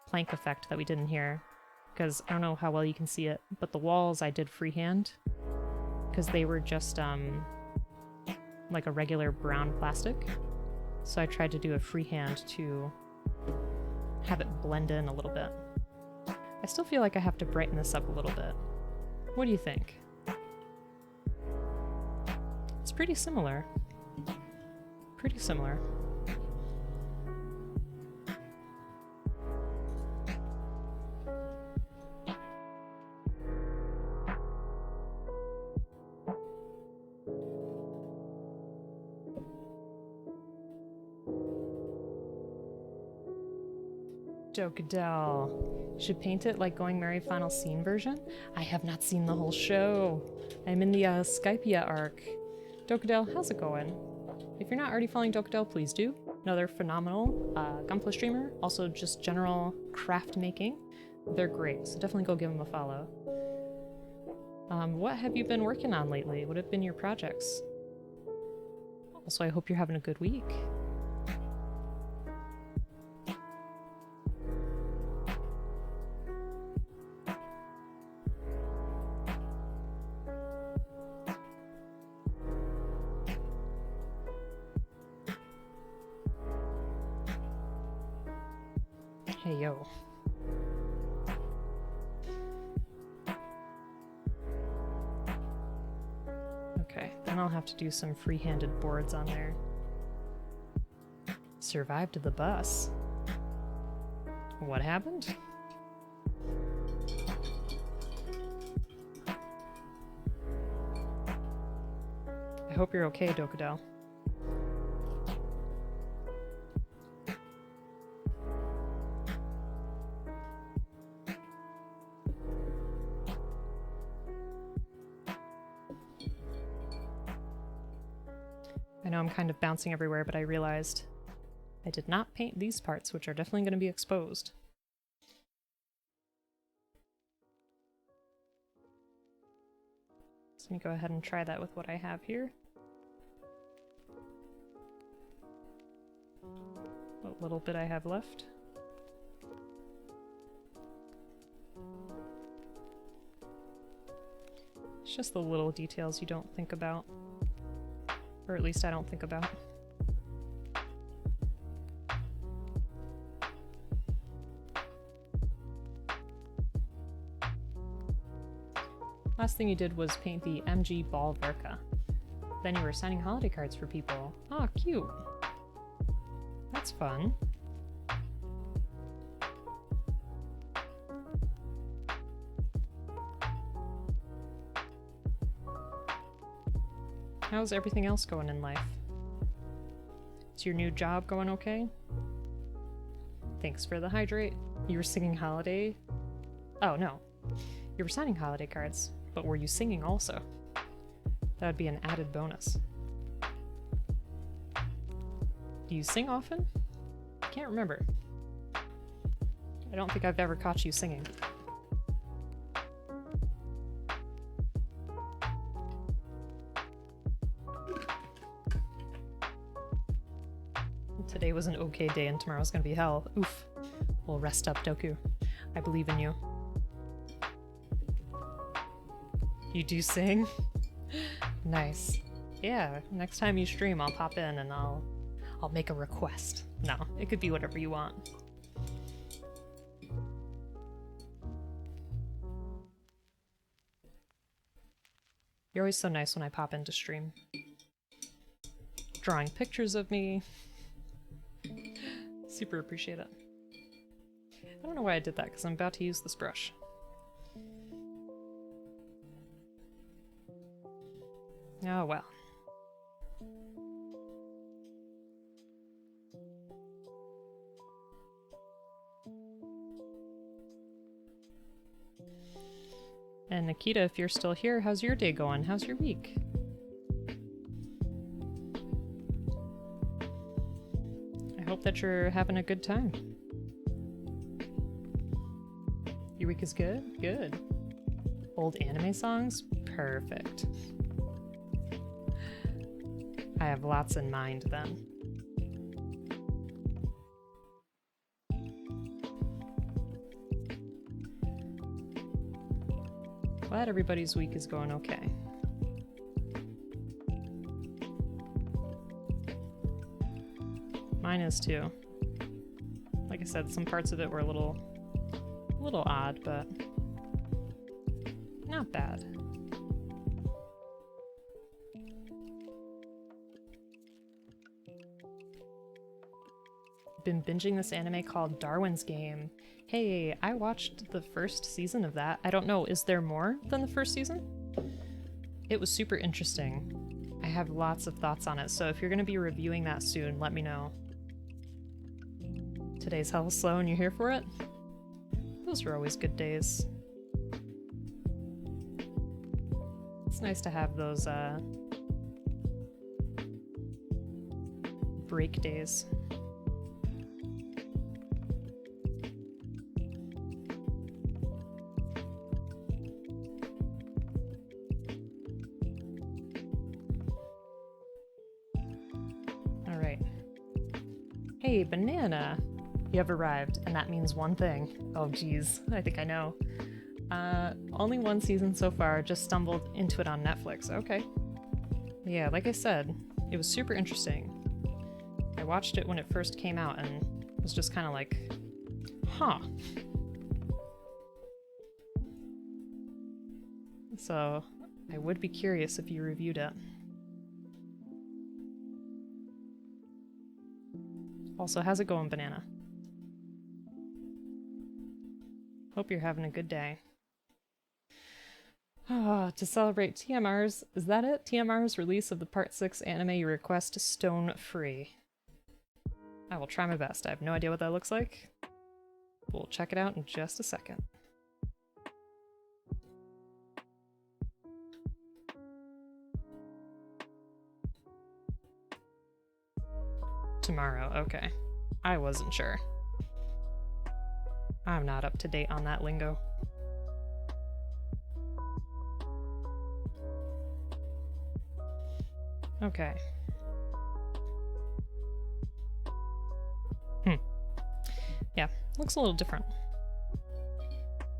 plank effect that we did in here, because I don't know how well you can see it, but the walls I did freehand, because they were just like a regular brown plastic. So I tried to do a freehand to have it blend in a little bit. I still feel like I have to brighten this up a little bit. What do you think? It's pretty similar. Pretty similar. Decals. Should paint it like Going Merry Final Scene version? I have not seen the whole show. I'm in the Skypia arc. Decals, how's it going? If you're not already following Decals, please do. Another phenomenal Gunpla streamer. Also just general craft making. They're great, so definitely go give them a follow. What have you been working on lately? What have been your projects? Also, I hope you're having a good week. Hey, yo. Okay, then I'll have to do some free-handed boards on there. Survived the bus. What happened? I hope you're okay, Dokudel. I know I'm kind of bouncing everywhere, but I realized I did not paint these parts, which are definitely going to be exposed. So let me go ahead and try that with what I have here. What little bit I have left. It's just the little details you don't think about. Or at least I don't think about. Last thing you did was paint the MG Ball Verka. Then you were signing holiday cards for people. Oh, cute. That's fun. How's everything else going in life? Is your new job going okay? Thanks for the hydrate. You were singing holiday? Oh, no. You were signing holiday cards, but were you singing also? That would be an added bonus. Do you sing often? I can't remember. I don't think I've ever caught you singing. Today was an okay day and tomorrow's gonna be hell. Oof. Well, rest up, Doku. I believe in you. You do sing? Nice. Yeah, next time you stream, I'll pop in and I'll make a request. No, it could be whatever you want. You're always so nice when I pop into stream. Drawing pictures of me. Super appreciate it. I don't know why I did that, because I'm about to use this brush. Oh well. And Nikita, if you're still here, how's your day going? How's your week? I hope that you're having a good time. Your week is good? Good. Old anime songs? Perfect. I have lots in mind then. Glad everybody's week is going okay. Mine is too. Like I said, some parts of it were a little odd, but not bad. Been binging this anime called Darwin's Game. Hey, I watched the first season of that. I don't know, is there more than the first season? It was super interesting. I have lots of thoughts on it, so if you're going to be reviewing that soon, let me know. Today's hella slow and you're here for it? Those are always good days. It's nice to have those break days. Alright. Hey, Banana! You have arrived, and that means one thing. Oh geez, I think I know. Only one season so far, just stumbled into it on Netflix. Okay. Yeah, like I said, it was super interesting. I watched it when it first came out and was just kind of like, huh. So, I would be curious if you reviewed it. Also, how's it going, Banana? Hope you're having a good day. Ah, to celebrate TMR's, is that it? TMR's release of the Part 6 anime you request stone free. I will try my best. I have no idea what that looks like. We'll check it out in just a second. Tomorrow, okay. I wasn't sure. I'm not up to date on that lingo. Okay. Yeah, looks a little different.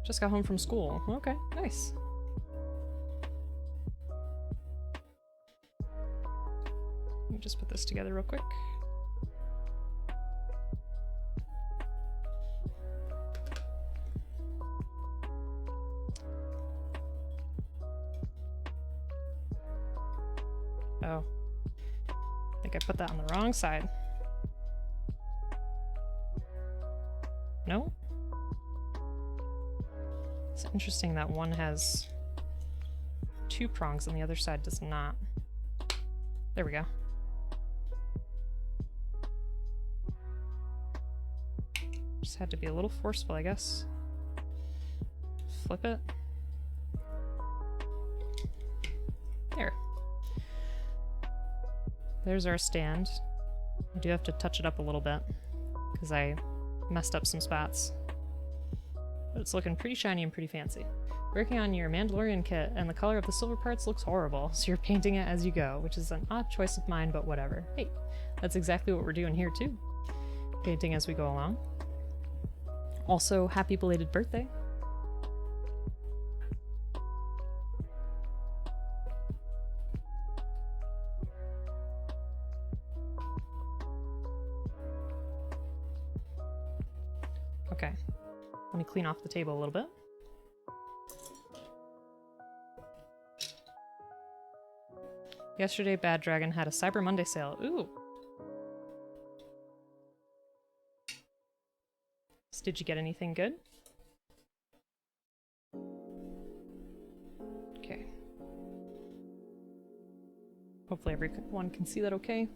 Just got home from school. Okay, nice. Let me just put this together real quick. Oh. I think I put that on the wrong side. No? It's interesting that one has 2 prongs and the other side does not. There we go. Just had to be a little forceful, I guess. Flip it. There. There's our stand. I do have to touch it up a little bit because I messed up some spots. But it's looking pretty shiny and pretty fancy. Working on your Mandalorian kit, and the color of the silver parts looks horrible, so you're painting it as you go, which is an odd choice of mine, but whatever. Hey, that's exactly what we're doing here too. Painting as we go along. Also, happy belated birthday. Okay, let me clean off the table a little bit. Yesterday, Bad Dragon had a Cyber Monday sale. Ooh! So did you get anything good? Okay. Hopefully everyone can see that okay.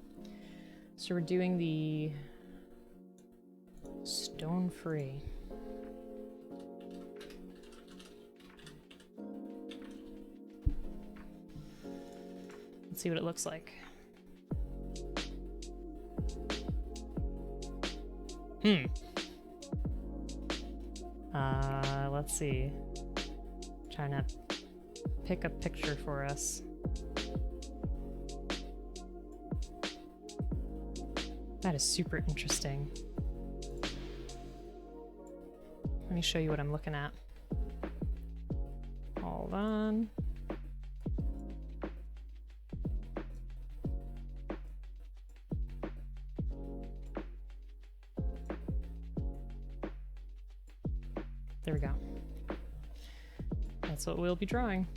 So we're doing the stone free. Let's see what it looks like. Let's see. Trying to pick a picture for us. That is super interesting. Let me show you what I'm looking at. Hold on. There we go. That's what we'll be drawing.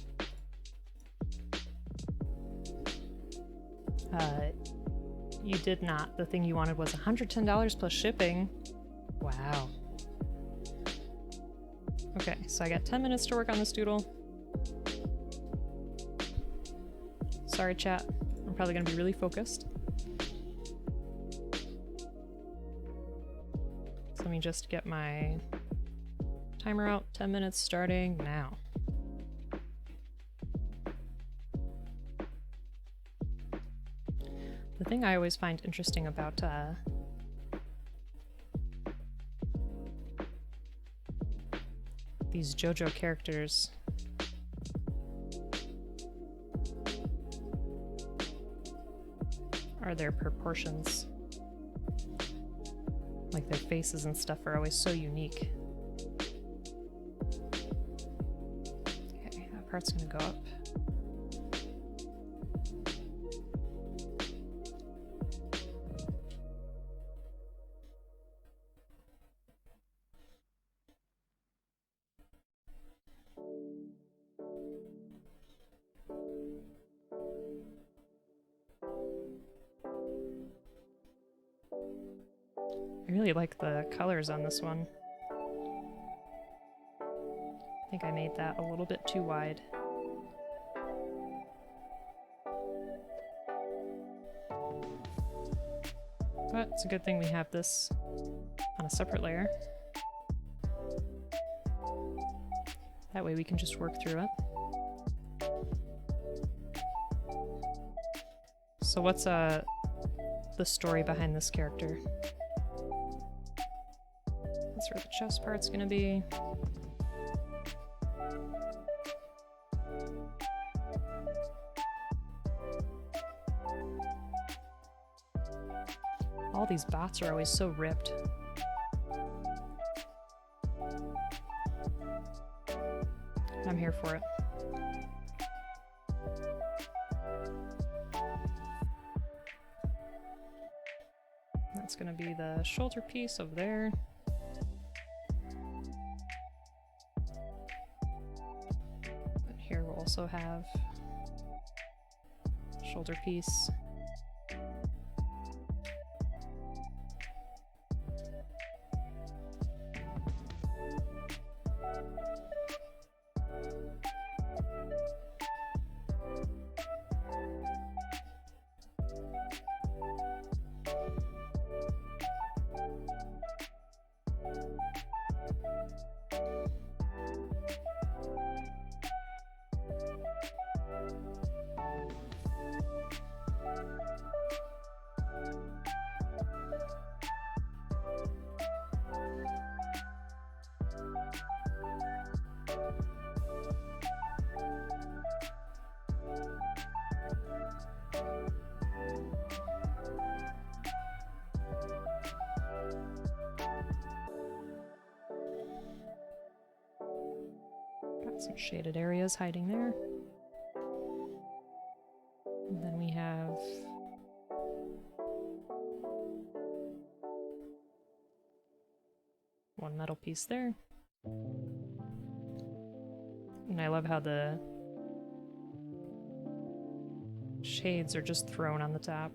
You did not. The thing you wanted was $110 plus shipping. Wow. Okay, so I got 10 minutes to work on this doodle. Sorry, chat. I'm probably gonna be really focused. So let me just get my timer out. 10 minutes starting now. The thing I always find interesting about these JoJo characters are their proportions. Like their faces and stuff are always so unique. Okay, that part's gonna go up. I really like the colors on this one. I think I made that a little bit too wide. But it's a good thing we have this on a separate layer. That way we can just work through it. So what's the story behind this character? That's where the chest part's gonna be. All these bots are always so ripped. I'm here for it. That's gonna be the shoulder piece over there. And here we'll also have shoulder piece. Some shaded areas hiding there. And then we have one metal piece there. And I love how the shades are just thrown on the top.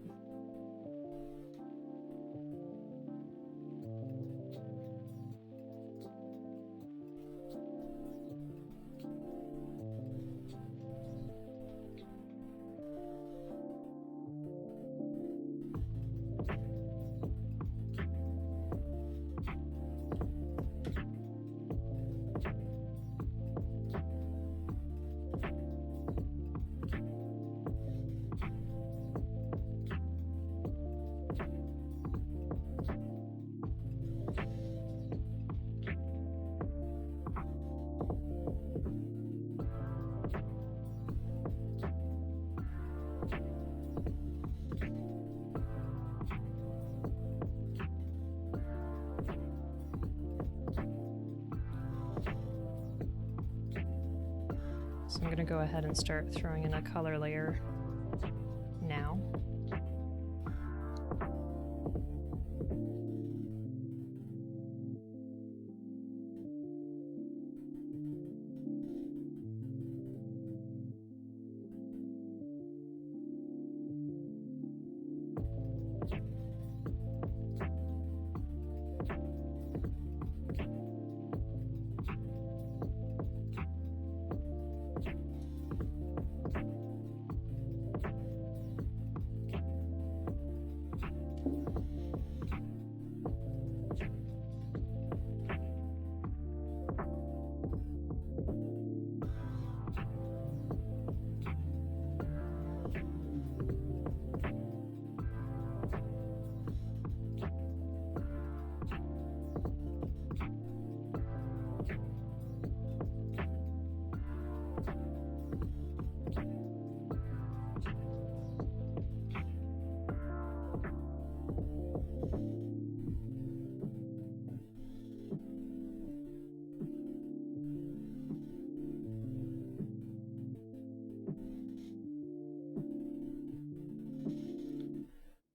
So I'm going to go ahead and start throwing in a color layer now.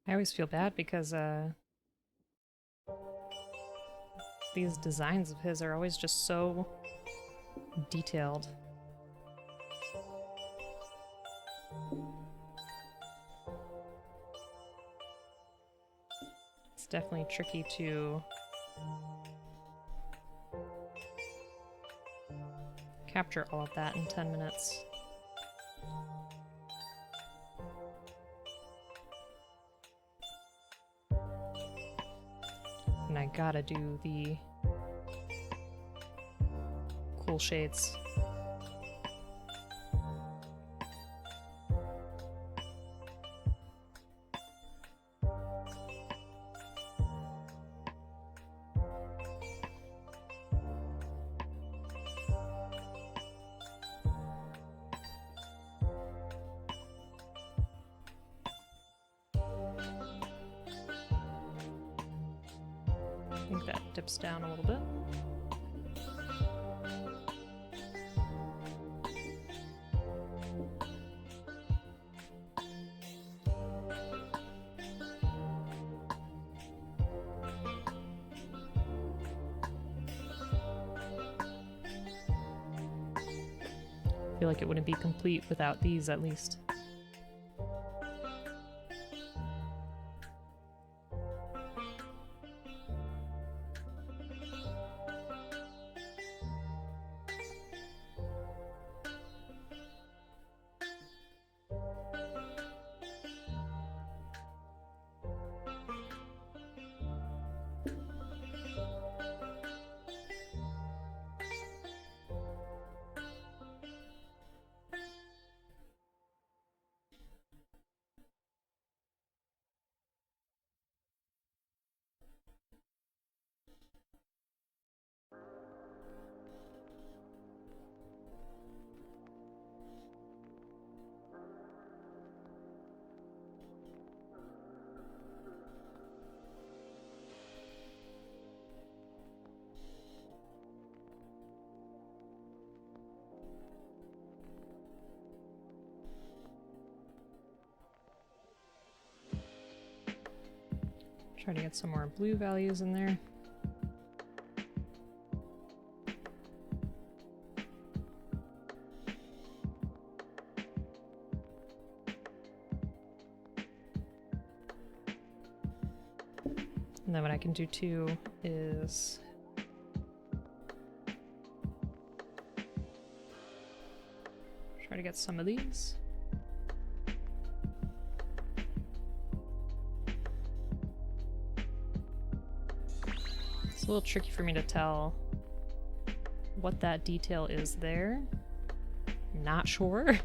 I always feel bad because these designs of his are always just so detailed. It's definitely tricky to capture all of that in 10 minutes. And I gotta do the cool shades. I think that dips down a little bit. I feel like it wouldn't be complete without these, at least. Try to get some more blue values in there. And then what I can do too is try to get some of these. It's a little tricky for me to tell what that detail is there. Not sure,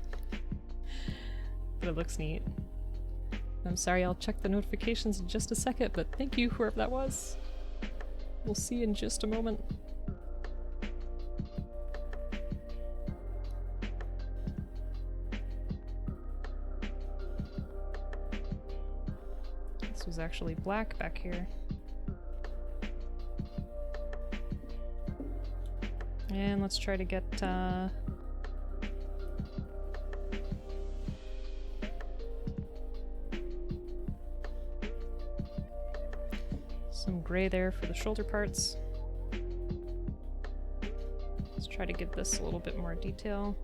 but it looks neat. I'm sorry, I'll check the notifications in just a second, but thank you, whoever that was. We'll see in just a moment. This was actually black back here. And let's try to get some gray there for the shoulder parts. Let's try to give this a little bit more detail.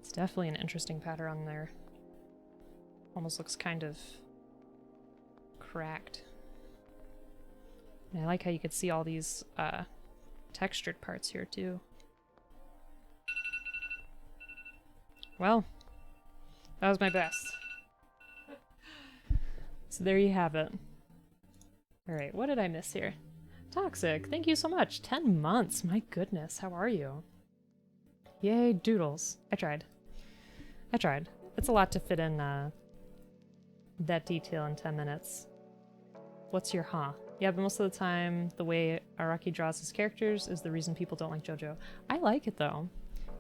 It's definitely an interesting pattern on there. Almost looks kind of cracked. And I like how you could see all these textured parts here too. Well, that was my best. So there you have it. Alright, what did I miss here? Toxic, thank you so much. 10 months, my goodness, how are you? Yay, doodles. I tried. It's a lot to fit in that detail in 10 minutes. What's your huh? Yeah, but most of the time, the way Araki draws his characters is the reason people don't like JoJo. I like it though.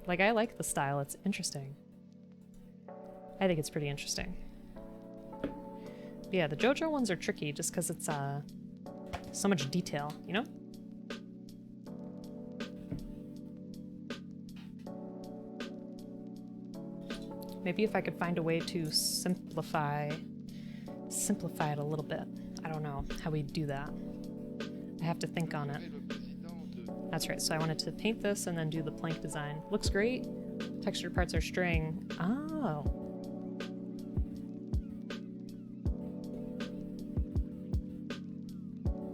Like, I like the style, it's interesting. I think it's pretty interesting. But yeah, the JoJo ones are tricky just because it's so much detail, you know? Maybe if I could find a way to simplify it a little bit. I don't know how we do that. I have to think on it. That's right, so I wanted to paint this and then do the plank design. Looks great. Textured parts are string. Oh.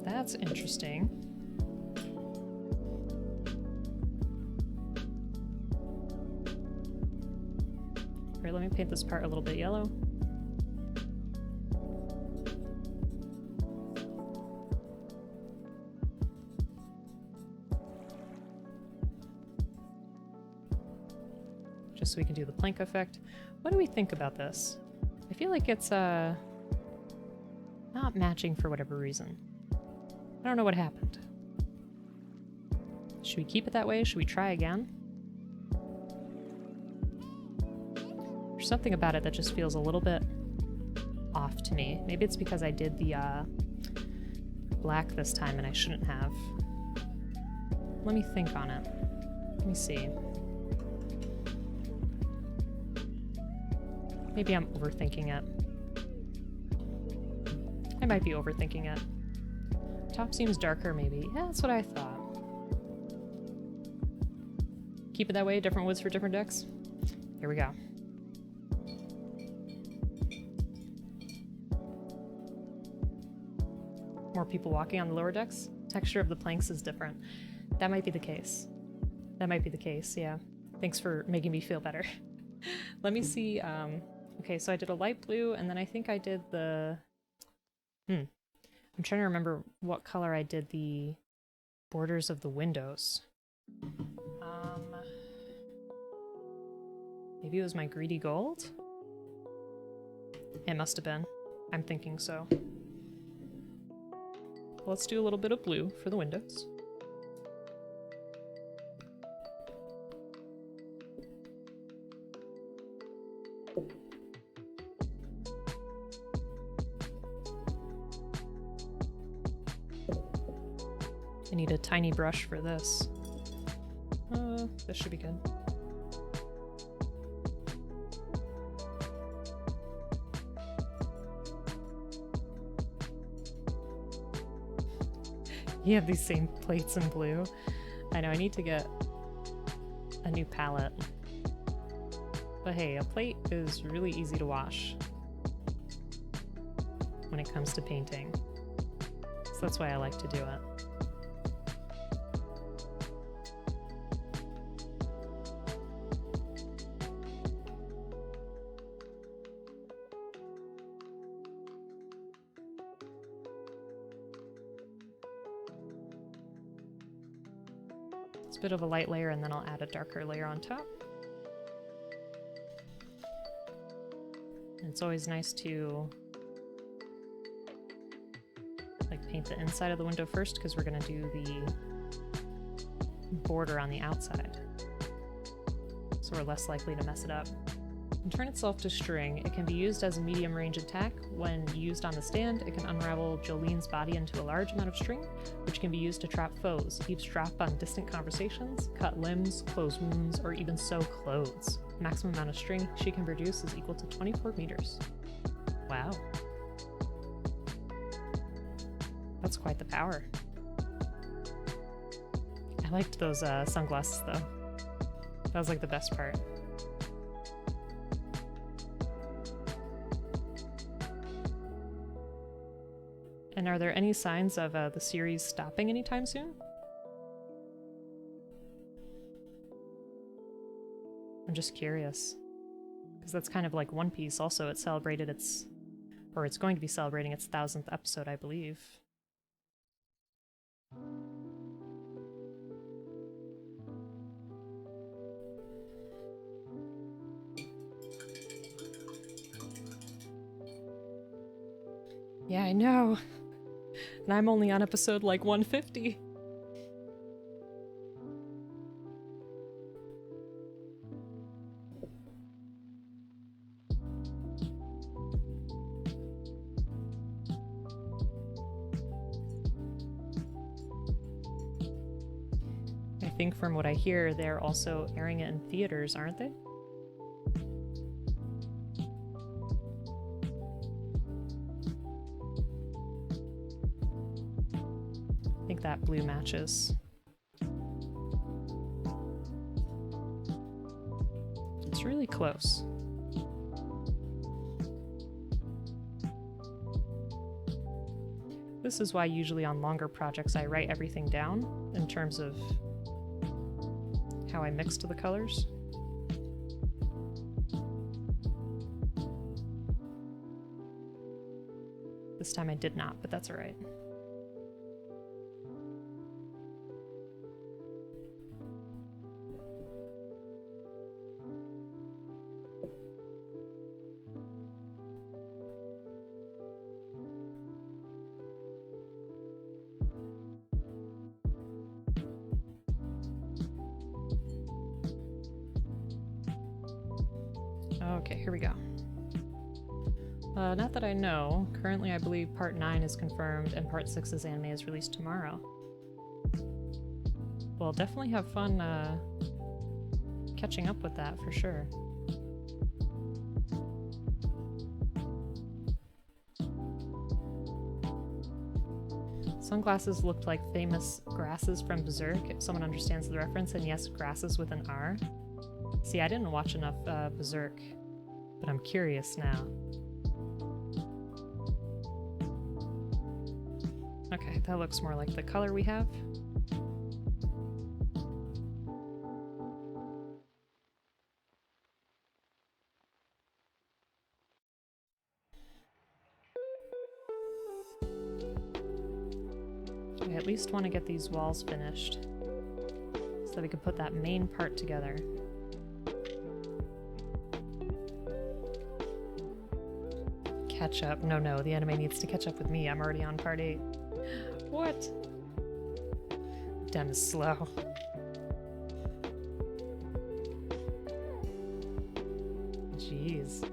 That's interesting. All right, let me paint this part a little bit yellow. Just so we can do the plank effect. What do we think about this? I feel like it's not matching for whatever reason. I don't know what happened. Should we keep it that way? Should we try again? There's something about it that just feels a little bit off to me. Maybe it's because I did the black this time and I shouldn't have. Let me think on it. Let me see. Maybe I'm overthinking it. I might be overthinking it. Top seems darker, maybe. Yeah, that's what I thought. Keep it that way, different woods for different decks? Here we go. More people walking on the lower decks? Texture of the planks is different. That might be the case. That might be the case, yeah. Thanks for making me feel better. Let me see, okay, so I did a light blue, and then I think I did the... I'm trying to remember what color I did the borders of the windows. Maybe it was my greedy gold? It must have been. I'm thinking so. Let's do a little bit of blue for the windows. I need a tiny brush for this. This should be good. You have these same plates in blue. I know, I need to get a new palette. But hey, a plate is really easy to wash when it comes to painting. So that's why I like to do it. It's a bit of a light layer, and then I'll add a darker layer on top. And it's always nice to like paint the inside of the window first, because we're going to do the border on the outside. So we're less likely to mess it up. And turn itself to string. It can be used as a medium range attack. When used on the stand, it can unravel Jolene's body into a large amount of string, which can be used to trap foes, eavesdrop on distant conversations, cut limbs, close wounds, or even sew clothes. The maximum amount of string she can produce is equal to 24 meters. Wow. That's quite the power. I liked those sunglasses though. That was like the best part. And are there any signs of the series stopping anytime soon? I'm just curious. Because that's kind of like One Piece also. It celebrated its... or it's going to be celebrating its 1000th episode, I believe. Yeah, I know. And I'm only on episode like 150. I think from what I hear, they're also airing it in theaters, aren't they? blue matches. It's really close. This is why usually on longer projects I write everything down in terms of how I mixed the colors. This time I did not, but that's alright. Okay, here we go. Not that I know. Currently, I believe Part 9 is confirmed and Part 6's anime is released tomorrow. We'll definitely have fun catching up with that for sure. Sunglasses looked like famous grasses from Berserk, if someone understands the reference, and yes, grasses with an R. See, I didn't watch enough Berserk, but I'm curious now. Okay, that looks more like the color we have. I at least want to get these walls finished so that we can put that main part together. Catch up. No, the anime needs to catch up with me. I'm already on part 8. What? Dem is slow. Jeez.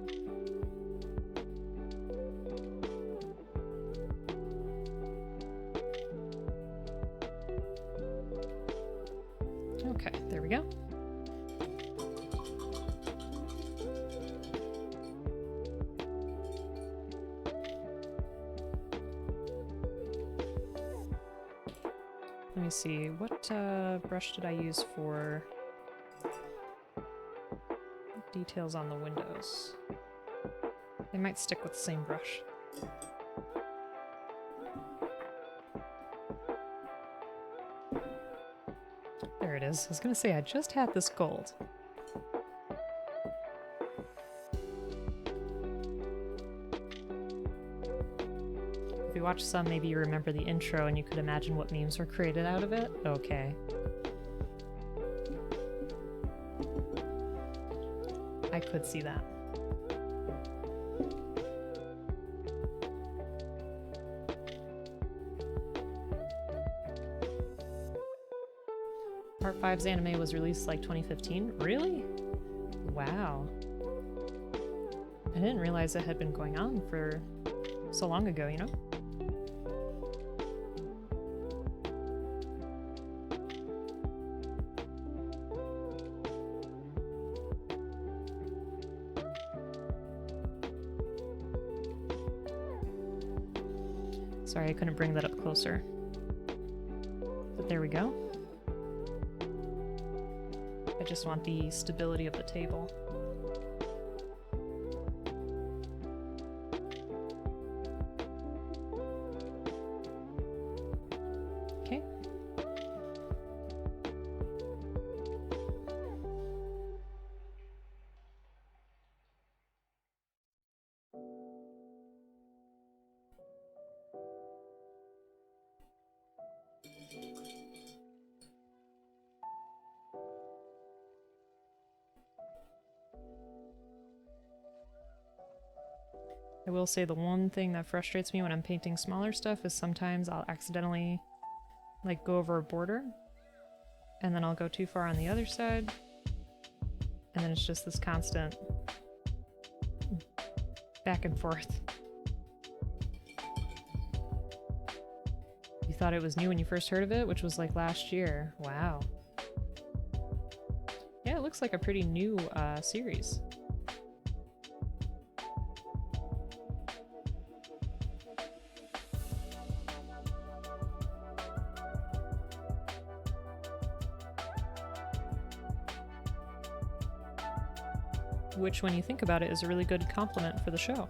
Okay, there we go. Let me see, what brush did I use for details on the windows? They might stick with the same brush. There it is. I was gonna say, I just had this gold. If you watch some, maybe you remember the intro and you could imagine what memes were created out of it. Okay. I could see that. Part 5's anime was released like 2015? Really? Wow. I didn't realize it had been going on for so long ago, you know? Sorry, I couldn't bring that up closer. But there we go. I just want the stability of the table. Okay. I will say the one thing that frustrates me when I'm painting smaller stuff is sometimes I'll accidentally like go over a border and then I'll go too far on the other side and then it's just this constant back and forth. You thought it was new when you first heard of it, which was like last year. Wow. Yeah, it looks like a pretty new series. which when you think about it is a really good compliment for the show.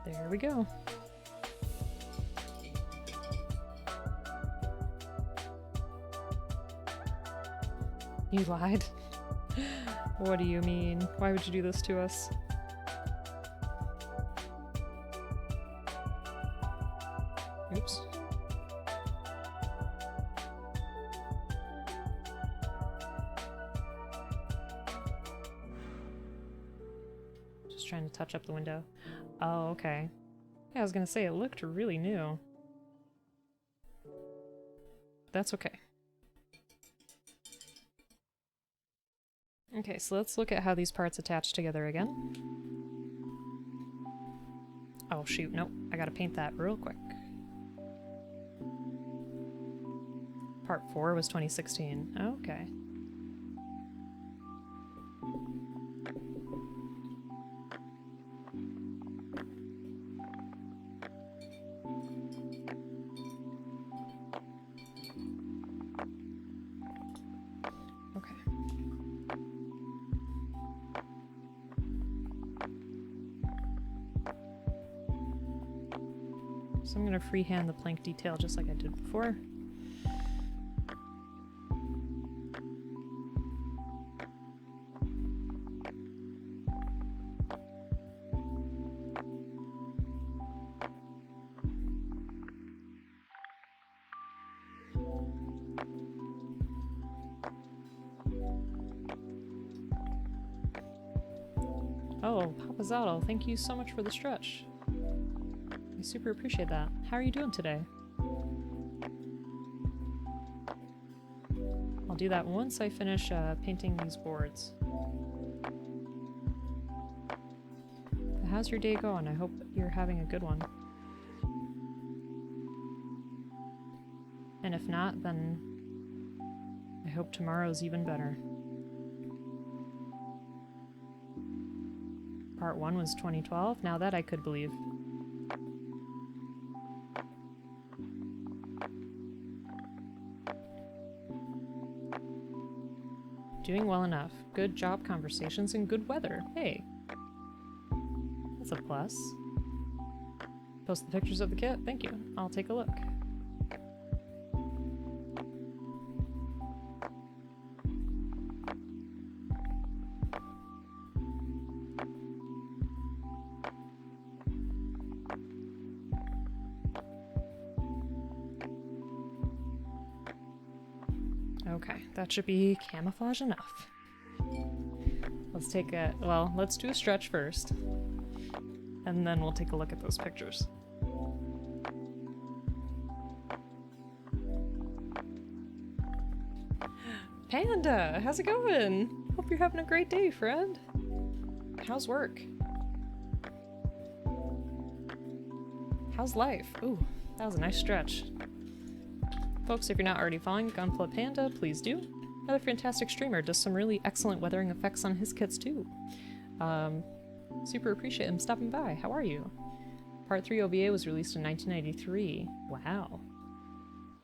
There we go. You lied. What do you mean? Why would you do this to us? Oops. Just trying to touch up the window. Oh, okay. Yeah, I was gonna say, it looked really new. That's okay. Okay, so let's look at how these parts attach together again. Oh shoot, nope. I gotta paint that real quick. Part 4 was 2016. Okay. So I'm going to freehand the plank detail just like I did before. Oh, Papazotto, thank you so much for the stretch. I super appreciate that. How are you doing today? I'll do that once I finish painting these boards. But how's your day going? I hope you're having a good one. And if not, then I hope tomorrow's even better. Part 1 was 2012. Now that I could believe. Doing well enough. Good job conversations and good weather. Hey. That's a plus. Post the pictures of the kit? Thank you. I'll take a look. Okay, that should be camouflage enough. Let's take a, well, let's do a stretch first. And then we'll take a look at those pictures. Panda, how's it going? Hope you're having a great day, friend. How's work? How's life? Ooh, that was a nice stretch. Folks, if you're not already following Gunpla Panda, please do. Another fantastic streamer, does some really excellent weathering effects on his kits too. Super appreciate him stopping by. How are you? Part 3 OVA was released in 1993. Wow.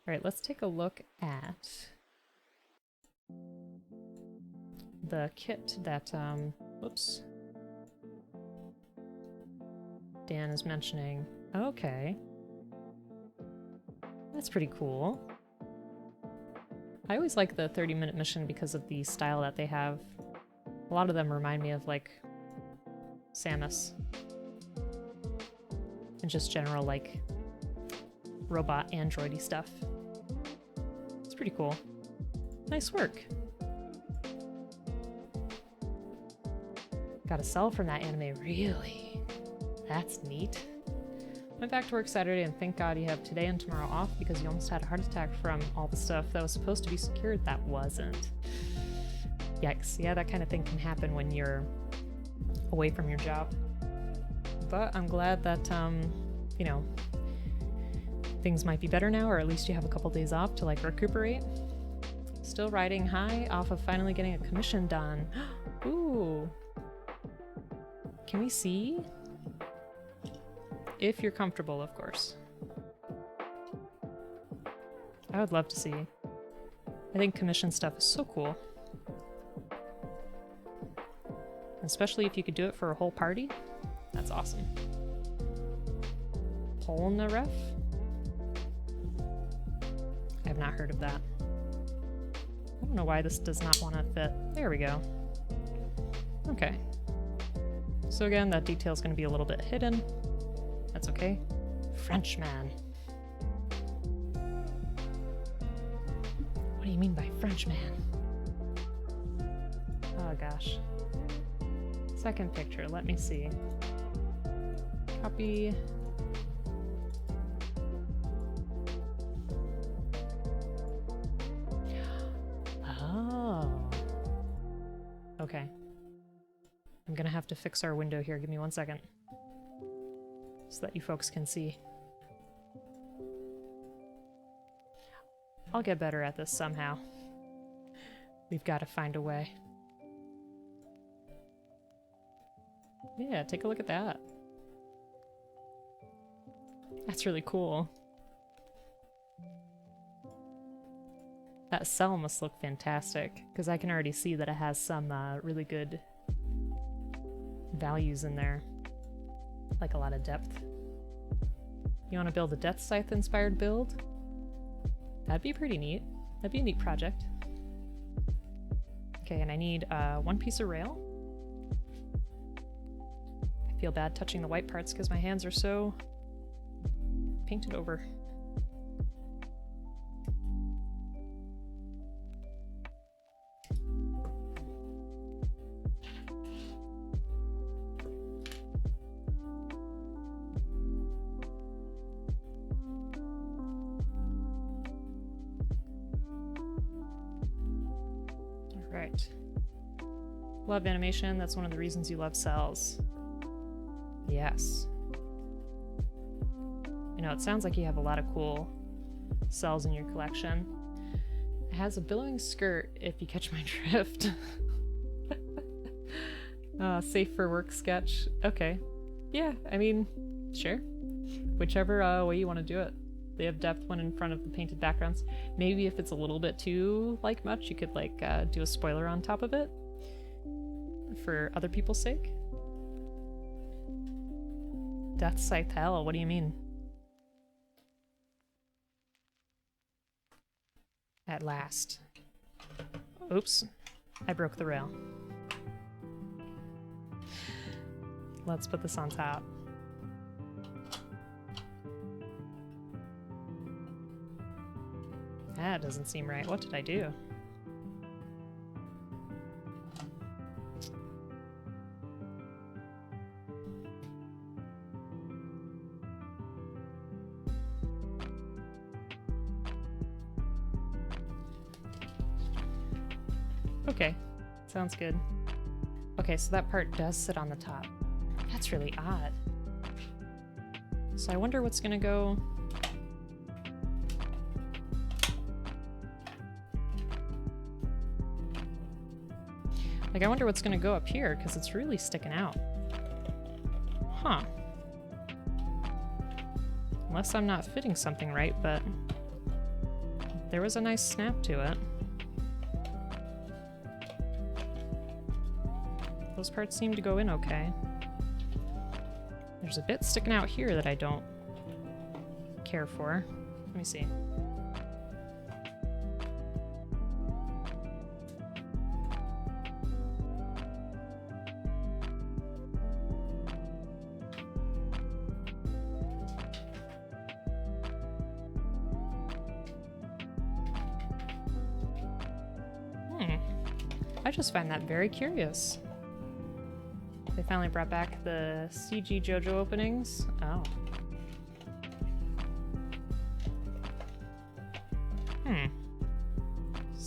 Alright, let's take a look at the kit that, whoops. Dan is mentioning. Okay. That's pretty cool. I always like the 30-minute mission because of the style that they have. A lot of them remind me of, like, Samus. And just general, like, robot android-y stuff. It's pretty cool. Nice work. Got a cell from that anime, really? That's neat. Went back to work Saturday and thank God you have today and tomorrow off because you almost had a heart attack from all the stuff that was supposed to be secured that wasn't. Yikes. Yeah, that kind of thing can happen when you're away from your job. But I'm glad that, you know, things might be better now, or at least you have a couple days off to like recuperate. Still riding high off of finally getting a commission done. Ooh. Can we see? If you're comfortable, of course. I would love to see. I think commission stuff is so cool. Especially if you could do it for a whole party. That's awesome. Polnareff? I have not heard of that. I don't know why this does not want to fit. There we go. Okay. So again, that detail is going to be a little bit hidden. That's okay. Frenchman. What do you mean by Frenchman? Oh gosh. Second picture, let me see. Copy. Oh. Okay. I'm gonna have to fix our window here. Give me 1 second. So that you folks can see. I'll get better at this somehow. We've got to find a way. Yeah, take a look at that. That's really cool. That cell must look fantastic, because I can already see that it has some really good values in there. Like a lot of depth. You want to build a Death Scythe inspired build? That'd be pretty neat. That'd be a neat project. Okay, and I need one piece of rail. I feel bad touching the white parts because my hands are so painted over. Right. Love animation. That's one of the reasons you love cells. Yes. You know, it sounds like you have a lot of cool cells in your collection. It has a billowing skirt, if you catch my drift. Safe for work sketch. Okay. Yeah, I mean, sure. Whichever way you want to do it. They have depth when in front of the painted backgrounds. Maybe if it's a little bit too like much, you could like do a spoiler on top of it for other people's sake. Death Scythe hell, what do you mean? At last. Oops, I broke the rail. Let's put this on top. That doesn't seem right. What did I do? Okay, sounds good. Okay, so that part does sit on the top. That's really odd. So I wonder what's gonna go... Like, I wonder what's gonna go up here, because it's really sticking out. Huh. Unless I'm not fitting something right, but... there was a nice snap to it. Those parts seem to go in okay. There's a bit sticking out here that I don't care for. Let me see. I just find that very curious. They finally brought back the CG JoJo openings. Oh.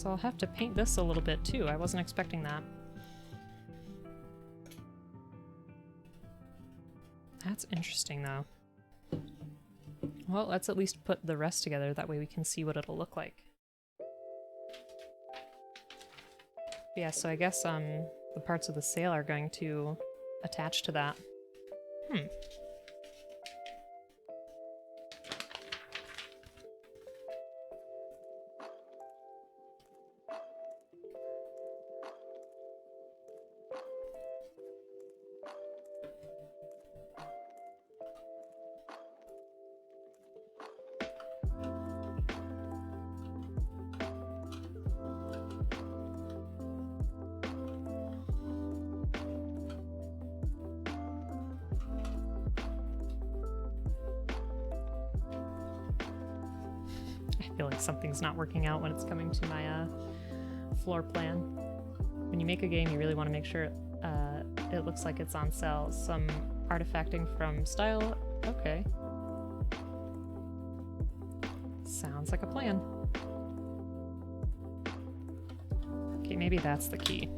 So I'll have to paint this a little bit too. I wasn't expecting that. That's interesting though. Well, let's at least put the rest together, that way we can see what it'll look like. Yeah, so I guess the parts of the sail are going to attach to that. I feel like something's not working out when it's coming to my floor plan. When you make a game, you really want to make sure it looks like it's on cells. Some artifacting from style. Okay. Sounds like a plan. Okay, maybe that's the key.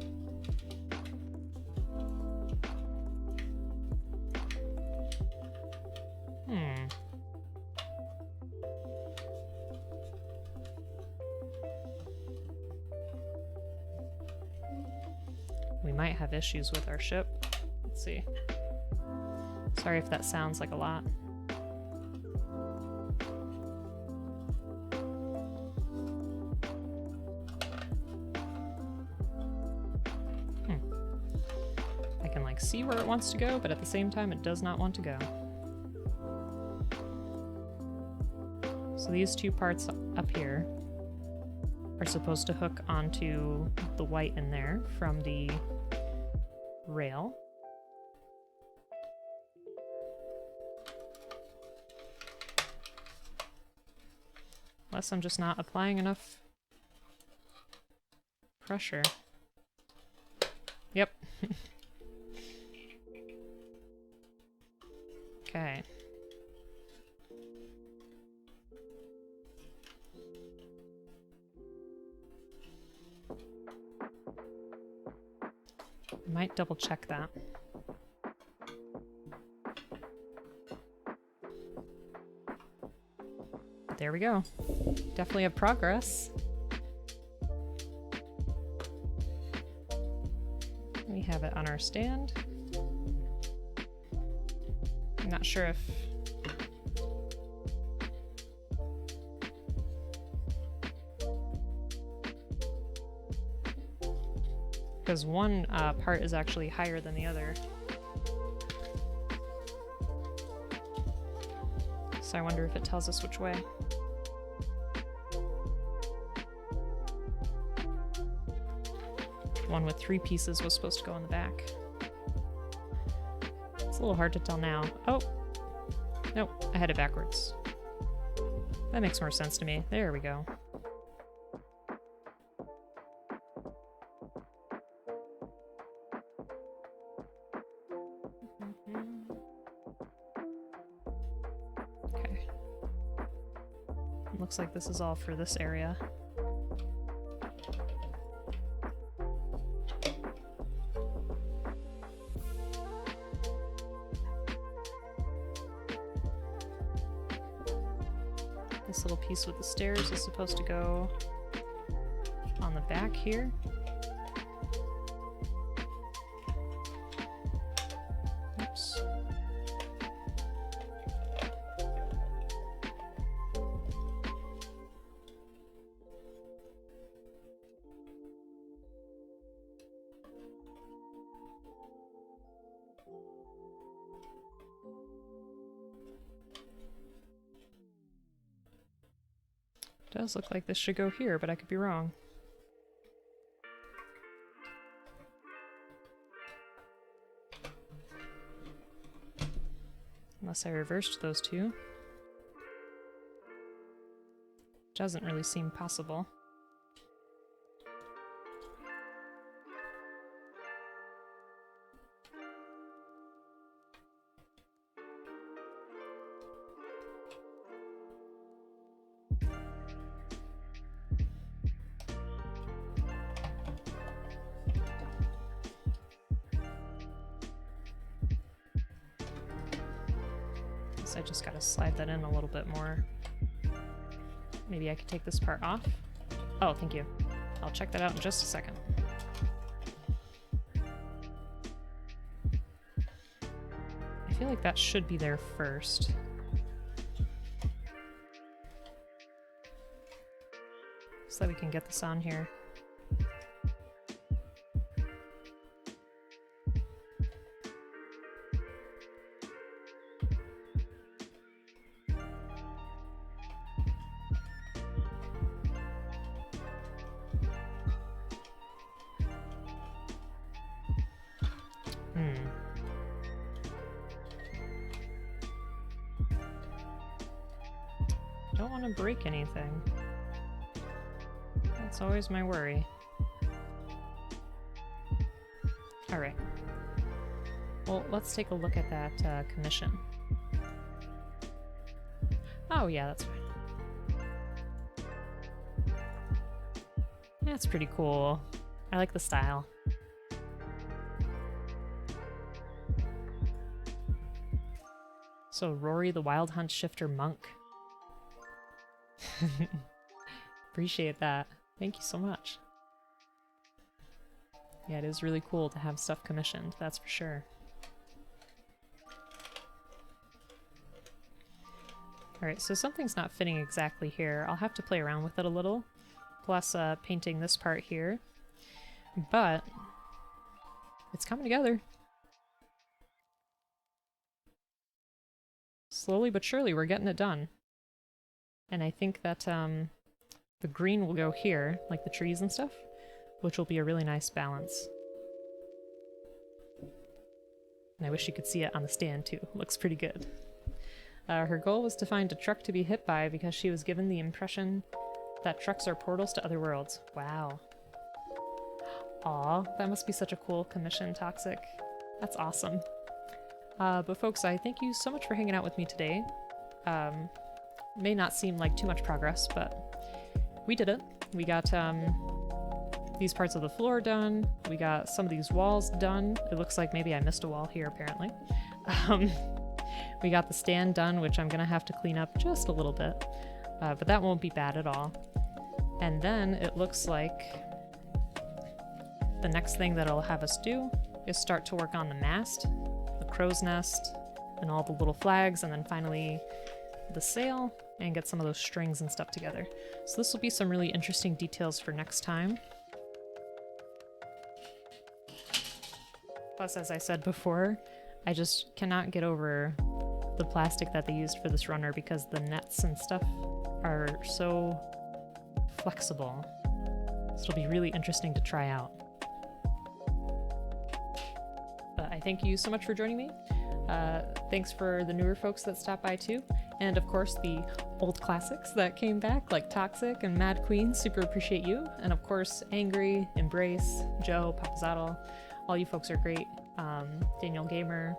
We might have issues with our ship. Let's see. Sorry if that sounds like a lot. I can like see where it wants to go, but at the same time it does not want to go. So these two parts up here are supposed to hook onto the white in there from the rail. Unless I'm just not applying enough pressure. Yep. Okay. I might double check that. There we go. Definitely have progress. We have it on our stand. I'm not sure if... because one part is actually higher than the other. So I wonder if it tells us which way. One with 3 pieces was supposed to go on the back. It's a little hard to tell now. Oh! Nope, I had it backwards. That makes more sense to me. There we go. Okay. Looks like this is all for this area. This little piece with the stairs is supposed to go on the back here. Oops. Does look like this should go here, but I could be wrong. Unless I reversed those two. Doesn't really seem possible. guess I just gotta slide that in a little bit more. Maybe I could take this part off. Oh, thank you. I'll check that out in just a second. I feel like that should be there first. So that we can get this on here. Don't want to break anything. That's always my worry. Alright. Well, let's take a look at that commission. Oh yeah, that's fine. That's pretty cool. I like the style. So Rory the Wild Hunt Shifter Monk. Appreciate that. Thank you so much. Yeah, it is really cool to have stuff commissioned, that's for sure. Alright, so something's not fitting exactly here. I'll have to play around with it a little. Plus painting this part here. But it's coming together. Slowly but surely we're getting it done. And I think that the green will go here, like the trees and stuff, which will be a really nice balance. And I wish you could see it on the stand too. Looks pretty good. Her goal was to find a truck to be hit by because she was given the impression that trucks are portals to other worlds. Wow. Aw, that must be such a cool commission, Toxic. That's awesome. But folks, I thank you so much for hanging out with me today. May not seem like too much progress, but we did it. We got these parts of the floor done. We got some of these walls done. It looks like maybe I missed a wall here, apparently. We got the stand done, which I'm gonna have to clean up just a little bit, but that won't be bad at all. And then it looks like the next thing that it'll have us do is start to work on the mast, the crow's nest, and all the little flags, and then finally the sail, and get some of those strings and stuff together. So this will be some really interesting details for next time. Plus, as I said before, I just cannot get over the plastic that they used for this runner because the nets and stuff are so flexible. So it'll be really interesting to try out. But I thank you so much for joining me. Thanks for the newer folks that stopped by too. And of course the old classics that came back, like Toxic and Mad Queen, super appreciate you. And of course Angry, Embrace, Joe, Papazadal, all you folks are great. Daniel Gamer,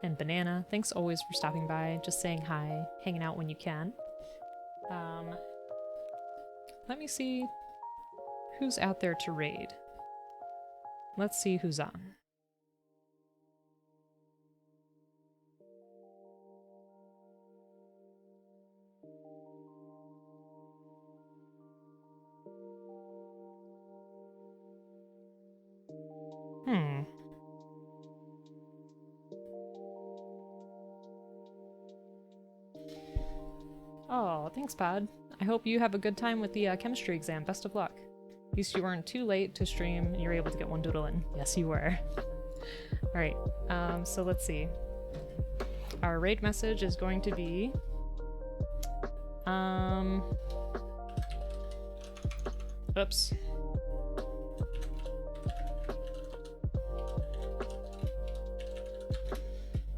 and Banana, thanks always for stopping by, just saying hi, hanging out when you can. Let me see who's out there to raid. Let's see who's on. Oh, thanks, Pod. I hope you have a good time with the chemistry exam. Best of luck. At least you weren't too late to stream and you were able to get one doodle in. Yes, you were. Alright, so let's see. Our raid message is going to be... Oops.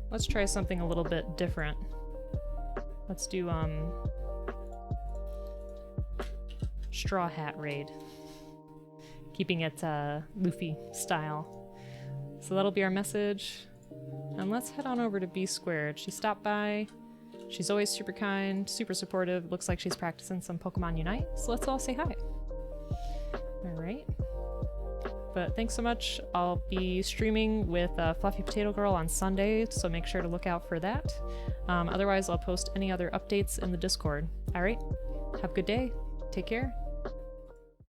Let's try something a little bit different. Let's do, Straw Hat Raid. Keeping it, Luffy style. So that'll be our message. And let's head on over to B Squared. She stopped by. She's always super kind, super supportive. Looks like she's practicing some Pokemon Unite. So let's all say hi. Alright. But thanks so much. I'll be streaming with Fluffy Potato Girl on Sunday, so make sure to look out for that. Otherwise, I'll post any other updates in the Discord. Alright, have a good day. Take care.